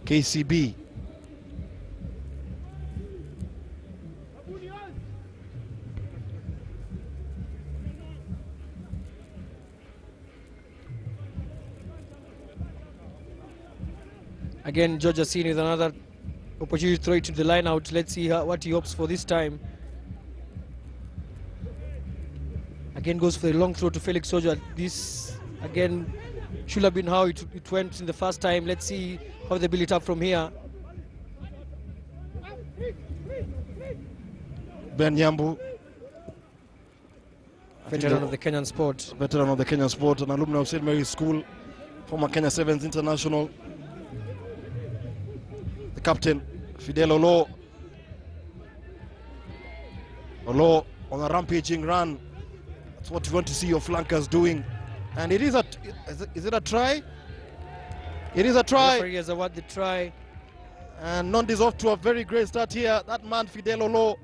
KCB. Again, George Asin with another opportunity to throw it to the line out. Let's see what he hopes for this time. Again goes for the long throw to Felix Ojo. This again should have been how it went in the first time. Let's see how they build it up from here. Ben Yambu, veteran of the Kenyan sport. Veteran of the Kenyan sport, an alumni of St. Mary's School, former Kenya Sevens international. The captain, Fidel Olo. Olo on a rampaging run. That's what you want to see your flankers doing. And it is is it a try? It is a try. The referee has awarded the try. And Nondies off to a very great start here. That man, Fidel Olo,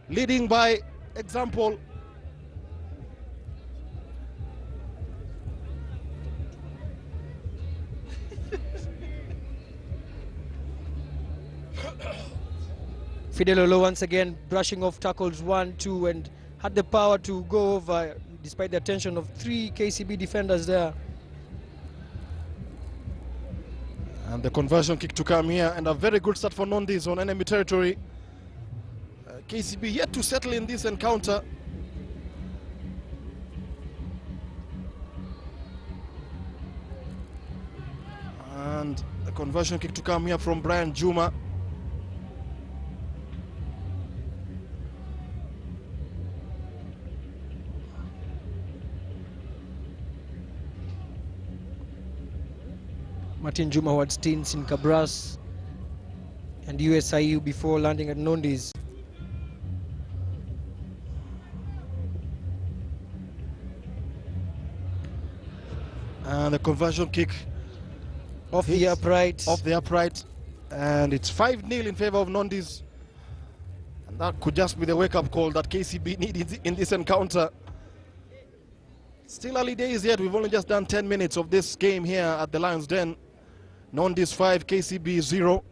leading by example. Fidel Olo once again brushing off tackles 1, 2, and had the power to go over despite the attention of 3 KCB defenders there. And the conversion kick to come here, and a very good start for Nondies on enemy territory. KCB yet to settle in this encounter. And the conversion kick to come here from Brian Juma. Martin Juma, who had stints in Cabras and USIU before landing at Nondies. And the conversion kick off the upright. Off the upright. And it's 5-0 in favor of Nondies. And that could just be the wake-up call that KCB needed in this encounter. Still early days yet. We've only just done 10 minutes of this game here at the Lions Den. Nondies 5, KCB 0.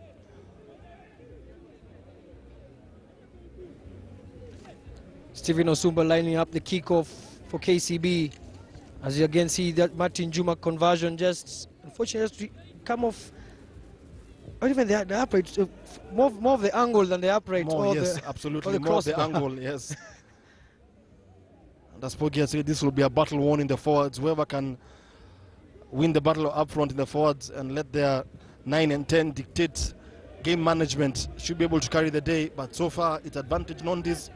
Stephen Osumba lining up the kickoff for KCB. As you again see that Martin Juma conversion just unfortunately come off, or even the upright, more of the angle than the upright. More, yes, absolutely, more of the angle, yes. And as Pogia said, this will be a battle won in the forwards. Whoever can win the battle up front in the forwards and let their 9 and 10 dictate game management should be able to carry the day. But so far, it's advantage Nondies.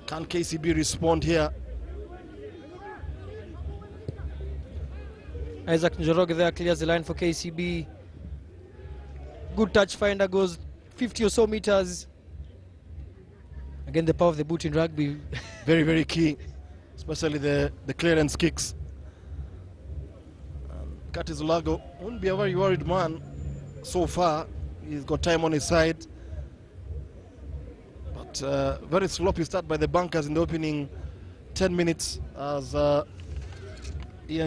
Can KCB respond here? Isaac Njoroge there clears the line for KCB. Good touch finder, goes 50 or so meters. Again, the power of the boot in rugby. Very, very key, especially the clearance kicks. Curtis Ulago won't be a very worried man so far. He's got time on his side. But very sloppy start by the Bankers in the opening 10 minutes as Ian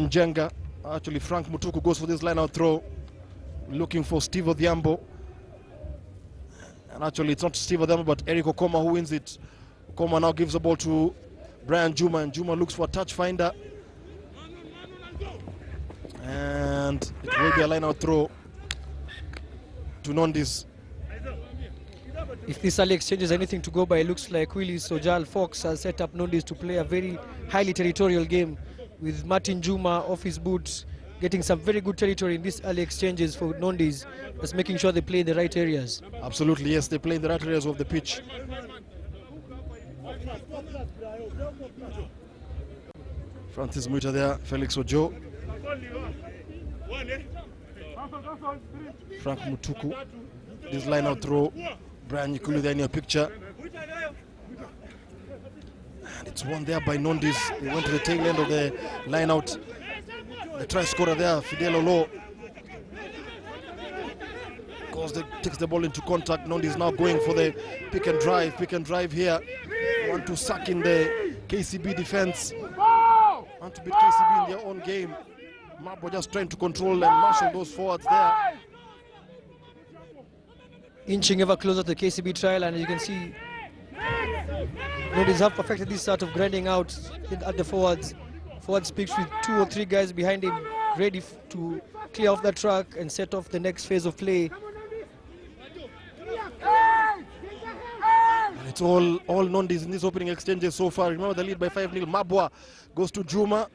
Jenga, actually Frank Mutuku, goes for this line-out throw. looking for Steve Odhiambo. And actually, it's not Steve Odhiambo, but Eric Okoma who wins it. Okoma now gives the ball to Brian Juma, and Juma looks for a touch finder. And it will be a line-out throw to Nondies. If this early exchange is anything to go by, it looks like Willie Sojal Fox has set up Nondies to play a very highly territorial game, with Martin Juma off his boots, getting some very good territory in these early exchanges for Nondies, just making sure they play in the right areas. Absolutely, yes, they play in the right areas of the pitch. Francis Muita there, Felix Ojo, Frank Mutuku. This line out throw, Brian Nyikulu there in your picture. And it's won there by Nondies. They went to the tail end of the line out. The try scorer there, Fidel Olo, takes the ball into contact. Nondies now going for the pick and drive here. Want to suck in the KCB defense. Want to beat KCB in their own game. Mabo just trying to control and marshal those forwards there. Inching ever closer to the KCB trial, and you can see Nondies have perfected this sort of grinding out at the forwards. Forward speaks with 2 or 3 guys behind him, ready to clear off the track and set off the next phase of play. And it's all Nondies in these opening exchanges so far. Remember the lead by 5-0. Mabwa goes to Juma.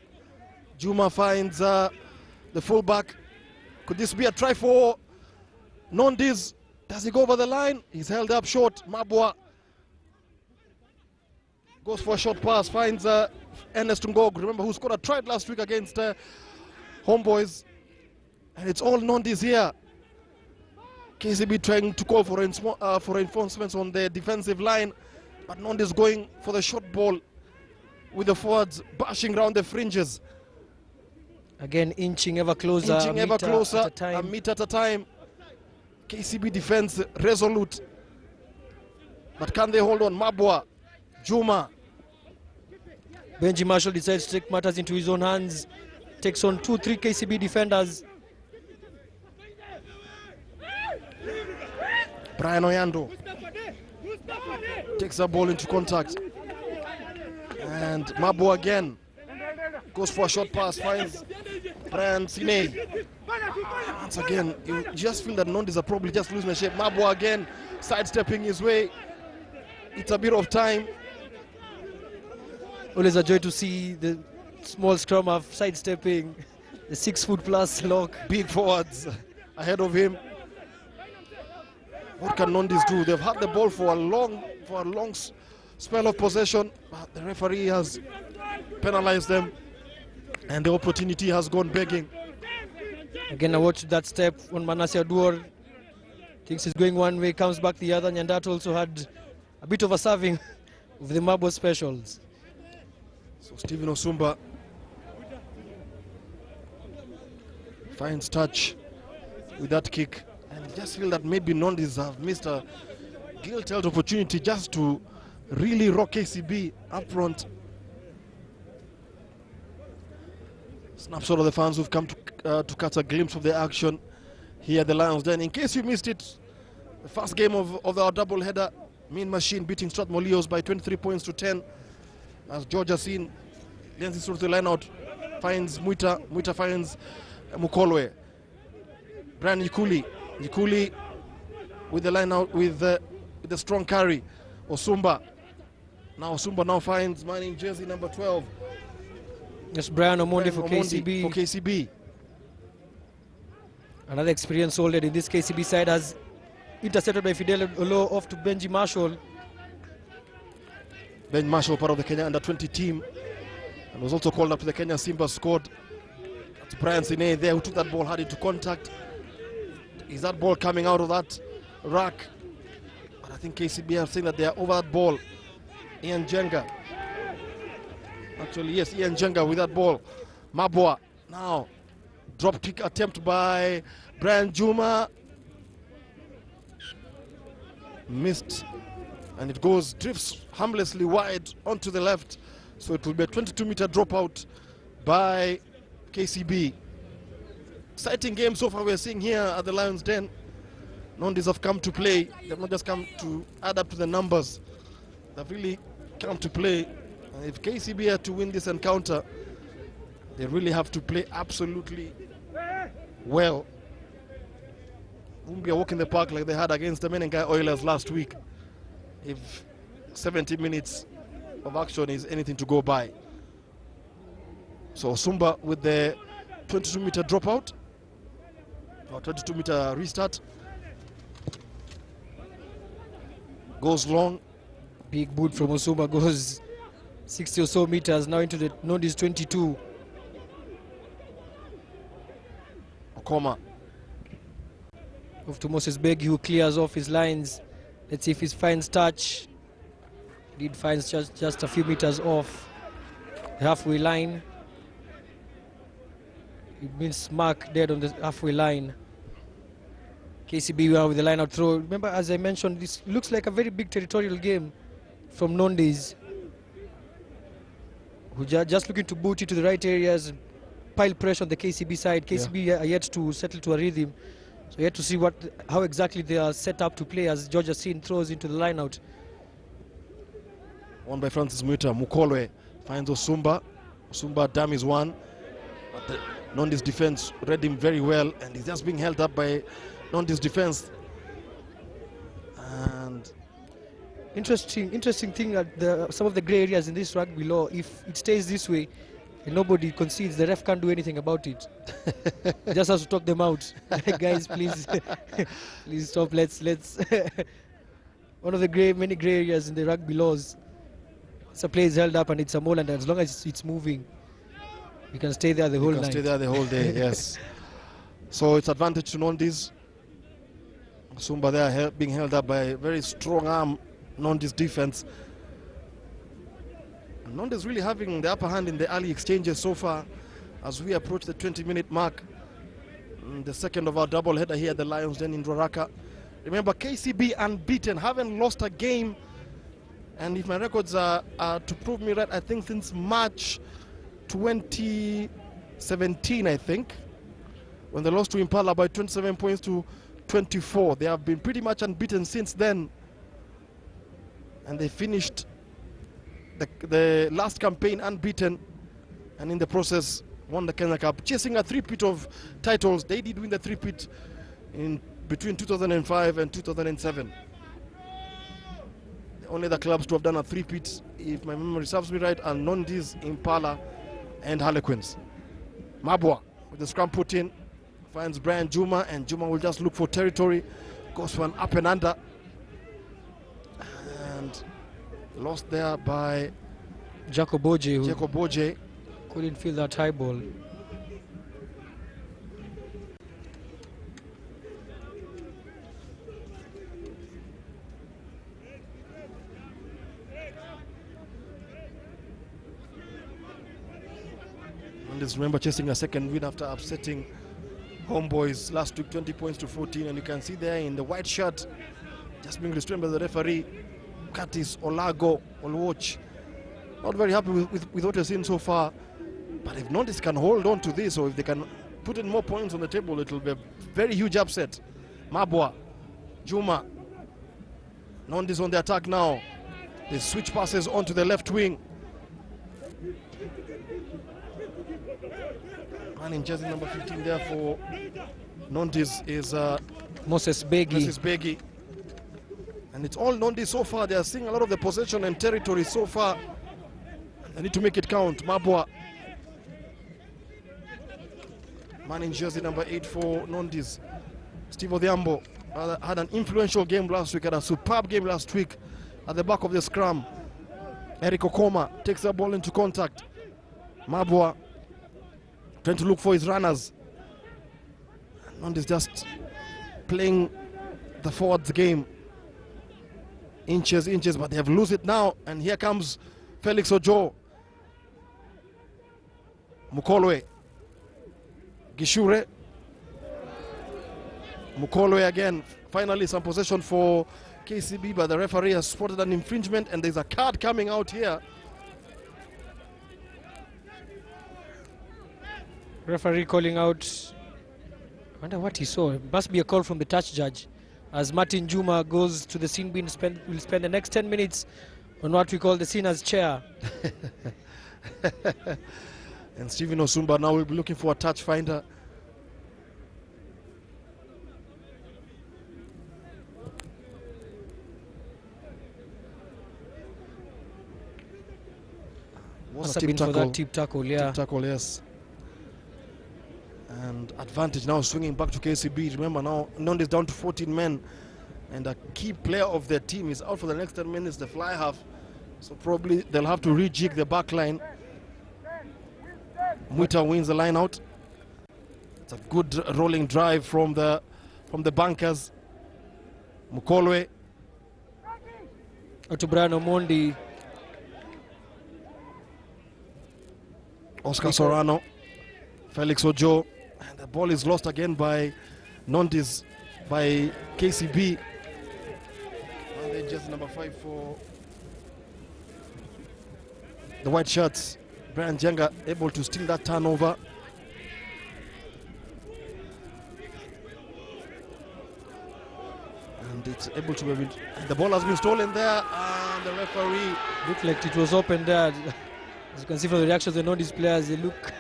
Juma finds the fullback. Could this be a try for Nondies? Does he go over the line? He's held up short. Mabwa goes for a short pass, finds Ernest Ngog, remember, who scored a try last week against Homeboys. And it's all Nondies here. KCB trying to call for reinforcements on the defensive line, but Nondies going for the short ball with the forwards bashing around the fringes. Again, inching ever closer, a time. meter at a time. KCB defense resolute. But can they hold on? Mabwa, Juma. Benji Marshall decides to take matters into his own hands. Takes on 2-3 KCB defenders. Brian Oyando takes the ball into contact. And Mabwa again goes for a short pass, finds Brian Sine. Once again, you just feel that Nondies are probably just losing the shape. Mabwa again sidestepping his way. It's a bit of time. Always a joy to see the small scrum of sidestepping, the 6-foot-plus lock. Big forwards ahead of him. What can Nondies do? They've had the ball for a long spell of possession, but the referee has penalized them, and the opportunity has gone begging. Again, I watched that step on Manasseh Aduor. Thinks he's going one way, comes back the other. Nyandat also had a bit of a serving of the Mabo specials. So Stephen Osumba finds touch with that kick, and just feel that maybe Nondies have missed a gilt-edged opportunity just to really rock KCB up front. Snapshot of the fans who've come to catch a glimpse of the action here at the Lions Den. In case you missed it, the first game of our double-header, Mean Machine beating Strathmore Leos by 23 points to 10. As George has seen, lends his the line out, finds Muita finds Mukolwe. Brian Nyikuli with the line out with the strong carry. Osumba now finds Manning jersey number 12. Yes, Brian Omondi for KCB. Another experienced soldier in this KCB side has intercepted by Fidel Olo off to Benji Marshall. Ben Marshall, part of the Kenya under-20 team, and was also called up to the Kenya Simba squad. That's Brian Sine there, who took that ball, had into contact. Is that ball coming out of that rack? But I think KCB have saying that they are over that ball. Ian Jenga. Actually, yes, Ian Jenga with that ball. Mabwa now. Drop kick attempt by Brian Juma. Missed. And it drifts harmlessly wide onto the left. So it will be a 22-meter dropout by KCB. exciting game so far we're seeing here at the Lions Den. Nondies have come to play. They've not just come to add up to the numbers. They've really come to play. And if KCB are to win this encounter, they really have to play absolutely well. Won't be a walk in the park like they had against the Menengai Oilers last week. If 70 minutes of action is anything to go by. So Sumba with the 22-meter dropout, or 22-meter restart. Goes long. Big boot from Osumba, goes 60 or so meters now into the Nondies 22. Okoma. Off to Moses Begi, who clears off his lines. Let's see if he finds touch. He did find just a few meters off the halfway line. It means smack dead on the halfway line. KCB now with the line out throw. Remember, as I mentioned, this looks like a very big territorial game from Nondies, who just looking to boot it to the right areas, pile pressure on the KCB side. KCB are yet to settle to a rhythm. So yet to see how exactly they are set up to play as Georgia Sin throws into the line out. Won by Francis Muita. Mukolwe finds Osumba. Osumba dummies one. But the Nondies defense read him very well, and he's just being held up by Nondies defense. And interesting thing that some of the grey areas in this rugby law, if it stays this way and nobody concedes, the ref can't do anything about it. Just has to talk them out. Guys, please, please stop. Let's. One of the many grey areas in the rugby laws. Once a play is held up and it's a maul, and as long as it's moving, you can stay there the whole night. Stay there the whole day. Yes. So it's advantage to Nondies. Sumba there being held up by a very strong arm Nondies defense. And Nondies really having the upper hand in the early exchanges so far as we approach the 20-minute mark. The second of our double header here at the Lions Den in Ruaraka. Remember, KCB unbeaten, haven't lost a game. And if my records are to prove me right, I think since March 2017, I think, when they lost to Impala by 27 points to 24. They have been pretty much unbeaten since then. And they finished the last campaign unbeaten, and in the process won the Kenya Cup, chasing a three-peat of titles. They did win the three-peat in between 2005 and 2007. The only other clubs to have done a three-peat, if my memory serves me right, are Nondies, Impala, and Harlequins. Mabwa with the scrum put in, finds Brian Juma, and Juma will just look for territory, goes for an up and under, and lost there by Jacob Boje. Jacob Boje couldn't feel that high ball. And just remember chasing a second win after upsetting Homeboys last week, 20 points to 14, and you can see there in the white shirt, just being restrained by the referee, Curtis Olago Olwatch. Not very happy with what you're seeing so far, but if Nondies can hold on to this, or if they can put in more points on the table, it will be a very huge upset. Mabwa, Juma, Nondies on the attack now. They switch passes onto the left wing. Man in jersey number 15 there for Nondies is Moses Begi. And it's all Nondies so far. They are seeing a lot of the possession and territory so far. They need to make it count. Mabwa. Man in jersey number 8 for Nondies. Steve Odhiambo had an influential game last week, had a superb game last week at the back of the scrum. Eric Okoma takes the ball into contact. Mabwa trying to look for his runners. Nondies just playing the forwards game. Inches, but they have lost it now. And here comes Felix Ojo. Mukolwe. Gishure. Mukolwe again. Finally some possession for KCB, but the referee has spotted an infringement, and there's a card coming out here. Referee calling out I wonder what he saw. It must be a call from the touch judge. As Martin Juma goes to the scene bin, will spend the next 10 minutes on what we call the sinner's chair. And Stephen Osumba now will be looking for a touch finder. Must have been for that tip tackle, yeah. Tip tackle, yes. And advantage now swinging back to KCB. Remember now, Nondies down to 14 men. And a key player of their team is out for the next 10 minutes, the fly half. So probably they'll have to rejig the back line. Muita wins the line out. It's a good rolling drive from the bunkers. Mukolwe. To Brian Omondi. Oscar Sorano. Felix Ojo. And the ball is lost again by Nondies, by KCB. And they just number 5 for the white shirts. Brian Jenga able to steal that turnover. And it's able to be, the ball has been stolen there, and the referee looked like it was open there. As you can see from the reactions of the Nondies players, they look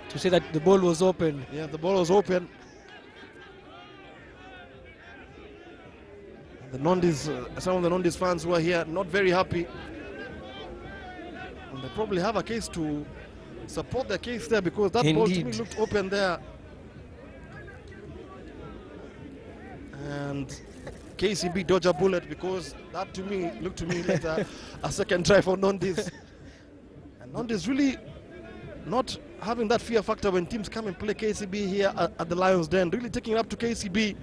to say that the ball was open. Yeah, the ball was open. And the Nondies, some of the Nondies fans who are here, not very happy. And they probably have a case to support their case there, because that ball to me looked open there. And KCB dodge a bullet, because that to me looked to me like a second try for Nondies. And Nondies really not having that fear factor when teams come and play KCB here at the Lions Den. Really taking it up to KCB.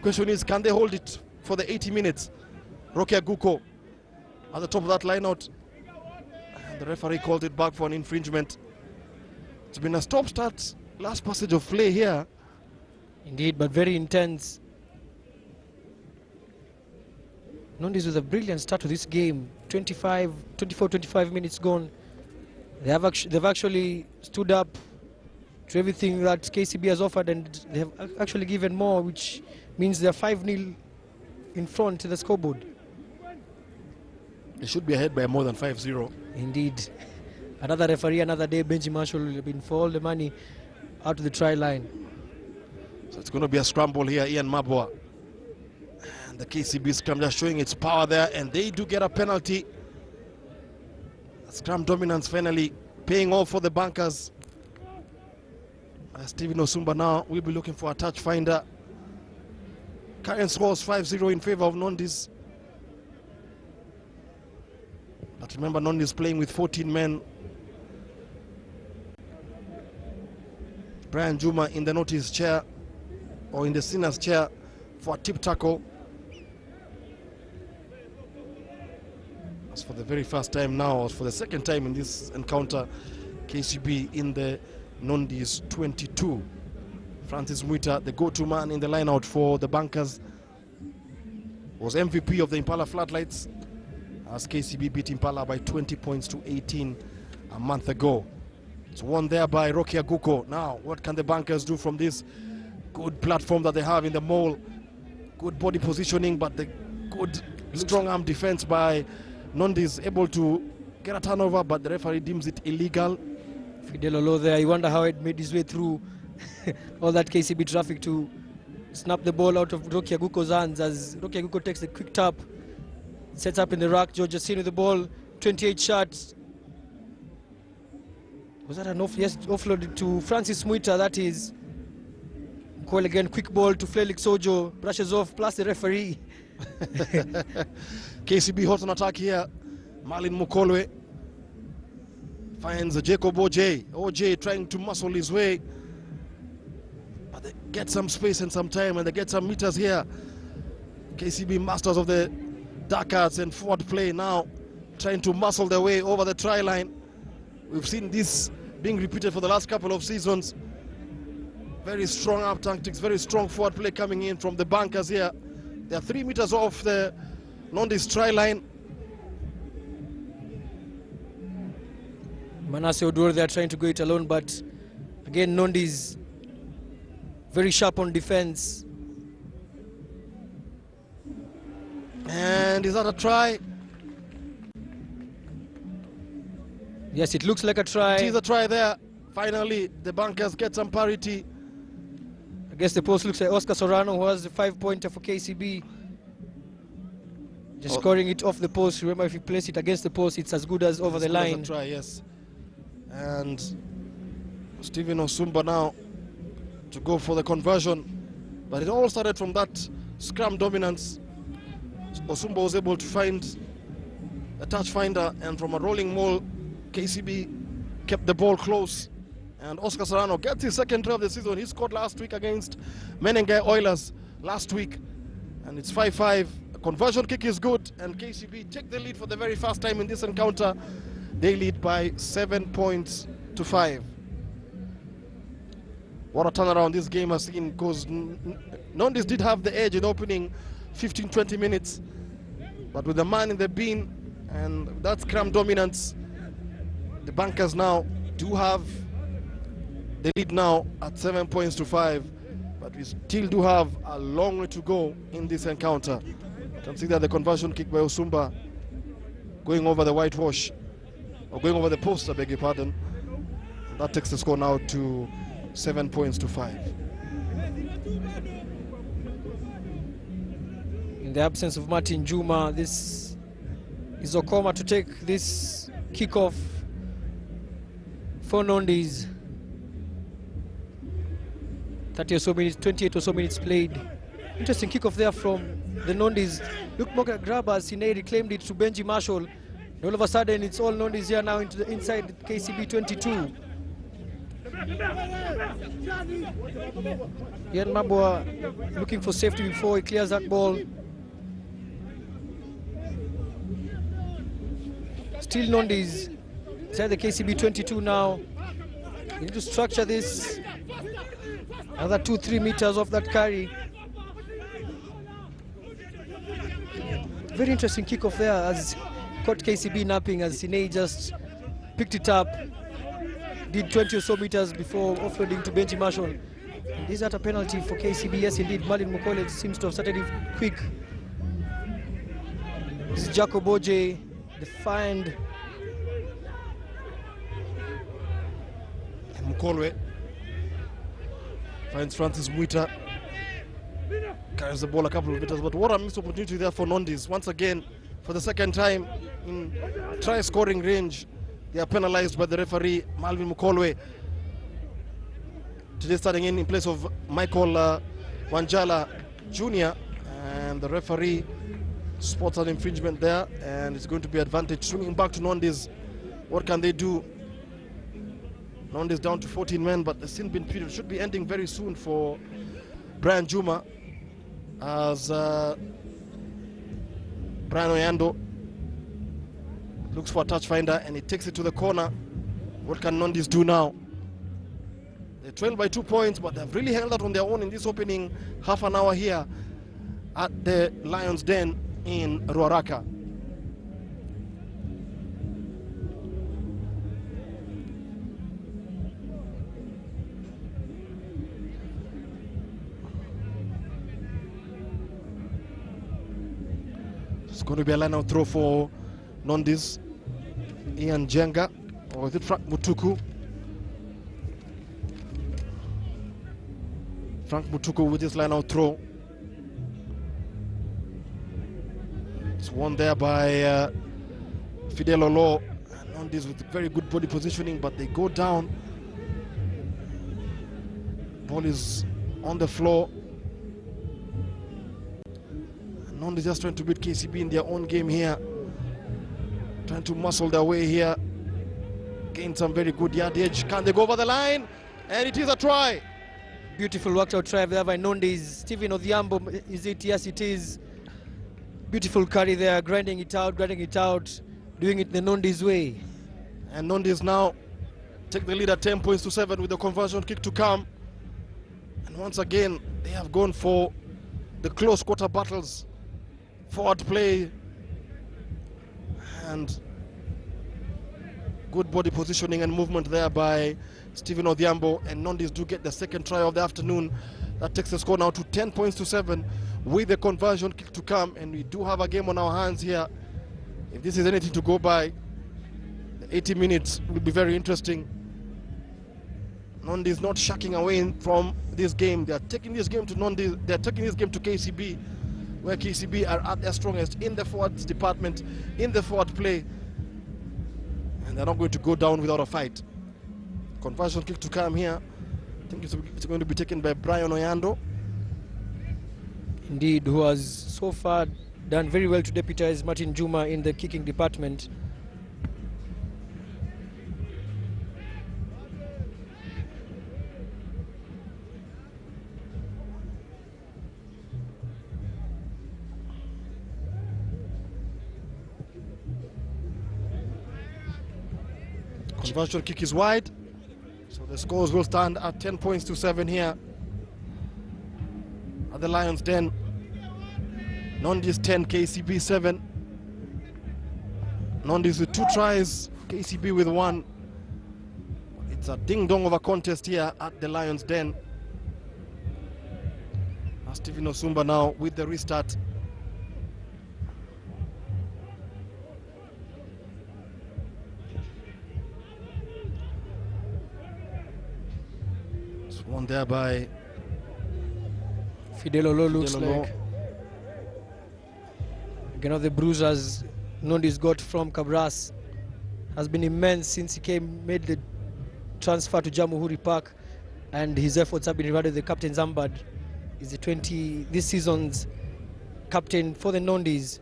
Question is, can they hold it for the 80 minutes? Rocky Aguko at the top of that lineout. And the referee called it back for an infringement. It's been a stop-start last passage of play here. Indeed, but very intense. Nondies with a brilliant start to this game. 24-25 minutes gone. They've actually stood up to everything that KCB has offered, and they have actually given more, which means they're 5-0 in front in the scoreboard. They should be ahead by more than 5-0. Indeed. Another referee, another day. Benji Marshall will have been for all the money out to the try line. So it's going to be a scramble here, Ian Mabwa. And the KCB scrum just showing its power there, and they do get a penalty. Scrum dominance finally paying off for the bunkers. Stephen Osumba now will be looking for a touch finder. Current scores 5-0 in favor of Nondies. But remember, Nondies playing with 14 men. Brian Juma in the notice chair, or in the sinner's chair, for a tip tackle. As for the very first time now, or for the second time in this encounter, KCB in the Nondies 22. Francis Muita, the go-to man in the lineout for the bunkers, was MVP of the Impala Floodlights, as KCB beat Impala by 20 points to 18 a month ago. It's won there by Rocky Aguko. Now, what can the bunkers do from this good platform that they have in the mall? Good body positioning, but the good strong arm defense by Nondies, able to get a turnover, but the referee deems it illegal. Fidel Olo there, I wonder how it made his way through all that KCB traffic to snap the ball out of Rocky Aguko's hands, as Rocky Aguko takes the quick tap, sets up in the rack. George Yassine with the ball, 28 shots. Was that an off? Yes, offloaded to Francis Muita, that is. Call again, quick ball to Felix Ojo, brushes off, plus the referee. KCB hot on attack here. Marlin Mukolwe finds Jacob OJ. OJ trying to muscle his way, but they get some space and some time, and they get some meters here. KCB masters of the dark arts and forward play now, trying to muscle their way over the try line. We've seen this being repeated for the last couple of seasons. Very strong up tactics, very strong forward play coming in from the bunkers here. They are 3 meters off the Nondies try line. Manasseh Odur, they are trying to go it alone, but again Nondies Very sharp on defense. And is that a try? Yes, it looks like a try. It is a try there. Finally, the Bankers get some parity. I guess the post looks like Oscar Sorano, who has the 5-pointer for KCB. Just scoring it off the post. Remember, if you place it against the post, it's as good as over the line. As a try, yes. And Stephen Osumba now to go for the conversion. But it all started from that scrum dominance. Osumba was able to find a touch finder, and from a rolling maul, KCB kept the ball close. And Oscar Serrano gets his second try of the season. He scored last week against Menengai Oilers last week. And it's 5-5. A conversion kick is good, and KCB take the lead for the very first time in this encounter. They lead by 7 points to 5. What a turnaround this game has seen, because Nondies did have the edge in opening 15-20 minutes. But with the man in the bin and that scrum dominance, the Bankers now do have the lead now at 7 points to 5. But we still do have a long way to go in this encounter. Consider the conversion kick by Osumba going over the whitewash, or going over the post, I beg your pardon. That takes the score now to 7 points to 5. In the absence of Martin Juma, this is Okoma to take this kickoff for Nondies. 30 or so minutes, 28 or so minutes played. Interesting kickoff there from the Nondies. Look, Moga Grabbers, Sinei reclaimed it to Benji Marshall. And all of a sudden, it's all Nondies here now into the inside KCB 22. Ian Mabwa looking for safety before he clears that ball. Still Nondies inside the KCB 22 now. You need to structure this. Another 2-3 meters off that carry. Very interesting kickoff there, as caught KCB napping, as Sinei just picked it up, did 20 or so meters before offloading to Benji Marshall. And is that a penalty for KCB? Yes, indeed. Marlin Mukole seems to have started it quick. This is Jacob Oje, the find. And Mukole finds Francis Muita. Carries the ball a couple of meters, but what a missed opportunity there for Nondies. Once again, for the second time in try-scoring range, they are penalized by the referee, Malvin Mukolwe. Today starting in place of Michael Wanjala Jr. And the referee spots an infringement there, and it's going to be advantage. Swinging back to Nondies. What can they do? Nondies down to 14 men, but the sin bin period should be ending very soon for Brian Juma, as Brian Oyando looks for a touch finder, and he takes it to the corner. What can Nondies do now? They trail by 2 points, but they've really held out on their own in this opening half an hour here at the Lions Den in Ruaraka. It's going to be a line-out throw for Nondies. Ian Jenga, or is it Frank Mutuku? Frank Mutuku with his line-out throw. It's won there by Fidel Olo. Nondies with very good body positioning, but they go down. Ball is on the floor. Nondies just trying to beat KCB in their own game here. Trying to muscle their way here. Gain some very good yardage. Can they go over the line? And it is a try. Beautiful worked out try there by Nondies. Stephen Odhiambo, is it? Yes, it is. Beautiful carry there, grinding it out, doing it the Nondies way. And Nondies now take the lead at 10 points to 7 with the conversion kick to come. And once again, they have gone for the close quarter battles. Forward play and good body positioning and movement there by Stephen Odhiambo, and Nondies do get the second try of the afternoon That takes the score now to 10 points to 7 with the conversion kick to come, and we do have a game on our hands here. If this is anything to go by, the 80 minutes will be very interesting. Nondies not shucking away from this game. They are taking this game to Nondies. They are taking this game to KCB, where KCB are at their strongest in the forwards department, in the forward play, and they're not going to go down without a fight. Conversion kick to come here. I think it's going to be taken by Brian Oyando. Indeed, who has so far done very well to deputize Martin Juma in the kicking department. Conversion kick is wide, so the scores will stand at 10 points to 7 here at the Lions' Den. Nondies 10, KCB 7. Nondies with 2 tries, KCB with 1. It's a ding-dong of a contest here at the Lions' Den. Stephen Osumba now with the restart. One there by Fidelolo looks like. You know, the bruises Nondies got from Cabras has been immense since he made the transfer to Jamhuri Park, and his efforts have been rewarded. The captain Zambad is this season's captain for the Nondies.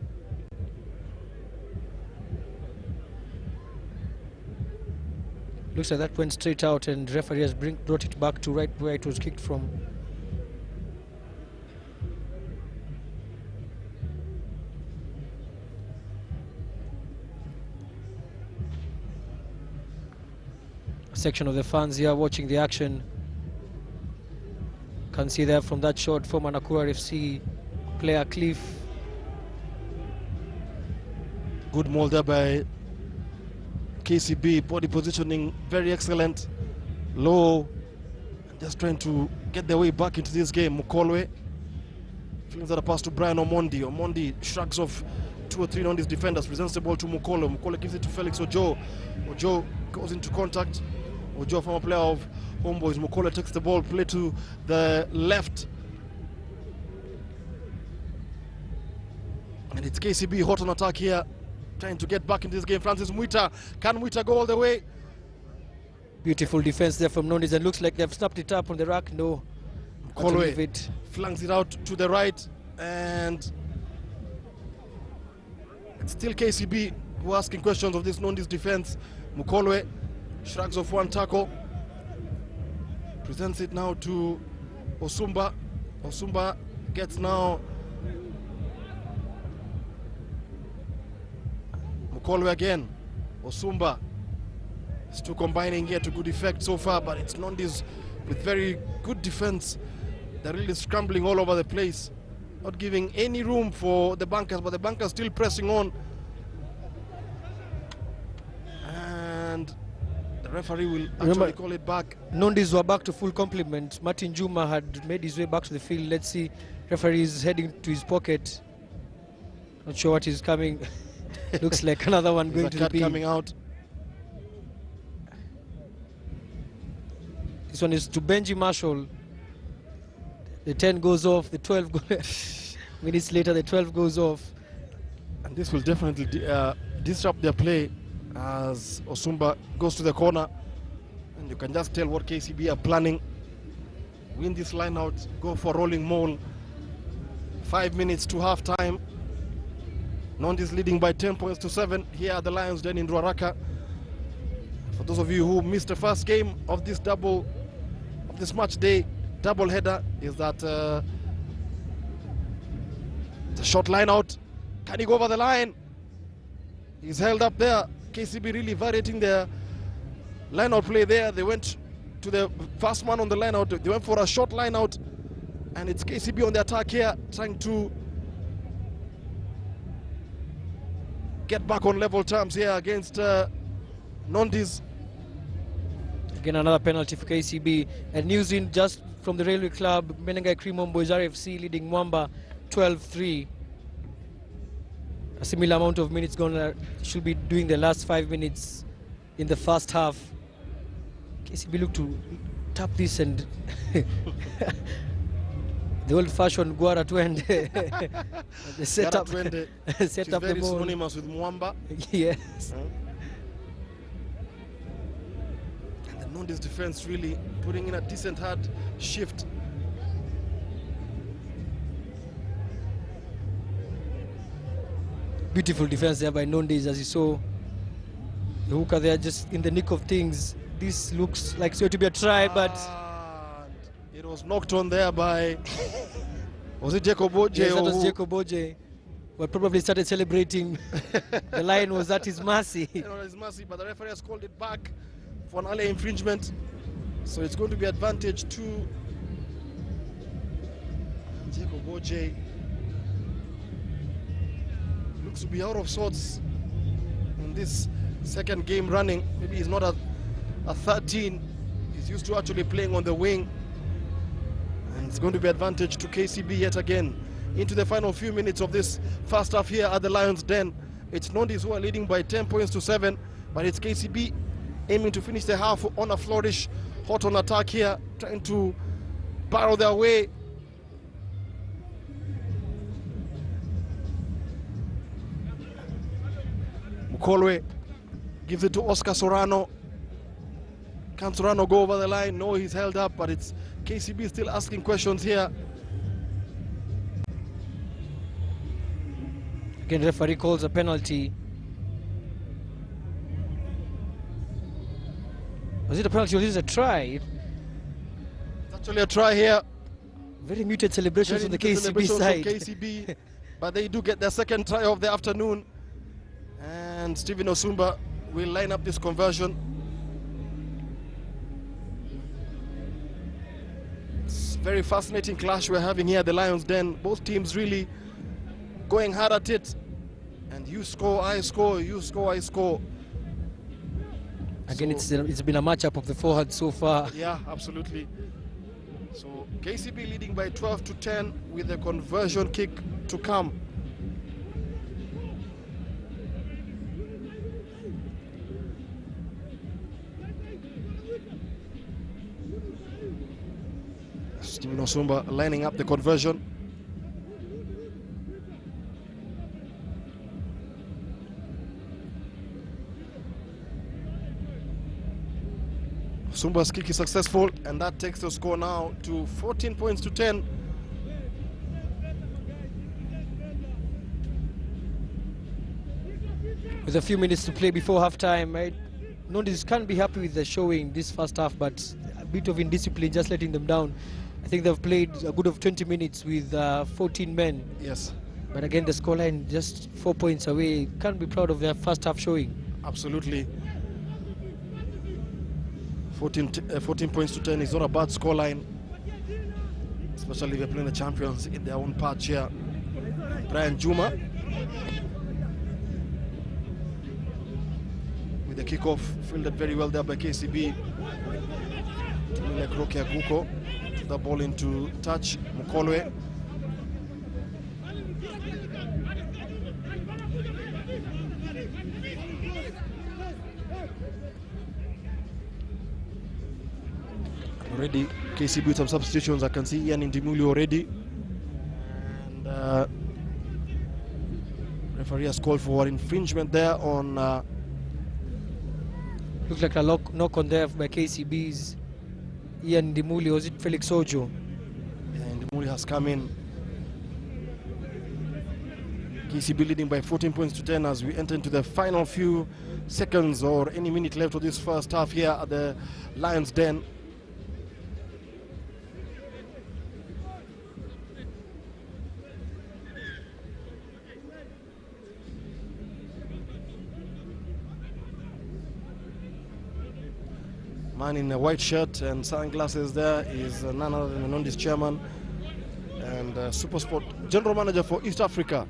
Looks like that went straight out, and referee has brought it back to right where it was kicked from. A section of the fans here watching the action. Can see there from that shot former Nakura FC player Cliff. Good maul there by KCB, body positioning very excellent, low, and just trying to get their way back into this game. Mukolwe flings out a pass to Brian Omondi. Omondi shrugs off 2 or 3 Nondies defenders, presents the ball to Mukolwe. Mukolwe gives it to Felix Ojo. Ojo goes into contact. Ojo, former player of Homeboys. Mukolwe takes the ball, play to the left, and it's KCB hot on attack here, trying to get back into this game. Francis Muita, can Muita go all the way? Beautiful defense there from Nondies, and looks like they've snapped it up on the rack. No, Kolwe flanks it out to the right, and it's still KCB who are asking questions of this Nondies defense. Mukolwe shrugs off one tackle, presents it now to Osumba. Osumba gets now Mukolwe again. Osumba. Still combining here to good effect so far, but it's Nondies with very good defense. They're really scrambling all over the place, not giving any room for the bunkers, but the bunkers still pressing on. And the referee will actually call it back. Nondies were back to full complement. Martin Juma had made his way back to the field. Let's see, referee is heading to his pocket. Not sure what is coming. Looks like another one going to the bin. Coming out. This one is to Benji Marshall. The 10 goes off, the 12 goes minutes later the 12 goes off. And this will definitely disrupt their play as Osumba goes to the corner. And you can just tell what KCB are planning. Win this line out, go for rolling maul. 5 minutes to half time. Nondies leading by 10 points to 7 here at the Lions Den in Ruaraka. For those of you who missed the first game of this match day double header, is that the short line out. Can he go over the line? He's held up there. KCB really variating their line out play there. They went to the first man on the line out. They went for a short line out, and it's KCB on the attack here, trying to get back on level terms here against Nondies. Again, another penalty for KCB. And news in just from the Railway Club, Menengai Cream Boys RFC leading Mwamba 12-3. A similar amount of minutes gone. Should be doing the last 5 minutes in the first half. KCB look to tap this and the old-fashioned Guara Twende. The setup, set up the ball. Synonymous with Mwamba. Yes. And the Nondies defense really putting in a decent hard shift. Beautiful defense there by Nondies, as you saw. The hooker there just in the nick of things. This looks like it's going to be a try, but it was knocked on there by was it Jacob Oje? Yes, that was Jacob Oje. Well, probably started celebrating. The line was at his mercy. His mercy, but the referee has called it back for an early infringement. So it's going to be advantage to Jacob Oje. Looks to be out of sorts in this second game running. Maybe he's not a 13. He's used to actually playing on the wing. And it's going to be advantage to KCB yet again. Into the final few minutes of this first half here at the Lions' Den. It's Nondies who are leading by 10 points to 7, but it's KCB aiming to finish the half on a flourish, hot on attack here, trying to barrel their way. Mukolwe gives it to Oscar Sorano. Can Sorano go over the line? No, he's held up, but it's KCB still asking questions here. Again, referee calls a penalty. Was it a penalty or is it a try? It's actually a try here. Very muted celebrations on the KCB side. KCB, but they do get their second try of the afternoon. And Stephen Osumba will line up this conversion. It's a very fascinating clash we're having here at the Lions' Den. Both teams really going hard at it. And you score, I score, you score, I score. Again, it's been a matchup of the forwards so far. Yeah, absolutely. So KCB leading by 12-10 with a conversion kick to come. Stephen Osumba lining up the conversion. Osumba's kick is successful, and that takes the score now to 14 points to 10. With a few minutes to play before halftime, Nondies can't be happy with the showing this first half, but a bit of indiscipline just letting them down. I think they've played a good of 20 minutes with 14 men. Yes. But again, the scoreline just 4 points away. Can't be proud of their first half showing. Absolutely. 14 points to 10 is not a bad scoreline, especially if they're playing the champions in their own patch here. Brian Juma with the kickoff, fielded very well there by KCB. Like Rocky Aguko, put the ball into touch. Mukolwe. Already KCB with some substitutions. I can see Ian Indimuli already. And referee has called for infringement there on looks like a knock on there by KCB's Ian Ndimuli. Was it Felix Ojo? Yeah, Ndimuli has come in. KCB leading by 14 points to 10 as we enter into the final few seconds or any minute left of this first half here at the Lions' Den. Man in a white shirt and sunglasses there is none other than the Nondies chairman and Supersport general manager for East Africa,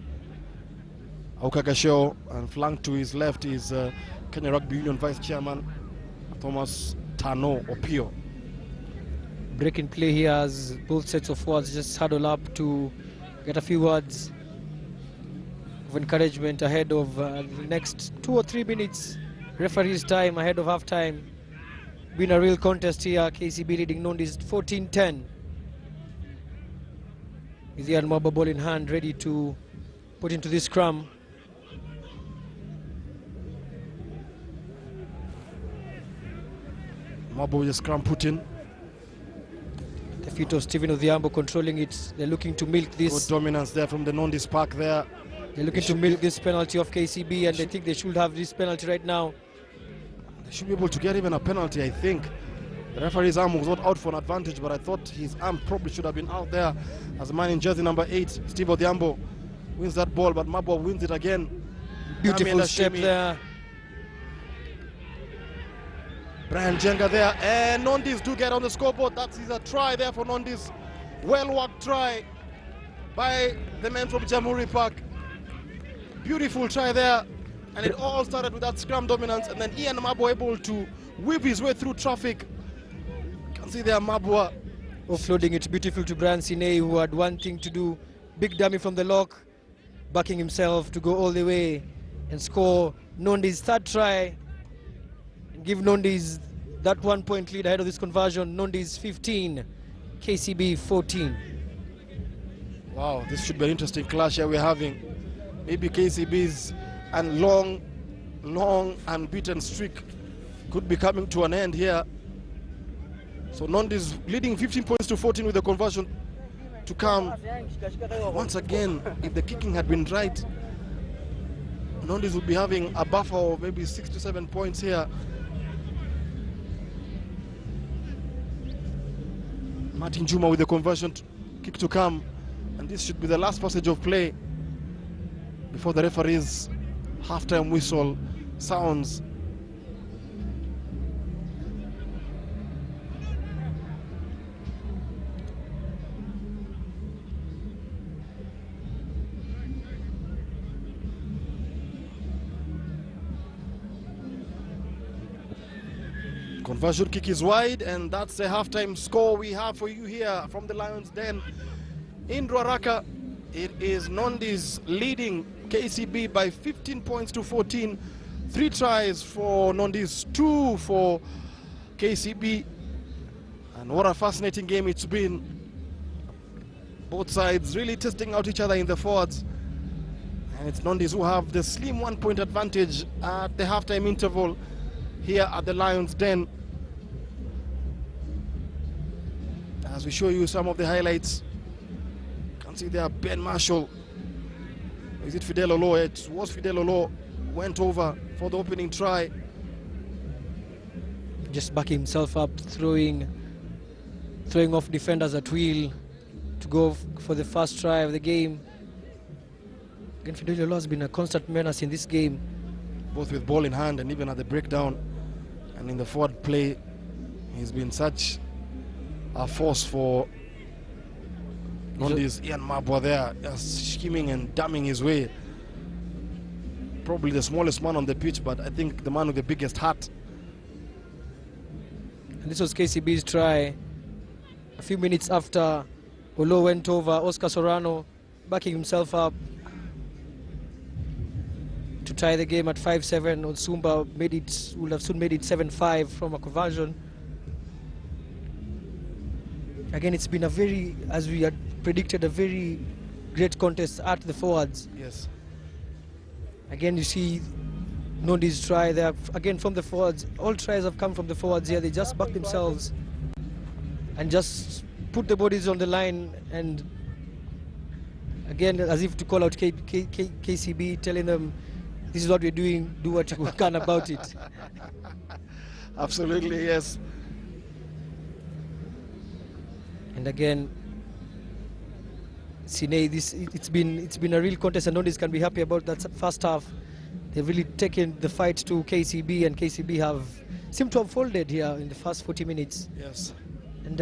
Auka Gasheo, and flanked to his left is Kenya Rugby Union vice chairman Thomas Tano Opio. Breaking play here as both sets of forwards just huddle up to get a few words of encouragement ahead of the next 2 or 3 minutes referee's time ahead of half time. Been a real contest here. KCB leading Nondies 14-10. With Ian Mwaba ball in hand, ready to put into this scrum. Mwaba with the scrum put in. The feet of Stephen Odhiambo controlling it. They're looking to milk this. Good dominance there from the Nondies park there. They're looking to milk this penalty of KCB, and they think they should have this penalty right now. They should be able to get even a penalty, I think. The referee's arm was not out for an advantage, but I thought his arm probably should have been out there as the man in jersey number 8, Steve Odhiambo, wins that ball, but Mabwa wins it again. Beautiful step there. Brian Jenga there, and Nondies do get on the scoreboard. That is a try there for Nondies. Well-worked try by the men from Jamhuri Park. Beautiful try there, and it all started with that scrum dominance, and then Ian Mabwa able to weave his way through traffic. You can see there Mabwa offloading it beautiful to Brian Sine, who had one thing to do. Big dummy from the lock, backing himself to go all the way and score Nondies' third try. Give Nondies that 1 point lead ahead of this conversion. Nondies 15, KCB 14. Wow, this should be an interesting clash here we're having. Maybe KCB's and long unbeaten streak could be coming to an end here. So Nondies leading 15 points to 14 with the conversion to come. Once again, if the kicking had been right, Nondies would be having a buffer of maybe 6 to 7 points here. Martin Juma with the conversion kick to come, and this should be the last passage of play before the referee's halftime whistle sounds. Conversion kick is wide, and that's the halftime score we have for you here from the Lions Den in Ruaraka. It is Nondies leading KCB by 15 points to 14. 3 tries for Nondies, 2 for KCB. And what a fascinating game it's been. Both sides really testing out each other in the forwards. And it's Nondies who have the slim 1 point advantage at the halftime interval here at the Lions Den. As we show you some of the highlights, you can see there Ben Marshall. Is it Fidel Olo? It was Fidel Olo. Went over for the opening try. Just backing himself up, throwing off defenders at will to go for the first try of the game. Again, Fidel Olo has been a constant menace in this game, both with ball in hand and even at the breakdown. And in the forward play, he's been such a force for Nondies. Ian Mabwa there, just scheming and damming his way. Probably the smallest man on the pitch, but I think the man with the biggest heart. And this was KCB's try. A few minutes after Olo went over, Oscar Sorano backing himself up to tie the game at 5-7. Onsumba would have soon made it 7-5 from a conversion. Again, it's been a very, as we had predicted, a very great contest at the forwards. Yes. Again, you see Nondies try there again from the forwards. All tries have come from the forwards here. They just back themselves and just put the bodies on the line, and again, as if to call out KCB, telling them, this is what we're doing, do what you can about it. Absolutely, yes. And again, Sine, it's been a real contest, and Nondies can be happy about that first half. They've really taken the fight to KCB, and KCB seem to have folded here in the first 40 minutes. Yes. And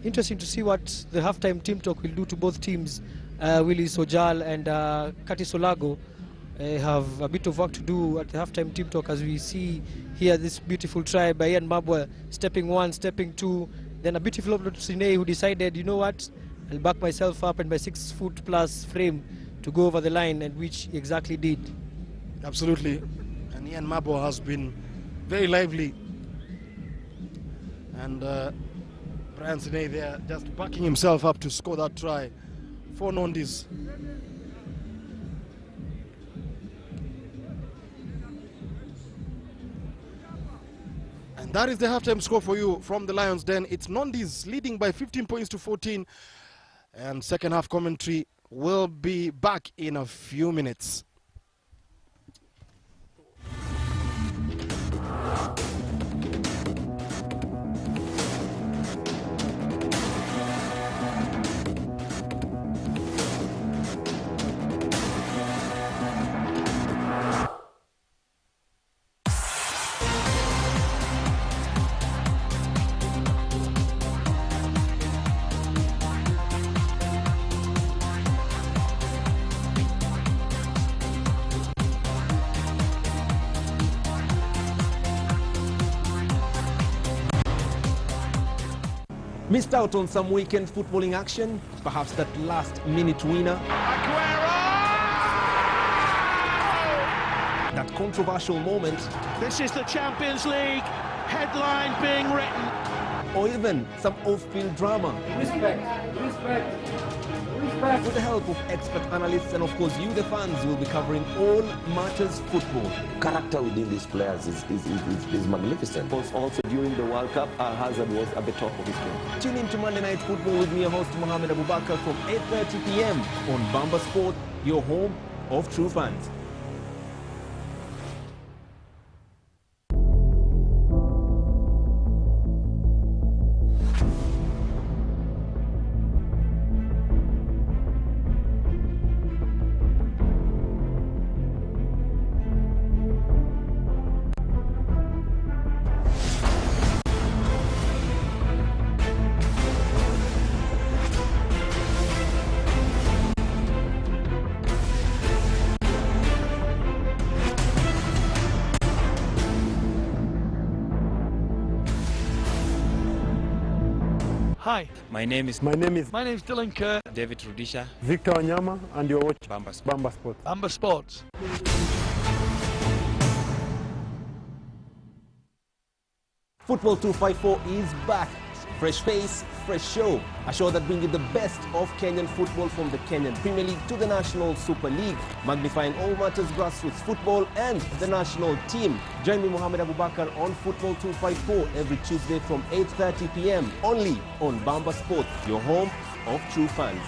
interesting to see what the halftime team talk will do to both teams, Willie Sojal and Kati Solago, have a bit of work to do at the halftime team talk, as we see here this beautiful try by Ian Mabwa, stepping one, stepping two, then a beautiful upload to Sine, who decided, you know what, I'll back myself up and my 6-foot+ frame to go over the line, and which he exactly did. Absolutely. And Ian Mabwa has been very lively. And Brian Sine there just backing himself up to score that try for Nondies. And that is the halftime score for you from the Lions Den. It's Nondies leading by 15 points to 14. And second half commentary will be back in a few minutes. Missed out on some weekend footballing action, perhaps that last-minute winner. That controversial moment. This is the Champions League headline being written. Or even some off-field drama. Respect. With the help of expert analysts and of course you, the fans, will be covering all matters football. Character within these players is magnificent. Also during the World Cup, Hazard was at the top of his game. Tune in to Monday Night Football with me, your host Mohamed Abubakar, from 8:30 p.m. on Bamba Sport, your home of true fans. Hi. My name is Dylan Kerr. David Rudisha. Victor Wanyama, and you're watching Bamba Sport. Bamba Sport. Bamba Sports. Football 254 is back. Fresh face, fresh show. A show that brings you the best of Kenyan football, from the Kenyan Premier League to the National Super League, magnifying all matters grassroots football and the national team. Join me, Mohamed Abubakar, on Football 254 every Tuesday from 8:30 p.m. only on Bamba Sport, your home of true fans.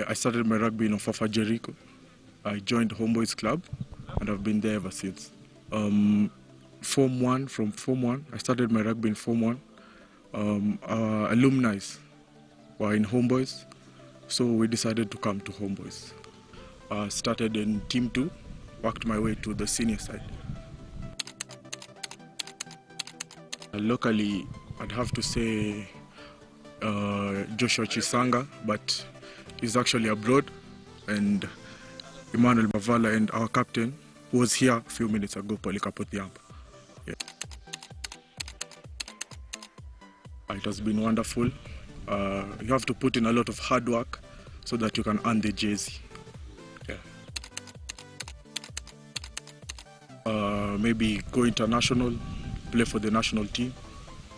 I started my rugby in Fafa Jericho. I joined Homeboys Club and I've been there ever since. From Form 1, I started my rugby in Form 1. Our alumni were in Homeboys, so we decided to come to Homeboys. Started in Team 2, worked my way to the senior side. Locally, I'd have to say Joshua Chisanga, but he's actually abroad, and Emmanuel Mavala, and our captain, who was here a few minutes ago, Polikapotiamba. Yeah. It has been wonderful. You have to put in a lot of hard work so that you can earn the jersey. Yeah. Maybe go international, play for the national team.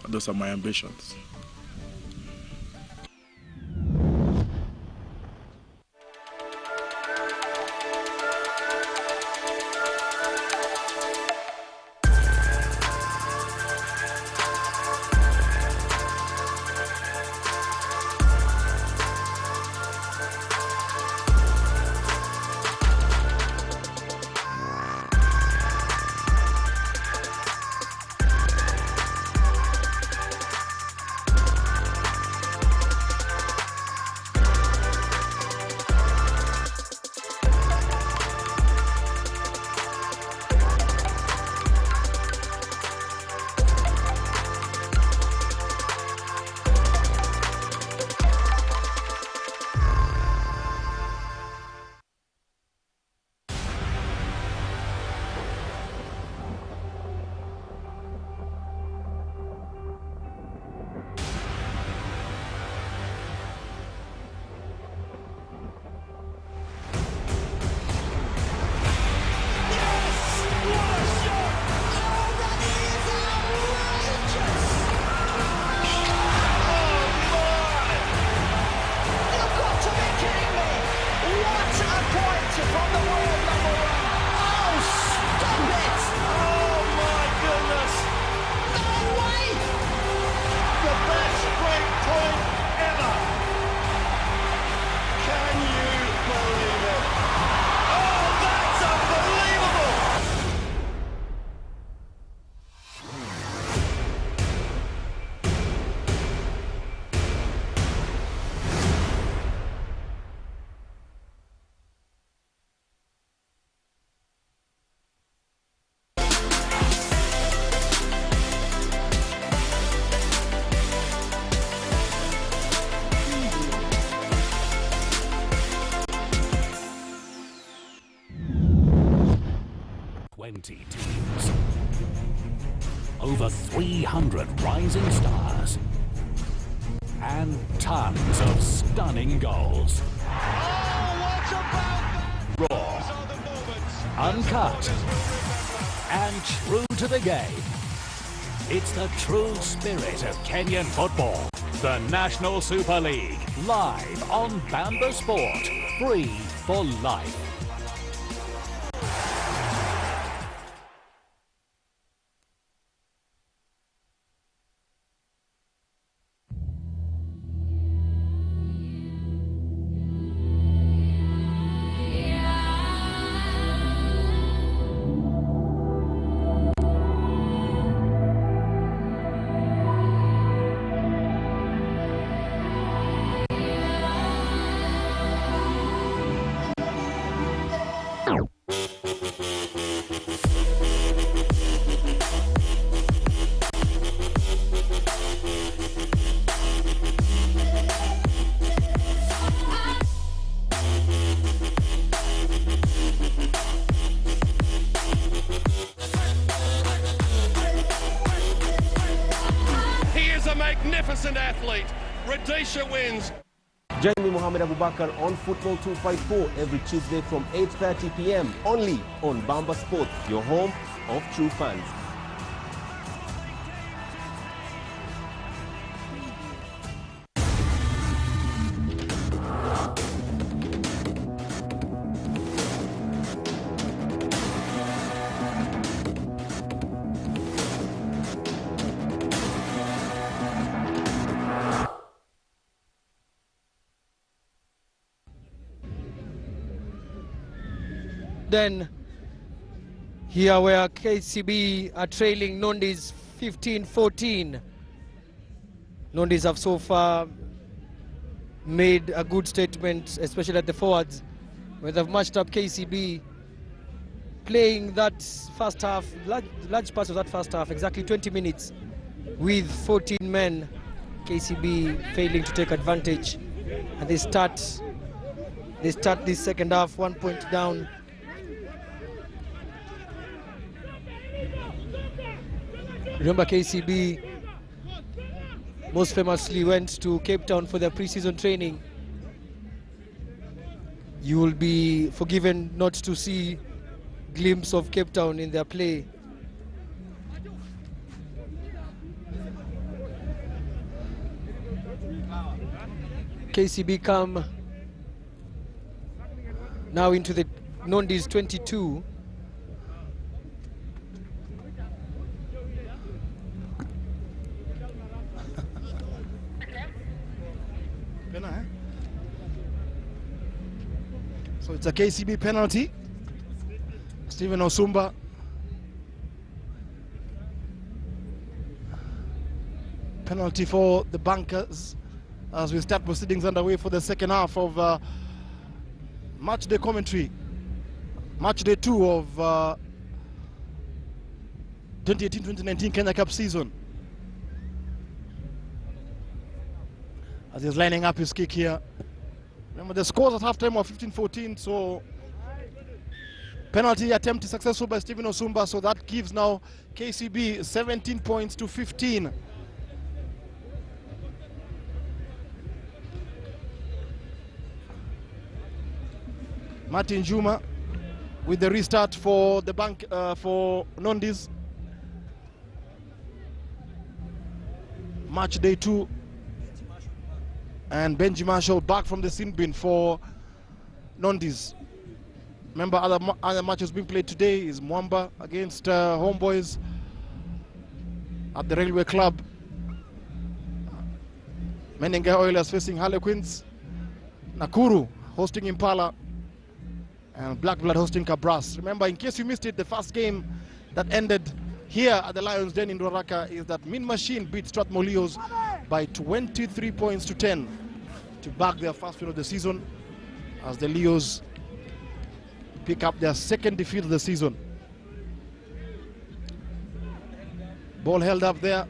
Those are my ambitions. over 300 rising stars and tons of stunning goals. Raw, uncut, and true to the game. It's the true spirit of Kenyan football. The National Super League, live on Bamba Sport, free for life. Magnificent athlete. Rhodesia wins. Join me, Mohammed Abubakar, on Football 254 every Tuesday from 8:30 p.m. only on Bamba Sport, your home of true fans. Then here where KCB are trailing Nondies 15-14. Nondies have so far made a good statement, especially at the forwards, where they've matched up KCB, playing that first half, large parts of that first half, exactly 20 minutes, with 14 men. KCB failing to take advantage, and they start this second half 1 point down. Remember, KCB most famously went to Cape Town for their pre-season training. You will be forgiven not to see glimpse of Cape Town in their play. KCB come now into the Nondies 22. So it's a KCB penalty. Stephen Osumba. Penalty for the Bankers as we start proceedings underway for the second half of match day commentary. Match day 2 of 2018-2019 Kenya Cup season. As he's lining up his kick here. Remember, the scores at halftime were 15-14, so penalty attempt is successful by Stephen Osumba, so that gives now KCB 17 points to 15. Martin Juma with the restart for the bank for Nondies. Match day 2. And Benji Marshall back from the sin bin for Nondies. Remember, other matches being played today is Mwamba against Homeboys at the Railway Club. Menengai Oilers facing Harlequins. Nakuru hosting Impala. And Black Blood hosting Cabras. Remember, in case you missed it, the first game that ended here at the Lions Den in Ruaraka is that Mean Machine beat Strathmore Leos by 23 points to 10 to back their first win of the season as the Leos pick up their second defeat of the season. Ball held up there,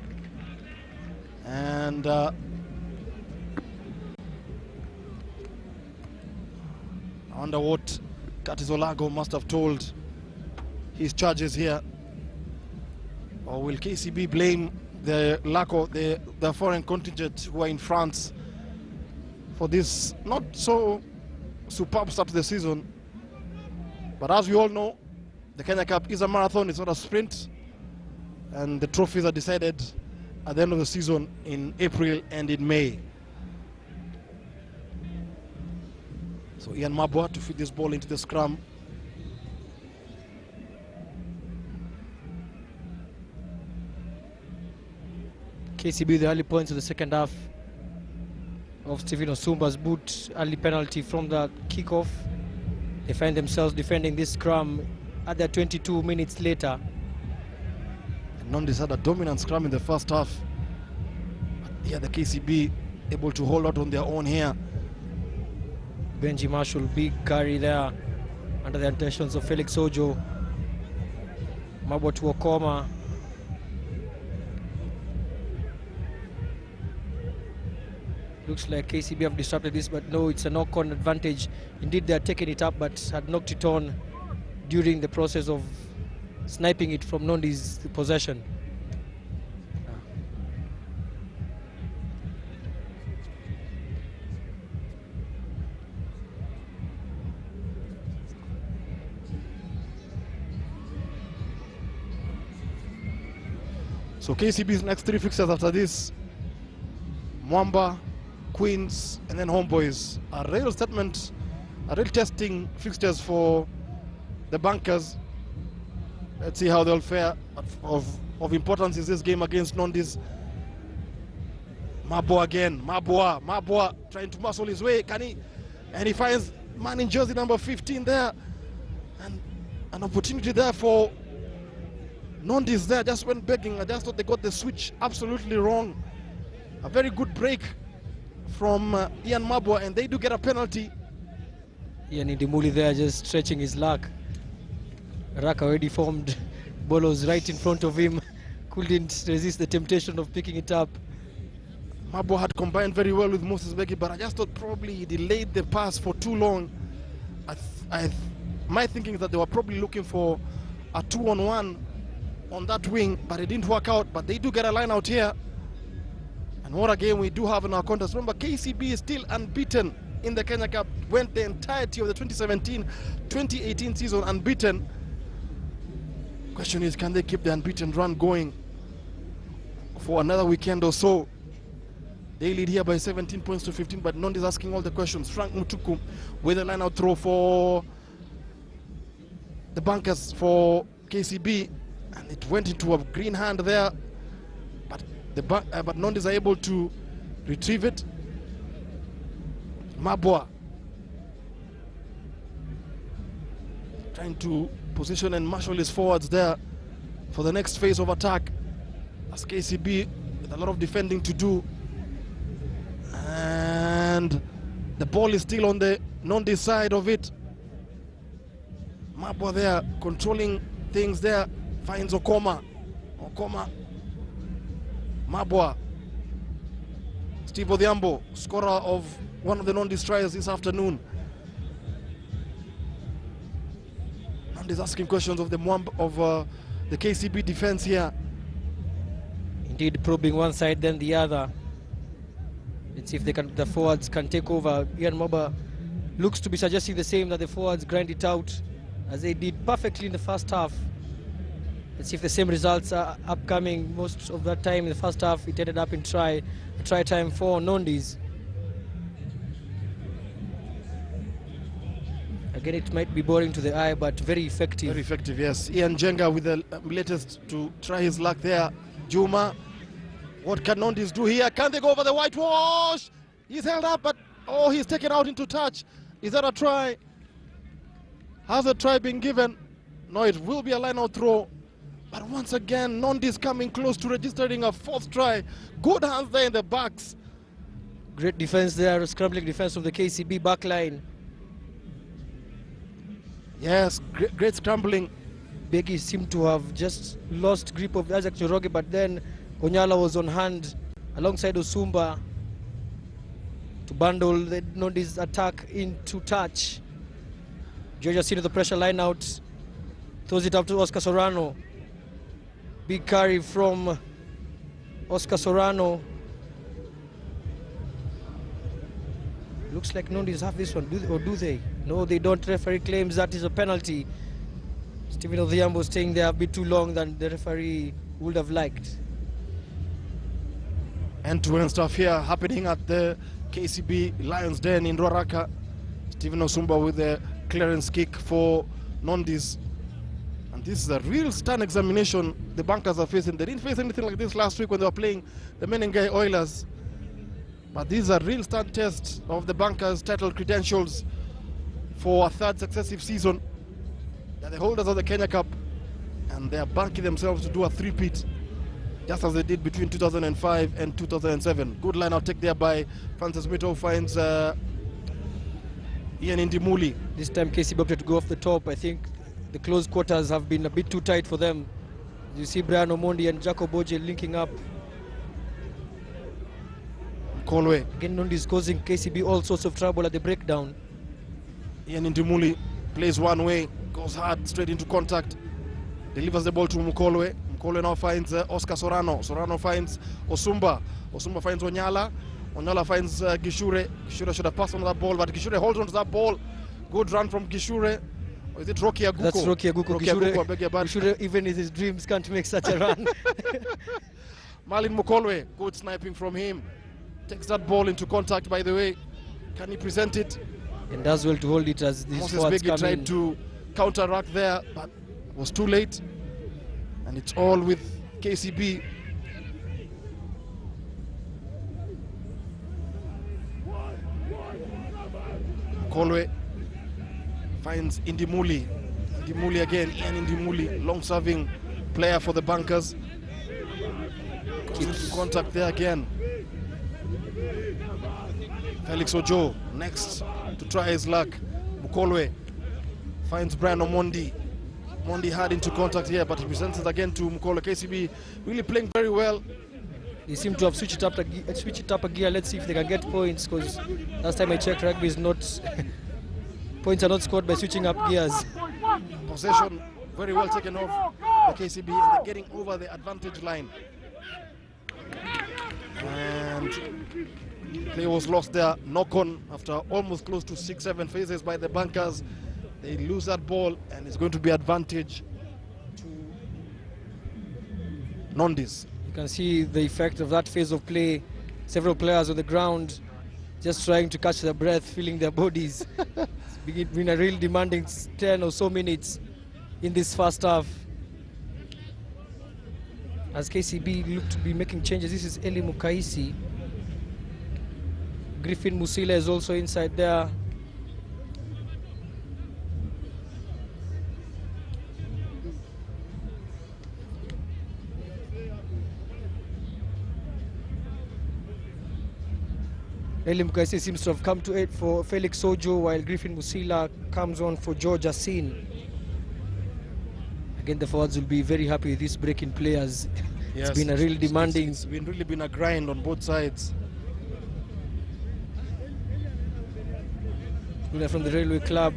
and I wonder what Curtis Olago must have told his charges here Or will KCB blame the lack of the foreign contingent who are in France for this not so superb start to the season? But as we all know, the Kenya Cup is a marathon, it's not a sprint. And the trophies are decided at the end of the season in April and in May. So Ian Mabwa to feed this ball into the scrum. KCB the early points of the second half of Stephen Osumba's boot, early penalty from the kickoff. They find themselves defending this scrum at the 22 minutes later. And Nondies had a dominant scrum in the first half. But here the KCB able to hold out on their own here. Benji Marshall, big carry there under the intentions of Felix Ojo. Mabwa to Okoma. Looks like KCB have disrupted this, but no, it's a knock-on advantage. Indeed, they are taking it up, but had knocked it on during the process of sniping it from Nondi's possession. So KCB's next 3 fixtures after this: Mwamba, Queens, and then Homeboys. A real statement, a real testing fixtures for the Bankers. Let's see how they'll fare. Of importance is this game against Nondies. Mabwa again, Mabwa trying to muscle his way. Can he? And he finds man in jersey number 15 there. And an opportunity there for Nondies there. Just went begging. I just thought they got the switch absolutely wrong. A very good break from Ian Mabwa, and they do get a penalty. Ian Indimuli there just stretching his luck. Rack already formed. Ball was right in front of him. Couldn't resist the temptation of picking it up. Mabwa had combined very well with Moses Begi, but I just thought probably he delayed the pass for too long. My thinking is that they were probably looking for a 2-on-1 on that wing, but it didn't work out. But they do get a line out here. And what a game we do have in our contest. Remember, KCB is still unbeaten in the Kenya Cup. Went the entirety of the 2017-2018 season unbeaten. Question is, can they keep the unbeaten run going for another weekend or so? They lead here by 17 points to 15, but Nondi's asking all the questions. Frank Mutuku with a line-out throw for the Bankers for KCB, and it went into a green hand there. But Nondies are able to retrieve it. Mabwa trying to position and marshal his forwards there for the next phase of attack, as KCB with a lot of defending to do. And the ball is still on the Nondies side of it. Mabwa there controlling things there, finds Okoma. Mabwa. Steve Odhiambo, scorer of one of the Nondies tries this afternoon. Nondies asking questions of the KCB defense here. Indeed, probing one side then the other. Let's see if the forwards can take over. Ian Mabwa looks to be suggesting the same, that the forwards grind it out as they did perfectly in the first half. Let's see if the same results are upcoming. Most of that time in the first half, it ended up in try time for Nondies. Again, it might be boring to the eye, but very effective. Very effective, yes. Ian Jenga with the latest to try his luck there. Juma, what can Nondies do here? Can they go over the whitewash? He's held up, but oh, he's taken out into touch. Is that a try? Has a try been given? No, it will be a line-out throw. But once again, Nondies coming close to registering a 4th try. Good hands there in the backs. Great defense there, scrambling defense from the KCB backline. Yes, great scrambling. Begi seemed to have just lost grip of Isaac Njoroge, but then Onyala was on hand alongside Osumba to bundle the Nondies attack into touch. Georgia seen the pressure line out, throws it up to Oscar Sorano. Big carry from Oscar Sorano. Looks like Nondies have this one, or do they? No, they don't. Referee claims that is a penalty. Stephen Odhiambo staying there a bit too long than the referee would have liked. End-to-end stuff here happening at the KCB Lions Den in Ruaraka. Stephen Osumba with the clearance kick for Nondies. And this is a real stand examination the bankers are facing. They didn't face anything like this last week when they were playing the Menengai Oilers. But these are real stand tests of the bankers' title credentials for a third successive season. They're the holders of the Kenya Cup, and they are banking themselves to do a three-peat, just as they did between 2005 and 2007. Good line out take there by Francis Mito, finds Ian Indimuli. This time KCB opted to go off the top. I think the close quarters have been a bit too tight for them. You see Brian Omondi and Jacob Oje linking up. Kolwe. Again, Nondies causing KCB all sorts of trouble at the breakdown. Ian Indimuli plays one way, goes hard straight into contact, delivers the ball to Mukolwe. Mukolwe now finds Oscar Sorano. Sorano finds Osumba. Osumba finds Onyala. Onyala finds Gishure. Gishure should have passed on that ball, but Gishure holds on to that ball. Good run from Gishure. Or is it Rocky Aguko? That's Rocky Aguko. Rocky Aguko, I beg your pardon. Gishure, even in his dreams, can't make such a run. Marlin Mukolwe, good sniping from him. Takes that ball into contact, by the way. Can he present it? And does well to hold it as these Moses forwards Bege come tried in. to counteract there, but was too late. And it's all with KCB. Kolwe finds Indimuli. Indimuli again, Ian Indimuli, long-serving player for the bankers. Keeps contact there again. Felix Ojo next to try his luck. Mukolwe finds Brian Omondi. Omondi had into contact here, but he presents it again to Mukolwe. KCB really playing very well. They seem to have switched it up a gear. Let's see if they can get points, because last time I checked, rugby is not points are not scored by switching up gears. Possession very well taken off the KCB, and they're getting over the advantage line. And play was lost there. Knock on after almost close to 6-7 phases by the bankers. They lose that ball, and it's going to be advantage to Nondies. You can see the effect of that phase of play. Several players on the ground just trying to catch their breath, feeling their bodies. It's been a real demanding 10 or so minutes in this first half. As KCB look to be making changes, this is Eli Mukaisi. Griffin Musila is also inside there. Eli Mukaisi seems to have come to aid for Felix Ojo, while Griffin Musila comes on for George Asin. Again, the forwards will be very happy with this break in players. Yes, it's been a real demanding. It's really been a grind on both sides. From the Railway Club,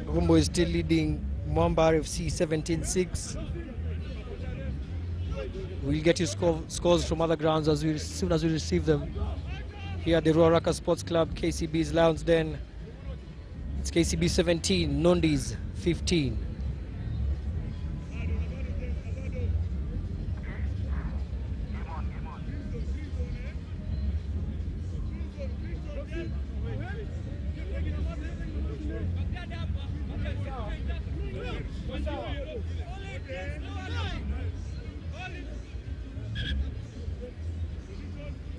Humbo is still leading Mwamba RFC 17-6. We'll get you scores from other grounds as soon as we receive them. Here at the Ruaraka Sports Club, KCB's Lions Den. It's KCB 17, Nondies 15.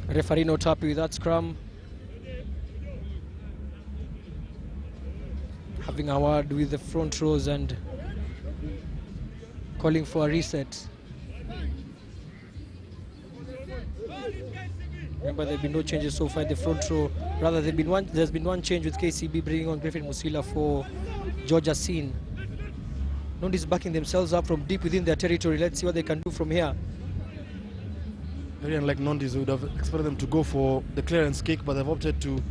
Referee not happy with that scrum. Having a word with the front rows and calling for a reset. Remember, there have been no changes so far in the front row. Rather, there's been one change with KCB bringing on Griffin Musila for George Asin. Nondies backing themselves up from deep within their territory. Let's see what they can do from here. Very unlike Nondies, we would have expected them to go for the clearance kick, but they've opted to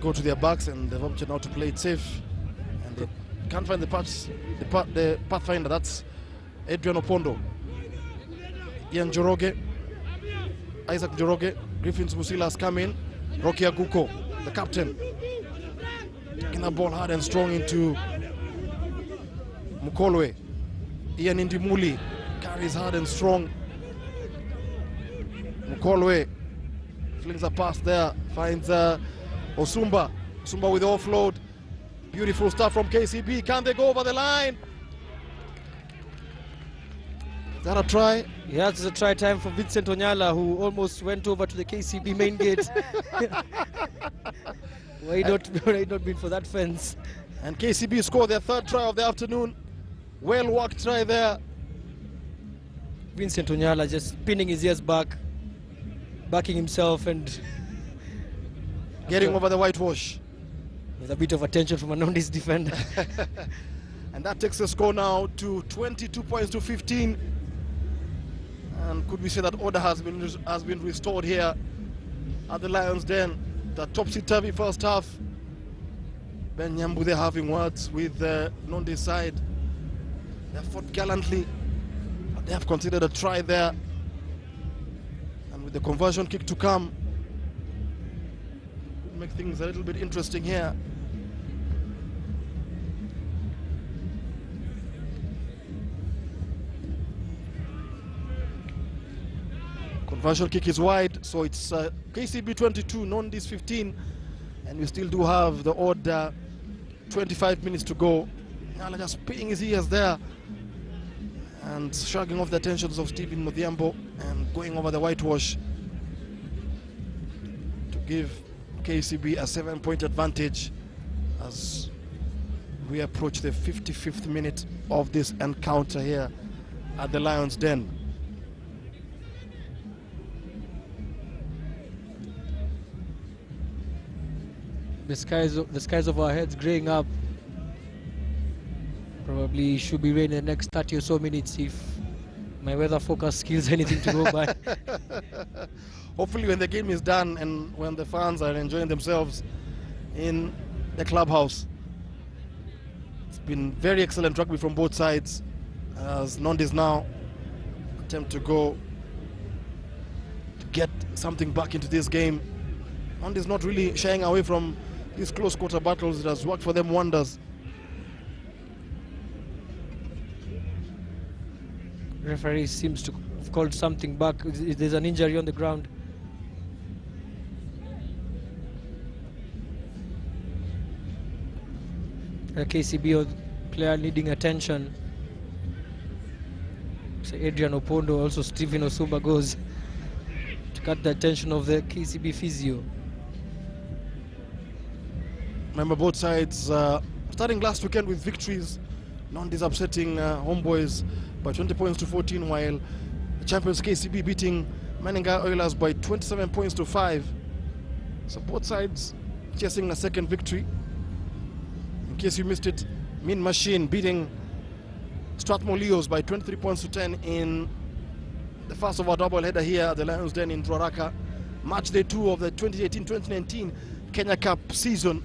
go to their backs, and they've opted now to play it safe. And they can't find the pathfinder. That's Adrian Opondo. Ian Joroge, Isaac Joroge, Griffins Musila has come in. Rocky Aguko, the captain, taking the ball hard and strong into Mukolwe. Ian Indimuli carries hard and strong. Mukolwe flings a pass there, finds Osumba. Osumba with the offload. Beautiful stuff from KCB. Can they go over the line? Is that a try? Yeah, it's a try time for Vincent Onyala, who almost went over to the KCB main gate. Why not been for that fence? And KCB scored their third try of the afternoon. Well worked try there. Vincent Onyala just pinning his ears back, backing himself and getting over the whitewash. With a bit of attention from a Nondies defender. And that takes the score now to 22 points to 15. And could we say that order has been restored here at the Lions' Den? The topsy-turvy first half. Ben Nyambu, they're having words with the Nondies side. They have fought gallantly, but they have considered a try there. And with the conversion kick to come, it'll make things a little bit interesting here. Conversion kick is wide, so it's KCB 22, Nondies 15, and we still do have the odd 25 minutes to go. Nyala just pinning his ears there and shrugging off the tensions of Stephen Muthiambo and going over the whitewash to give KCB a 7-point advantage as we approach the 55th minute of this encounter here at the Lions' Den. The skies of our heads graying up. Probably should be rain in the next 30 or so minutes if my weather forecast skills anything to go by. Hopefully when the game is done and when the fans are enjoying themselves in the clubhouse. It's been very excellent rugby from both sides as Nondies now attempt to go to get something back into this game. Nondies not really shying away from these close quarter battles. It has worked for them wonders. Referee seems to have called something back. There's an injury on the ground. A KCB player needing attention. So Adrian Opondo, also Stephen Osumba goes to cut the attention of the KCB physio. Remember, both sides starting last weekend with victories. Nondies upsetting Homeboys by 20 points to 14, while the champions KCB beating Maninga Oilers by 27 points to 5. So both sides chasing a second victory. In case you missed it, Mean Machine beating Strathmore Leos by 23 points to 10 in the first of our double-header here at the Lions' Den in Ruaraka. Match day 2 of the 2018-2019 Kenya Cup season.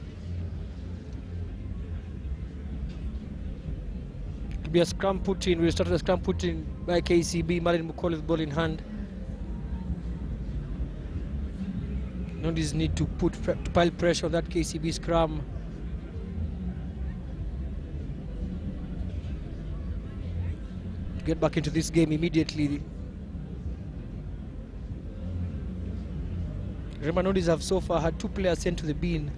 Be a scrum put in. We started a scrum put in by KCB. Martin Mukole with ball in hand. Nondies need to pile pressure on that KCB scrum. To get back into this game immediately. Remember, Nondies have so far had 2 players sent to the bin.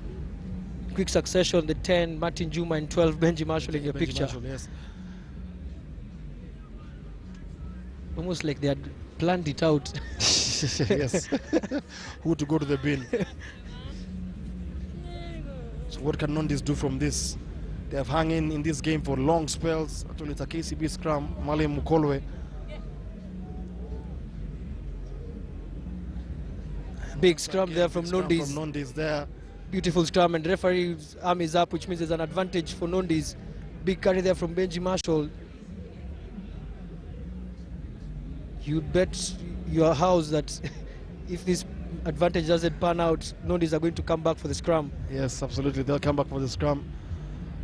Quick succession, the 10, Martin Juma, and 12, Benji Marshall in your picture. Marshall, yes. Almost like they had planned it out. Yes. Who to go to the bin. So what can Nondies do from this? They have hung in this game for long spells. Actually, it's a KCB scrum. Male Mukolwe. Big scrum there from Nondies. From Nondies there. Beautiful scrum, and referee's arm is up, which means there's an advantage for Nondies. Big carry there from Benji Marshall. You'd bet your house that if this advantage doesn't pan out, Nondies are going to come back for the scrum. Yes, absolutely. They'll come back for the scrum.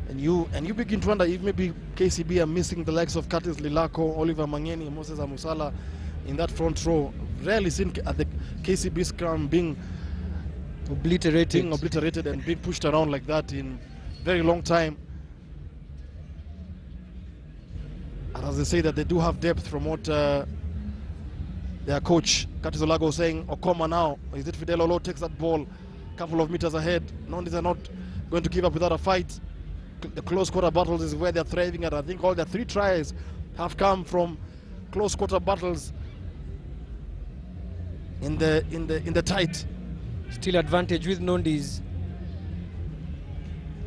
And you begin to wonder if maybe KCB are missing the likes of Curtis Lilako, Oliver Mangeni, Moses Amusala. in that front row. Rarely seen at the KCB scrum being obliterated and being pushed around like that in very long time. And as they say that they do have depth from what their coach Curtis Olago was saying. Okoma now, is it Fidel Olo takes that ball a couple of meters ahead. Nondies are not going to give up without a fight. The close quarter battles is where they're thriving at. I think all their 3 tries have come from close quarter battles in the tight. Still advantage with Nondies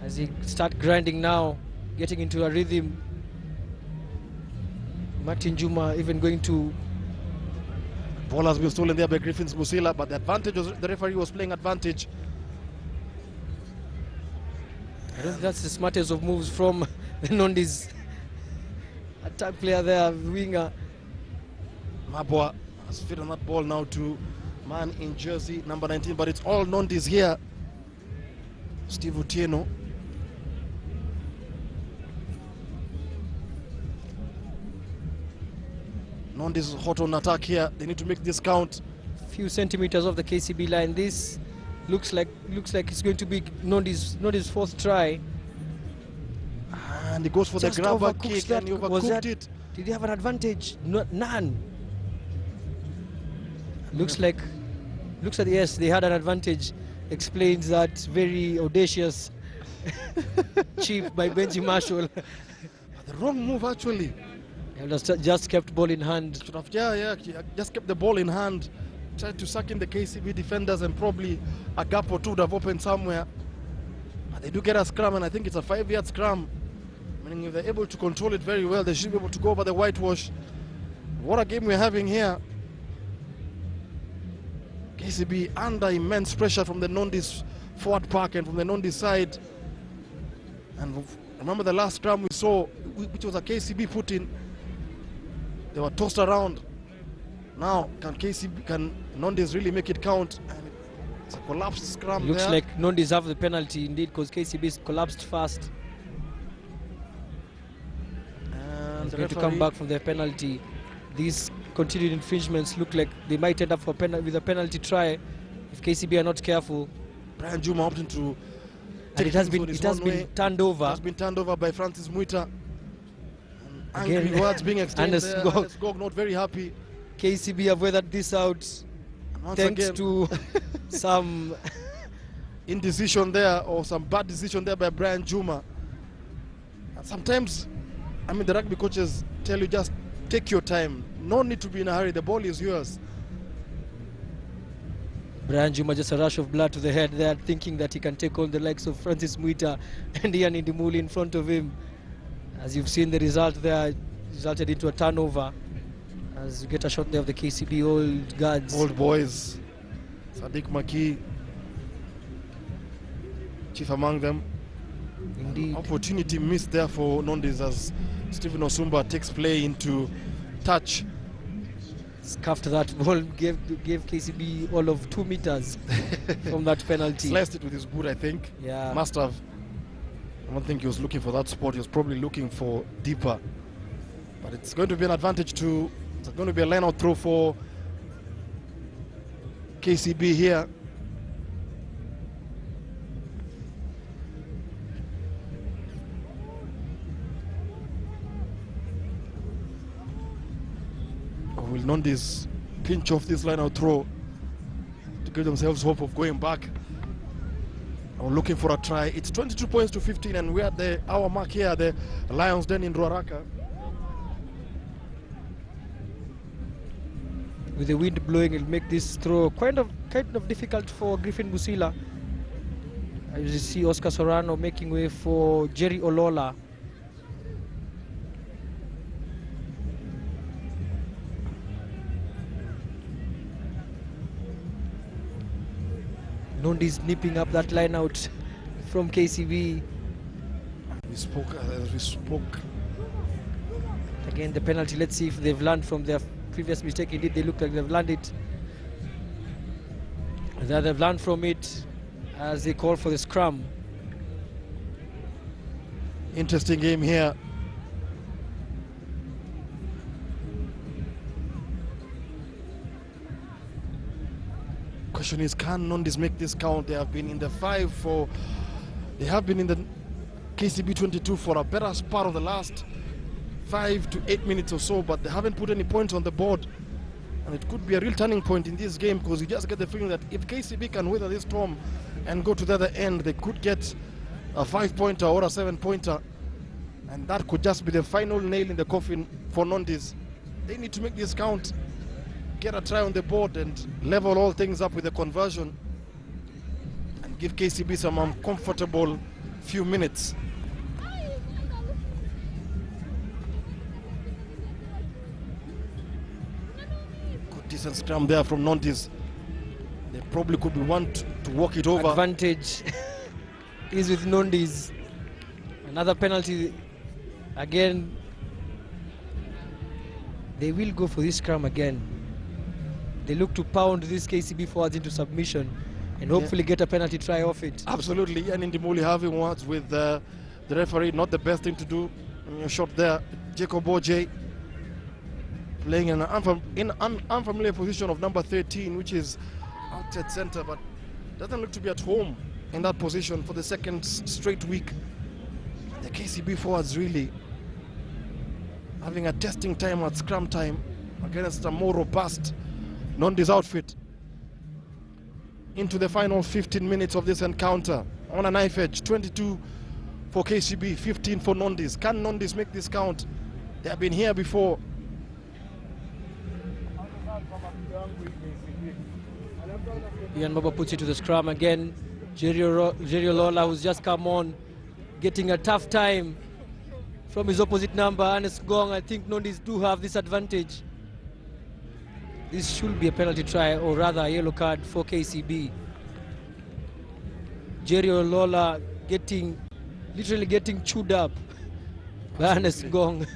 as he start grinding now, getting into a rhythm. Martin Juma even going to... Ball has been stolen there by Griffins Musila, but the advantage was the referee was playing advantage. I don't think that's the smartest of moves from the Nondies attack player there, winger. Mabwa has fit on that ball now to man in jersey number 19, but it's all Nondies here. Steve Otieno. Nondies hot on attack here. They need to make this count. Few centimeters off the KCB line. This looks like it's going to be Nondies' 4th try. And he goes for the grabber kick and he overcooked it. Did he have an advantage? None. Looks like yes, they had an advantage. Explains that very audacious chip by Benji Marshall. The wrong move actually. Just kept ball in hand. Should have, just kept the ball in hand. Tried to suck in the KCB defenders and probably a gap or two would have opened somewhere. But they do get a scrum, and I think it's a 5-yard scrum. Meaning if they're able to control it very well, they should be able to go over the whitewash. What a game we're having here. KCB under immense pressure from the Nondies forward pack and from the Nondies side. And remember the last scrum we saw, which was a KCB put in. They were tossed around. Now, can Nondies really make it count? And it's a collapsed scrum. Looks there. like Nondies have the penalty indeed, because KCB's collapsed fast. And going to come back from their penalty. These continued infringements look like they might end up with a penalty try if KCB are not careful. Brian Juma opting to and it has been turned over. It has been turned over by Francis Muita. Angry words being exchanged there. Gog not very happy. KCB have weathered this out thanks to some indecision there, or some bad decision there by Brian Juma. And sometimes, I mean, the rugby coaches tell you just take your time. No need to be in a hurry. The ball is yours. Brian Juma just a rush of blood to the head there, thinking that he can take on the likes of Francis Muita and Ian Indimuli in front of him. As you've seen, the result there resulted into a turnover. As you get a shot there of the KCB old guards. Old boys. Sadiq Maki, chief among them. Indeed. Opportunity missed there for Nondies as Stephen Osumba takes play into touch. Scuffed that ball, gave KCB all of 2 meters from that penalty. Sliced it with his boot, I think. Yeah. Must have. I don't think he was looking for that spot. He was probably looking for deeper. But it's going to be an advantage to... It's going to be a line-out throw for KCB here. Will Nondies pinch off this line-out throw to give themselves hope of going back or looking for a try? It's 22 points to 15, and we're at our mark here, the Lions Den in Ruaraka. With the wind blowing, it'll make this throw kind of difficult for Griffin Busila. As you see Oscar Sorano making way for Jerry Olola. Nondies nipping up that line out from KCB. We spoke. Again, the penalty. Let's see if they've learned from their previous mistake. Indeed, they look like they've learned it. They've learned from it as they call for the scrum. Interesting game here. question is, can Nondies make this count? They have been in the they have been in the KCB 22 for a better part of the last 5 to 8 minutes or so, but they haven't put any points on the board. And it could be a real turning point in this game, because you just get the feeling that if KCB can weather this storm and go to the other end, they could get a 5-pointer or a 7-pointer. And that could just be the final nail in the coffin for Nondies. They need to make this count, get a try on the board, and level all things up with a conversion, and give KCB some uncomfortable few minutes. Good decent scrum there from Nondies. They probably could be one to walk it over. Advantage is with Nondies. Another penalty again. They will go for this scrum again. They look to pound this KCB forwards into submission and hopefully get a penalty try off it. Absolutely, and Indimuli having words with the referee, not the best thing to do. In your shot there, Jacob Oje playing in an unfamiliar position of number 13, which is outside center, but doesn't look to be at home in that position for the second straight week. The KCB forwards really having a testing time at scrum time against a more robust Nondies outfit. Into the final 15 minutes of this encounter on a knife edge. 22 for KCB, 15 for Nondies. Can Nondies make this count? They have been here before. Ian Baba puts it to the scrum again. Jerio Lola, who's just come on, getting a tough time from his opposite number, Ernest Gong. I think Nondies do have this advantage. This should be a penalty try, or rather a yellow card for KCB. Jerio Lola literally getting chewed up by Ernest Gong.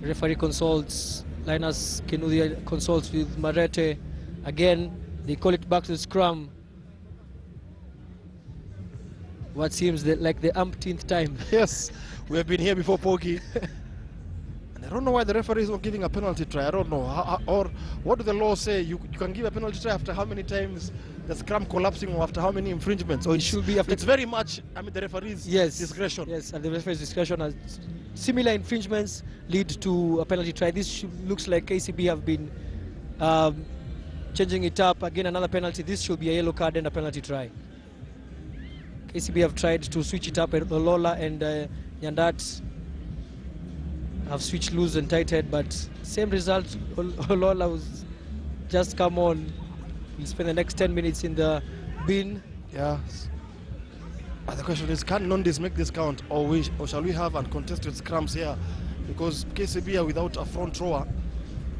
Referee consults, Linus Kinuthia consults with Marete. Again, they call it back to the scrum. What seems like the umpteenth time. Yes, we have been here before, Pogi. And I don't know why the referee is not giving a penalty try. I don't know. Or what do the law say? You can give a penalty try after how many times the scrum collapsing, or after how many infringements? Or it should be after. It's very much, the referee's discretion. Yes, and the referee's discretion. Has similar infringements lead to a penalty try. This looks like KCB have been changing it up. Again, another penalty. This should be a yellow card and a penalty try. KCB have tried to switch it up. Lola and Nyandat have switched loose and tighted, but same result. Lola was just come on. He'll spend the next 10 minutes in the bin. Yeah. The question is, can Nondies make this count, or shall we have uncontested scrums here? Because KCB are without a front rower.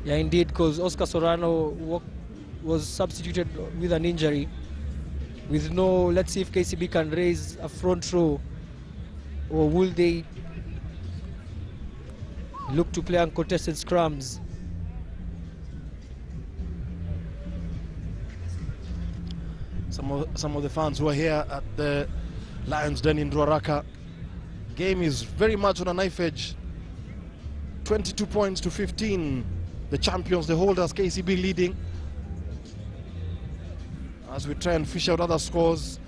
Yeah, indeed, because Oscar Sorano was substituted with an injury. With let's see if KCB can raise a front row, or will they look to play uncontested scrums? Some of the fans who are here at the Lions Den in Ruaraka. Game is very much on a knife edge. 22 points to 15. The champions, the holders, KCB leading. As we try and fish out other scores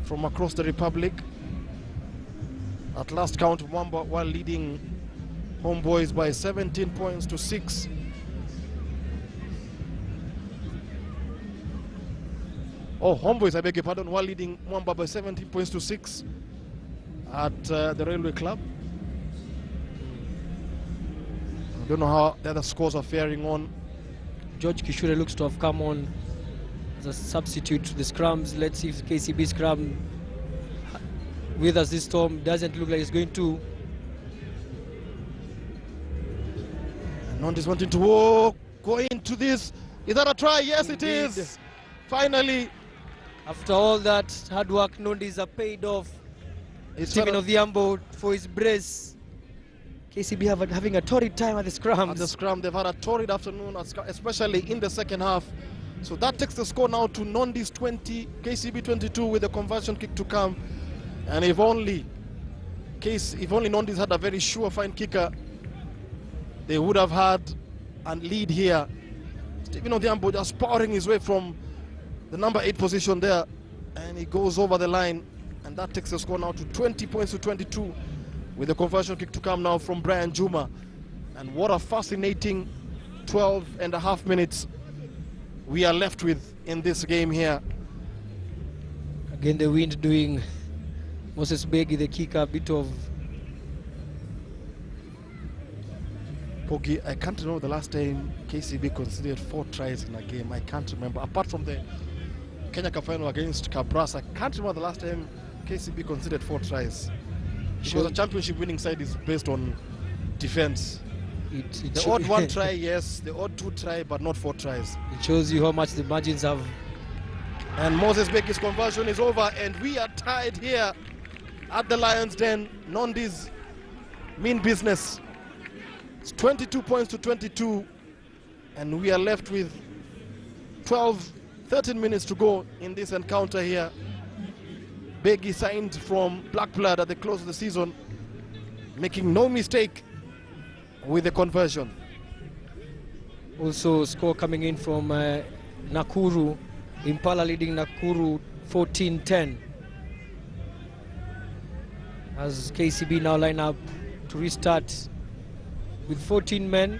from across the Republic. At last count, Mwamba while leading Homeboys by 17 points to 6. Oh, Homeboys, I beg your pardon, while leading Mwamba by 17 points to 6 at the Railway Club. I don't know how the other scores are faring on. George Kishure looks to have come on as a substitute to the scrums. Let's see if KCB scrum with us this storm. Doesn't look like it's going to. Nondies wanting to go into this. Is that a try? Yes, indeed. It is. Finally. After all that hard work, Nondies are paid off. Stephen Odhiambo for his brace. KCB having a torrid time at the scrum. At the scrum, they've had a torrid afternoon, especially in the second half. So that takes the score now to Nondies 20, KCB 22 with a conversion kick to come. And if only if only Nondies had a very sure-fine kicker, they would have had a lead here. Stephen Odhiambo just powering his way from the number 8 position there, and he goes over the line, and that takes the score now to 20 points to 22, with the conversion kick to come now from Brian Juma. And what a fascinating 12.5 minutes we are left with in this game here. Again, the wind doing Moses Begi, the kicker, a bit of... Pogi, I can't remember the last time KCB considered 4 tries in a game. I can't remember. Apart from the Kenya Cup final against Cabras, I can't remember the last time KCB considered 4 tries. Because the championship winning side is based on defense. The odd 1 try, yes. The odd 2 try, but not 4 tries. It shows you how much the margins have. And Moses Begi's conversion is over, and we are tied here at the Lions Den. Nondies mean business. It's 22 points to 22, and we are left with 13 minutes to go in this encounter here. Begi signed from Blackblood at the close of the season, making no mistake with the conversion. Also score coming in from Nakuru. Impala leading Nakuru 14-10. As KCB now line up to restart with 14 men.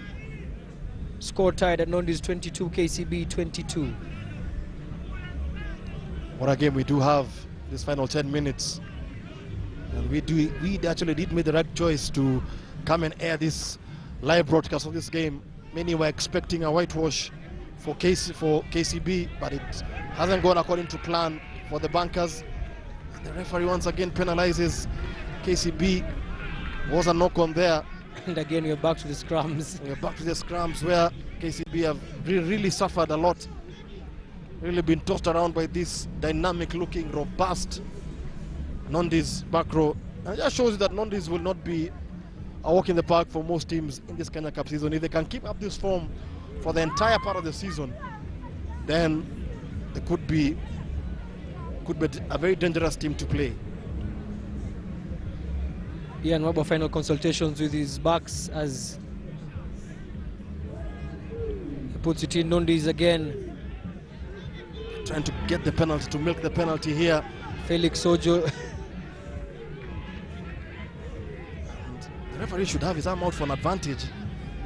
Score tied at Nondies 22, KCB 22. What a game we do have this final 10 minutes. And we actually did make the right choice to come and air this live broadcast of this game. Many were expecting a whitewash for KCB, but it hasn't gone according to plan for the bankers. And the referee once again penalizes KCB. Was a knock on there. And again, we're back to the scrums. We're back to the scrums where KCB have really suffered a lot. Really been tossed around by this dynamic-looking, robust Nondies back row. And it just shows you that Nondies will not be a walk in the park for most teams in this Kenya Cup season. If they can keep up this form for the entire part of the season, then they could be a very dangerous team to play. Ian Wabba final consultations with his backs as he puts it in. Nondies again trying to get the penalty, to milk the penalty here. Felix Ojo. The referee should have his arm out for an advantage.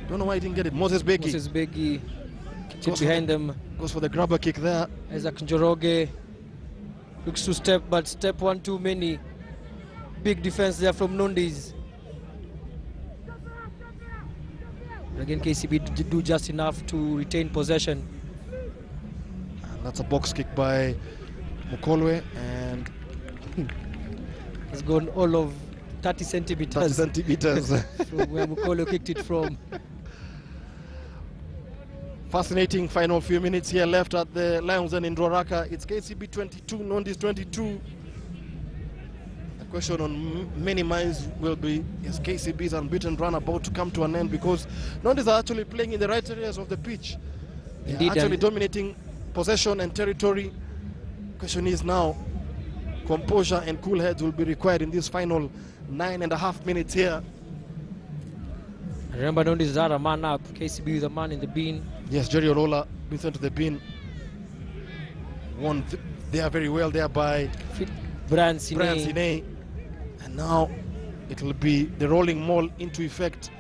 Don't know why he didn't get it. Moses Begi kicked behind them. Goes for the grabber kick there. Isaac Njoroge looks to step, but step one too many. Big defense there from Nondies. Again, KCB do just enough to retain possession. And that's a box kick by Mukolwe, and it's gone all of 30 centimeters. 30 centimeters. From where Mukolwe kicked it from. Fascinating final few minutes here left at the Lions Den in Ruaraka. It's KCB 22, Nondies 22. The question on many minds will be, is KCB's unbeaten run about to come to an end? Because Nondies are actually playing in the right areas of the pitch. They are actually dominating possession and territory. Question is now, composure and cool heads will be required in this final 9.5 minutes here. Remember, Nondies are a man up. KCB is a man in the bin. Yes, Jerry Orola been sent to the bin. Won there very well there by Brian Sine. And now it will be the rolling maul into effect.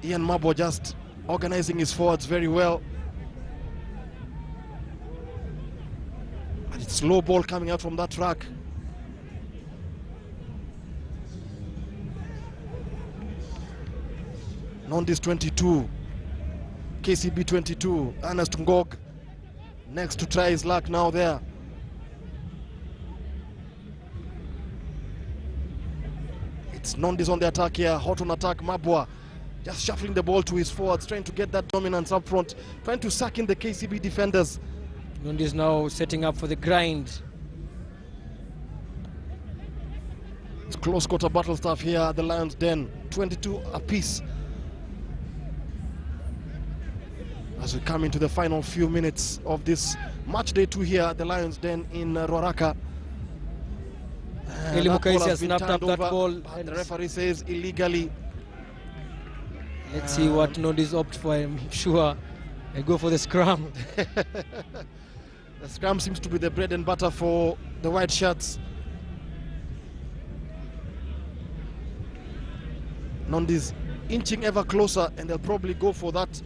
Ian Mabo just organizing his forwards very well. But it's low ball coming out from that track. Nondies 22, KCB 22. Ernest Ngog next to try his luck now there. It's Nondies on the attack here, hot on attack. Mabwa just shuffling the ball to his forwards, trying to get that dominance up front, trying to suck in the KCB defenders. Nondies now setting up for the grind. It's close quarter battle stuff here at the Lions Den, 22 apiece. As we come into the final few minutes of this match day 2 here at the Lions Den in Ruaraka. Eli That ball Mukaisi has has been snapped up turned that over, ball. but the referee says illegally. Let's see what Nondies opt for. I'm sure they go for the scrum. The scrum seems to be the bread and butter for the white shirts. Nondies inching ever closer, and they'll probably go for that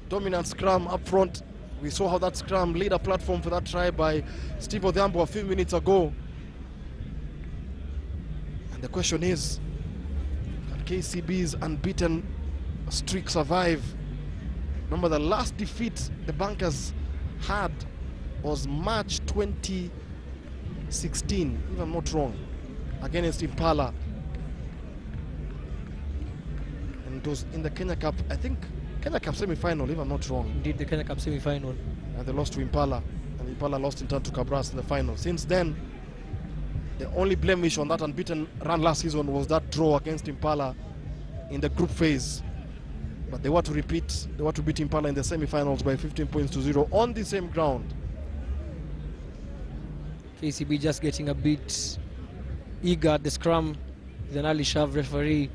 dominant scrum up front. We saw how that scrum laid a platform for that try by Steve Odhiambo a few minutes ago. And the question is, can KCB's unbeaten streak survive? Remember, the last defeat the Bankers had was March 2016, if I'm not wrong, against Impala. And it was in the Kenya Cup, I think, Kenya Cup semi-final, if I'm not wrong. Indeed, the Kenya Cup semi-final. They lost to Impala, and Impala lost in turn to Cabras in the final. Since then, the only blemish on that unbeaten run last season was that draw against Impala in the group phase. But they were to repeat, they were to beat Impala in the semi-finals by 15 points to 0 on the same ground. KCB just getting a bit eager at the scrum with an early shove. Referee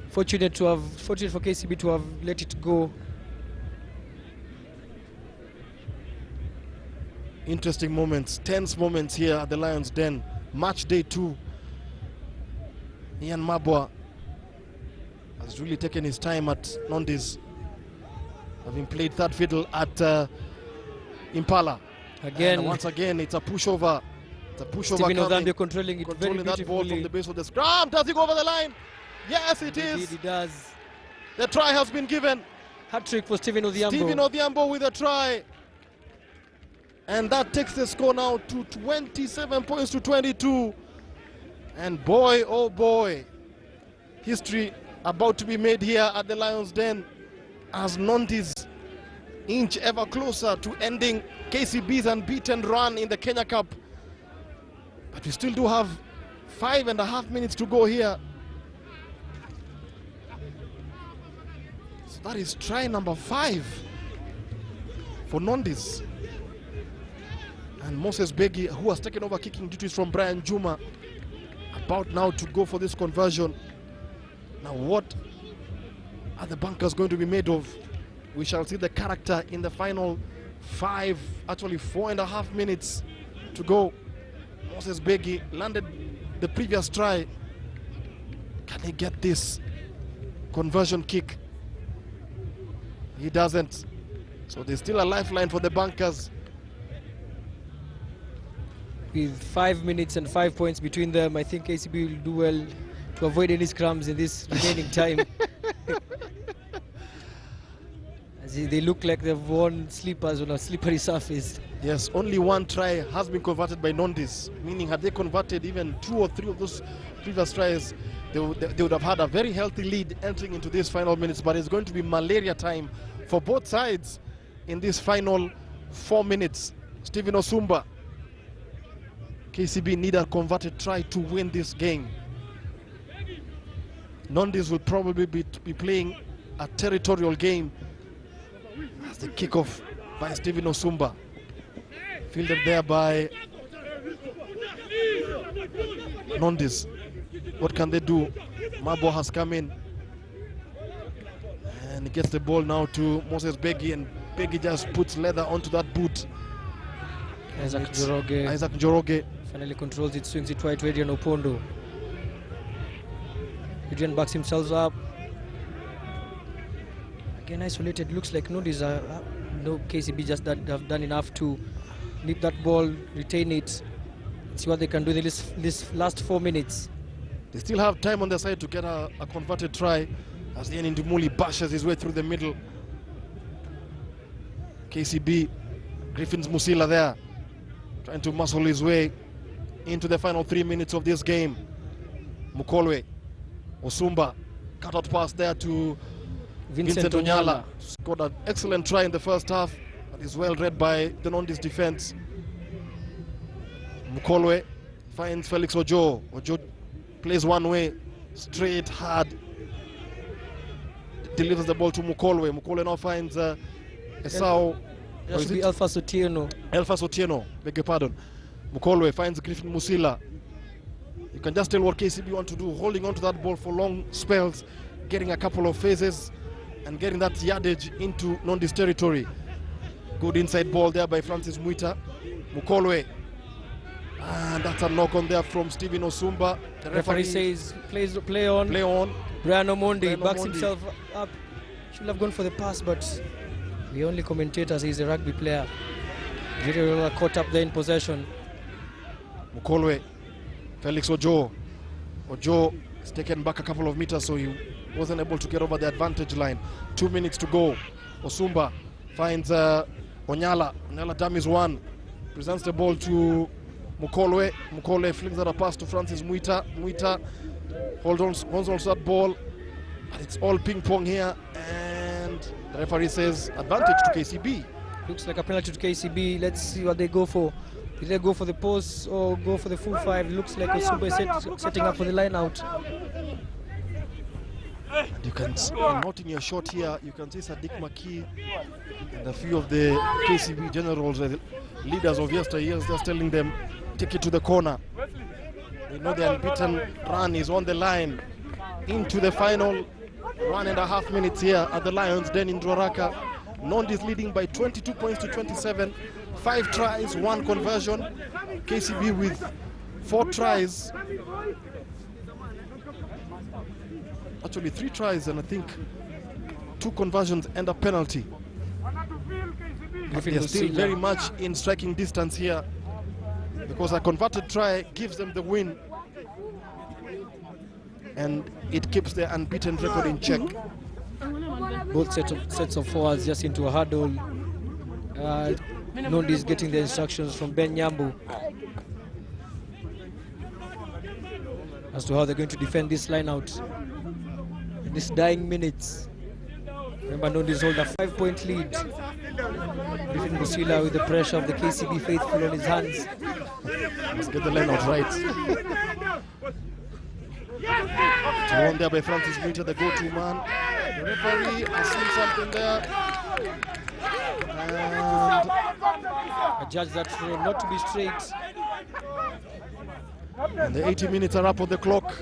fortunate for KCB to have let it go. Interesting moments, tense moments here at the Lions Den. Match day 2. Ian Mabwa has really taken his time at Nondies, having played third fiddle at Impala. Again, and once again, it's a pushover. It's a pushover. Stephen coming, Odhiambo controlling it very beautifully. That ball from the base of the scrum. Does he go over the line? Yes, it is. Indeed, he does. The try has been given. Hat-trick for Stephen Odhiambo. Stephen Odhiambo with a try. And that takes the score now to 27 points to 22. And boy, oh boy, history about to be made here at the Lions Den as Nondies inch ever closer to ending KCB's unbeaten run in the Kenya Cup. But we still do have 5.5 minutes to go here. So that is try number 5 for Nondies. And Moses Begi, who has taken over kicking duties from Brian Juma, about now to go for this conversion. Now what are the Bankers going to be made of? We shall see the character in the final 4.5 minutes to go. Moses Begi landed the previous try. Can he get this conversion kick? He doesn't. So there's still a lifeline for the Bankers. With 5 minutes and 5 points between them, I think KCB will do well to avoid any scrums in this remaining time. As they look like they've worn slippers on a slippery surface. Yes, only one try has been converted by Nondies, meaning had they converted even 2 or 3 of those previous tries, they would have had a very healthy lead entering into these final minutes. But it's going to be malaria time for both sides in this final 4 minutes. Stephen Osumba, KCB need a converted try to win this game. Nondies will probably be playing a territorial game as the kickoff by Stephen Osumba. Fielded there by Nondies. What can they do? Mabo has come in and he gets the ball now to Moses Begi, and Begi just puts leather onto that boot. Isaac Njoroge finally controls it, swings it wide to Adrian Opondo. Adrian backs himself up. Again isolated, looks like Nondies no KCB just have done enough to nip that ball, retain it, see what they can do in this last 4 minutes. They still have time on their side to get a converted try as Ian Indumuli bashes his way through the middle. KCB, Griffins Musila there, trying to muscle his way into the final 3 minutes of this game. Mukolwe, Osumba, cut out pass there to Vincent Onyala. Scored an excellent try in the first half, but is well read by the Nondies defense. Mukolwe finds Felix Ojo. Ojo plays one way, straight, hard. Delivers the ball to Mukolwe. Mukolwe now finds Esau. That should be Elfas Otieno. Elfas Otieno, beg your pardon. Mukolwe finds Griffin Musila. He can just tell what KCB want to do, holding on to that ball for long spells, getting a couple of phases, and getting that yardage into Nondies territory. Good inside ball there by Francis Muita. Mukolwe. And that's a knock on there from Stephen Osumba. The referee says play on. Play on. Brian Omondi backs Omondi himself up. Should have gone for the pass, but the only commentator says he's a rugby player. Very caught up there in possession. Mukolwe. Felix Ojo. Ojo is taken back a couple of meters, so he wasn't able to get over the advantage line. 2 minutes to go. Osumba finds Onyala. Onyala dummies one. Presents the ball to Mukolwe. Mukolwe flings out a pass to Francis Muita. Muita holds on to that ball. And it's all ping pong here. And the referee says advantage to KCB. Looks like a penalty to KCB. Let's see what they go for. Did they go for the post or go for the full 5? Looks like Osumba is setting up for the line out. You can see, noting your shot here, you can see Sadiq Maki and a few of the KCB generals, the leaders of yesteryears, just telling them, take it to the corner. They know the unbeaten run is on the line into the final 1.5 minutes here at the Lions Den in Ruaraka. Nondies leading by 22 points to 27. 5 tries, 1 conversion. KCB with 4 tries. Actually 3 tries and I think 2 conversions and a penalty. But they're still very much in striking distance here because a converted try gives them the win and it keeps their unbeaten record in check. Both sets of forwards just into a huddle. Nondies getting the instructions from Ben Nyambu as to how they're going to defend this line out in this dying minutes. Remember, Nondies hold a 5-point lead. Griffin Musila with the pressure of the KCB faithful on his hands. Let's get the line out right. One there by Francis Muita, the go-to man. The referee has seen something there. And a judge that not to be straight. And the 80 minutes are up on the clock.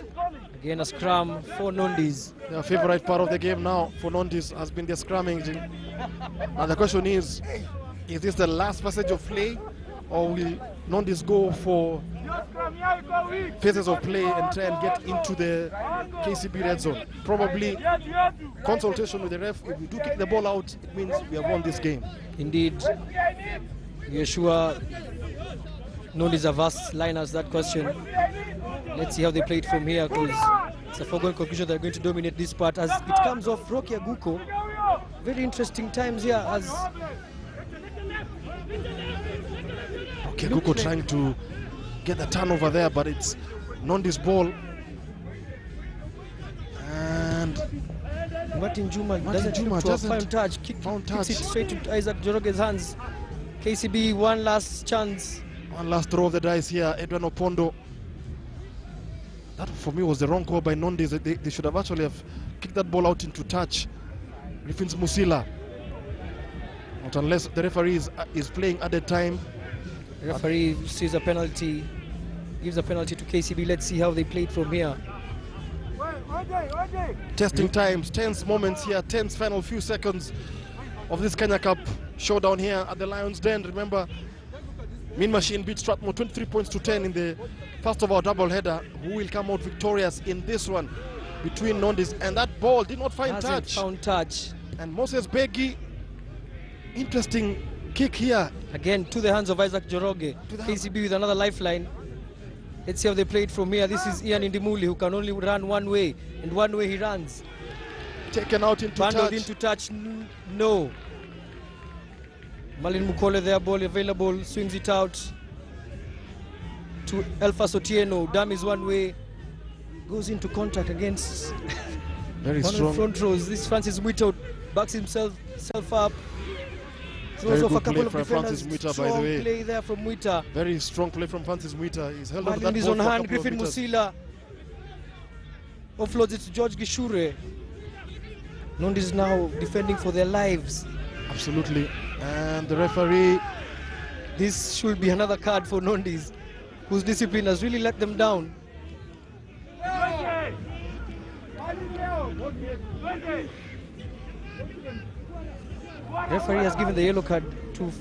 Again a scrum for Nondies. Their favorite part of the game now for Nondies has been the scrumming. And the question is this the last passage of play or will Nondies go for phases of play and try and get into the KCB red zone? Probably consultation with the ref. If we do kick the ball out, it means we have won this game. Indeed. We are sure Nondies have asked liners that question. Let's see how they play it from here, because it's a foregone conclusion they're going to dominate this part as it comes off Rocky Aguko. Very interesting times here as okay, Aguko trying to get the turnover there, but it's Nondies ball. And Martin Juma doesn't look to a fine touch. Kicks it straight to Isaac Joroge's hands. KCB one last chance. One last throw of the dice here, Edwin Opondo. That for me was the wrong call by Nondies. They should have actually have kicked that ball out into touch. Griffins Musila. Not unless the referee is playing at the time. The referee sees a penalty, gives a penalty to KCB. Let's see how they played from here. Testing times, tense moments here, tense final few seconds of this Kenya Cup showdown here at the Lions Den. Remember, Mean Machine beat Strathmore 23 points to 10 in the first of our double header. Who will come out victorious in this one between Nondies? And that ball did not find touch. And Moses Begi, interesting kick here. Again to the hands of Isaac Joroge. KCB with another lifeline. Let's see how they play it from here. This is Ian Indimuli, who can only run one way, and one way he runs. Taken out into Bundled touch. into touch, no. Malin Mukole there, ball available, swings it out to Elfas Otieno. Dummies one way, goes into contact against very one strong of the front rows. This Francis Muita backs himself up. Throws off a couple of defenders. Muita, strong by the way. play there from Muita. Very strong play from Francis Muita. He's held on to that Malin is ball on for a hand. couple of Griffin meters. Musila offloads it to George Gishure. Nondies now defending for their lives. Absolutely. And the referee. This should be another card for Nondies, whose discipline has really let them down. Referee has given the yellow card to...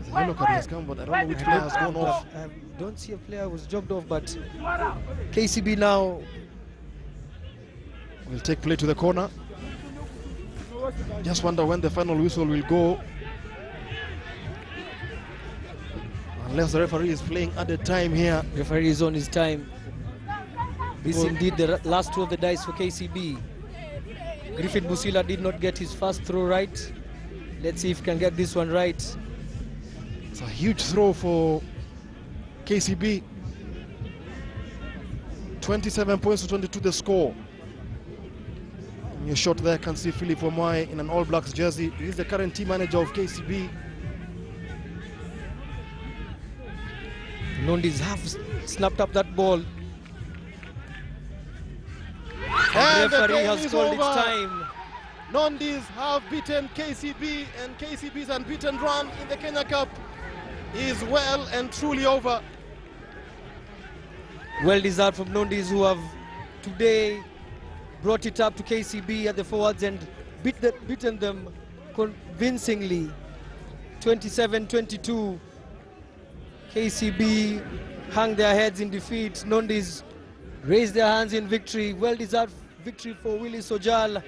The yellow card has come, but I don't know which player has gone off. I don't see a player who's jogged off, but KCB now will take play to the corner. Just wonder when the final whistle will go. Unless the referee is playing at the time here. Referee is on his time. This is indeed the last two of the dice for KCB. Griffith Busila did not get his first throw right. Let's see if he can get this one right. It's a huge throw for KCB. 27 points to 22 the score. In your shot there, can see Philip Omai in an All Blacks jersey. He is the current team manager of KCB. Nondies have snapped up that ball. And the referee the game has is called over. its time. Nondies have beaten KCB, and KCB's unbeaten run in the Kenya Cup is well and truly over. Well deserved from Nondies, who have today brought it up to KCB at the forwards and beaten them convincingly. 27-22. KCB hung their heads in defeat. Nondies raised their hands in victory. Well deserved victory for Willie Sojal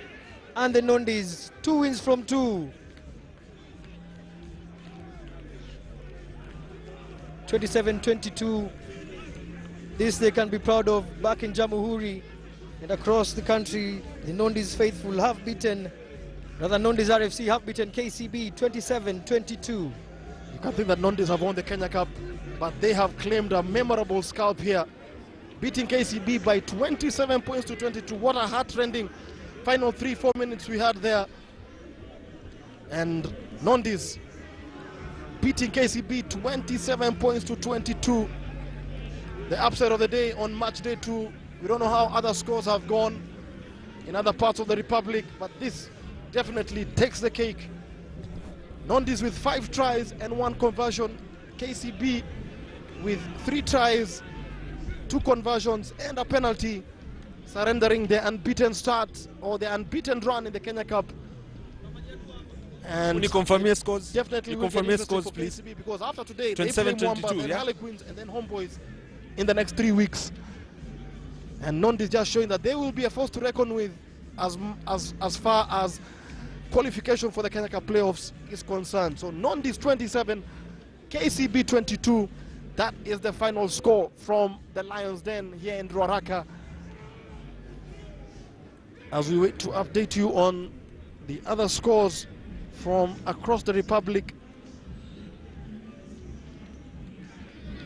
and the Nondies. 2 wins from 2. 27-22. This they can be proud of. Back in Jamhuri and across the country, the Nondies faithful have beaten, rather Nondies RFC have beaten KCB 27-22. You can't think that Nondies have won the Kenya Cup, but they have claimed a memorable scalp here, beating KCB by 27 points to 22. What a heart-rending final 3-4 minutes we had there. And Nondies beating KCB 27 points to 22. The upset of the day on match day 2. We don't know how other scores have gone in other parts of the Republic, but this definitely takes the cake. Nondies with 5 tries and 1 conversion. KCB with 3 tries, 2 conversions and a penalty, surrendering their unbeaten start or their unbeaten run in the Kenya Cup. And Can you confirm your scores? Definitely will confirm get your interesting scores, for please. KCB, because after today they 27, play Mwamba, 22, then yeah? Harlequins and then Homeboys in the next 3 weeks. And Nondies just showing that they will be a force to reckon with as far as qualification for the Kenya Cup playoffs is concerned. So Nondies 27, KCB 22. That is the final score from the Lions Den here in Ruaraka. As we wait to update you on the other scores from across the Republic,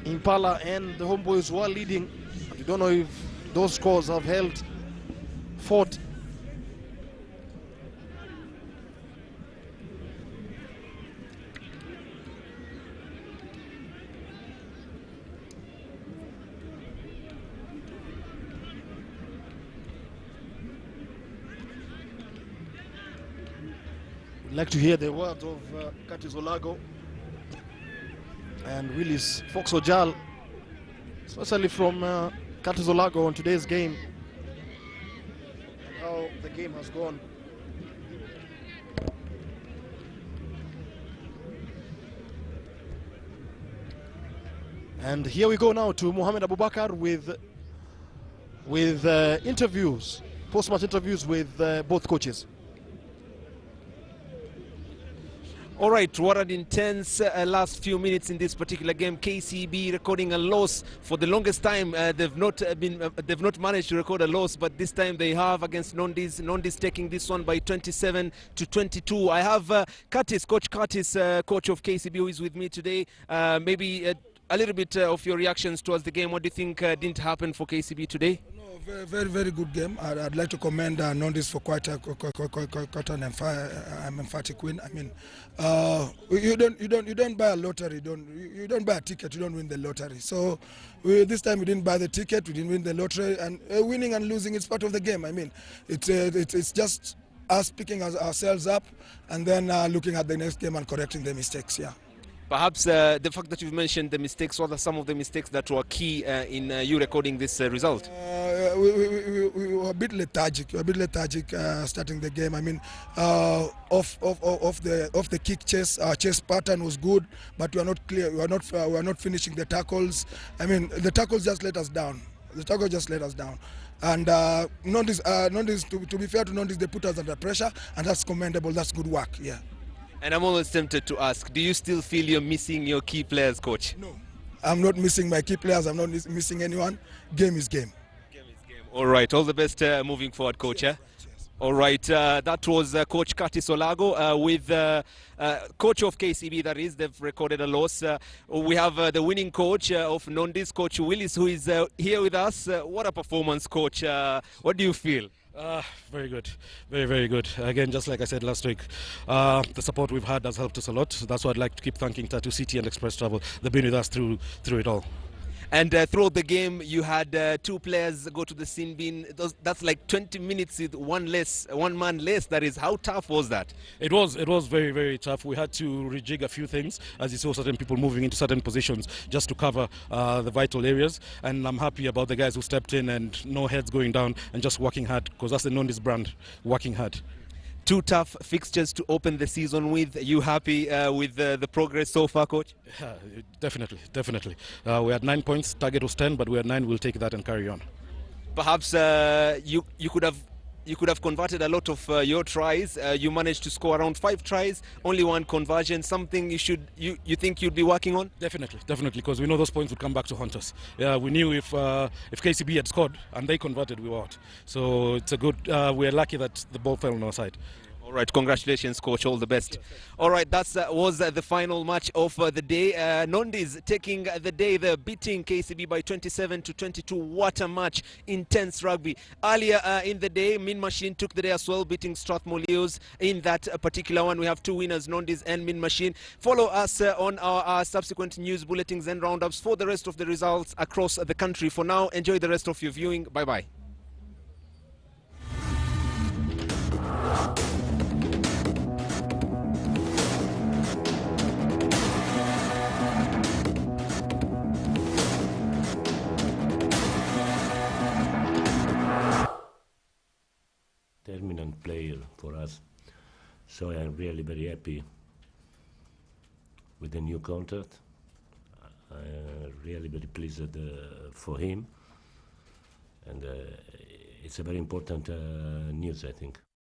Impala and the Homeboys were leading. We don't know if those scores have held fort. We'd like to hear the words of Curtis Olago and Willis Fox Ojal, especially from Curtis Olago on today's game, and how the game has gone. And here we go now to Mohamed Abubakar with interviews, post-match interviews with both coaches. All right, what an intense last few minutes in this particular game. KCB recording a loss for the longest time. They've not managed to record a loss, but this time they have against Nondies. Nondies taking this one by 27-22. I have Coach Curtis, coach of KCB, who is with me today. Maybe a little bit of your reactions towards the game. What do you think didn't happen for KCB today? Very good game. I'd like to commend Nondies for quite an emphatic win. I mean, you don't buy a lottery. You don't buy a ticket. You don't win the lottery. So this time we didn't buy the ticket. We didn't win the lottery. And winning and losing is part of the game. I mean, it's just us picking ourselves up and then looking at the next game and correcting the mistakes. Yeah. Perhaps the fact that you've mentioned the mistakes, what are some of the mistakes that were key in you recording this result? We were a bit lethargic. Starting the game. I mean, off the kick chase, our chase pattern was good, but we are not clear. We are not finishing the tackles. I mean, the tackles just let us down. And Nondies, to be fair to Nondies, they put us under pressure, and that's commendable. That's good work. Yeah. And I'm always tempted to ask, do you still feel you're missing your key players, coach? No, I'm not missing my key players. I'm not missing anyone. Game is game. All right, all the best moving forward, coach. All right, that was Coach Curtis Olago with coach of KCB, that is. They've recorded a loss. We have the winning coach of Nondies, Coach Willis, who is here with us. What a performance, Coach. What do you feel? Very good, very good. Again, just like I said last week, the support we've had has helped us a lot. That's why I'd like to keep thanking Tattoo City and Express Travel. They've been with us through it all. And throughout the game, you had 2 players go to the sin bin. That's like 20 minutes with one man less. That is, how tough was that? It was very, very tough. We had to rejig a few things, as you saw certain people moving into certain positions just to cover the vital areas. And I'm happy about the guys who stepped in and no heads going down and just working hard, because that's the Nondies brand, working hard. 2 tough fixtures to open the season with. Are you happy with the progress so far, coach? Yeah, definitely. We had 9 points, target was 10, but we had 9. We'll take that and carry on. Perhaps you could have converted a lot of your tries. You managed to score around 5 tries, only 1 conversion. Something you think you'd be working on? Definitely, because we know those points would come back to haunt us. Yeah, we knew if KCB had scored and they converted, we were out. So it's a good. We're lucky that the ball fell on our side. All right, congratulations, coach. All the best. All right, that was the final match of the day. Nondies taking the day, they're beating KCB by 27-22. What a match, intense rugby. Earlier in the day, Min Machine took the day as well, beating Strathmore Leos. In that particular one, we have 2 winners, Nondies and Min Machine. Follow us on our subsequent news bulletins and roundups for the rest of the results across the country. For now, enjoy the rest of your viewing. Bye-bye. Terminant player for us, so I'm really very happy with the new contract. I'm really very pleased for him, and it's a very important news, I think.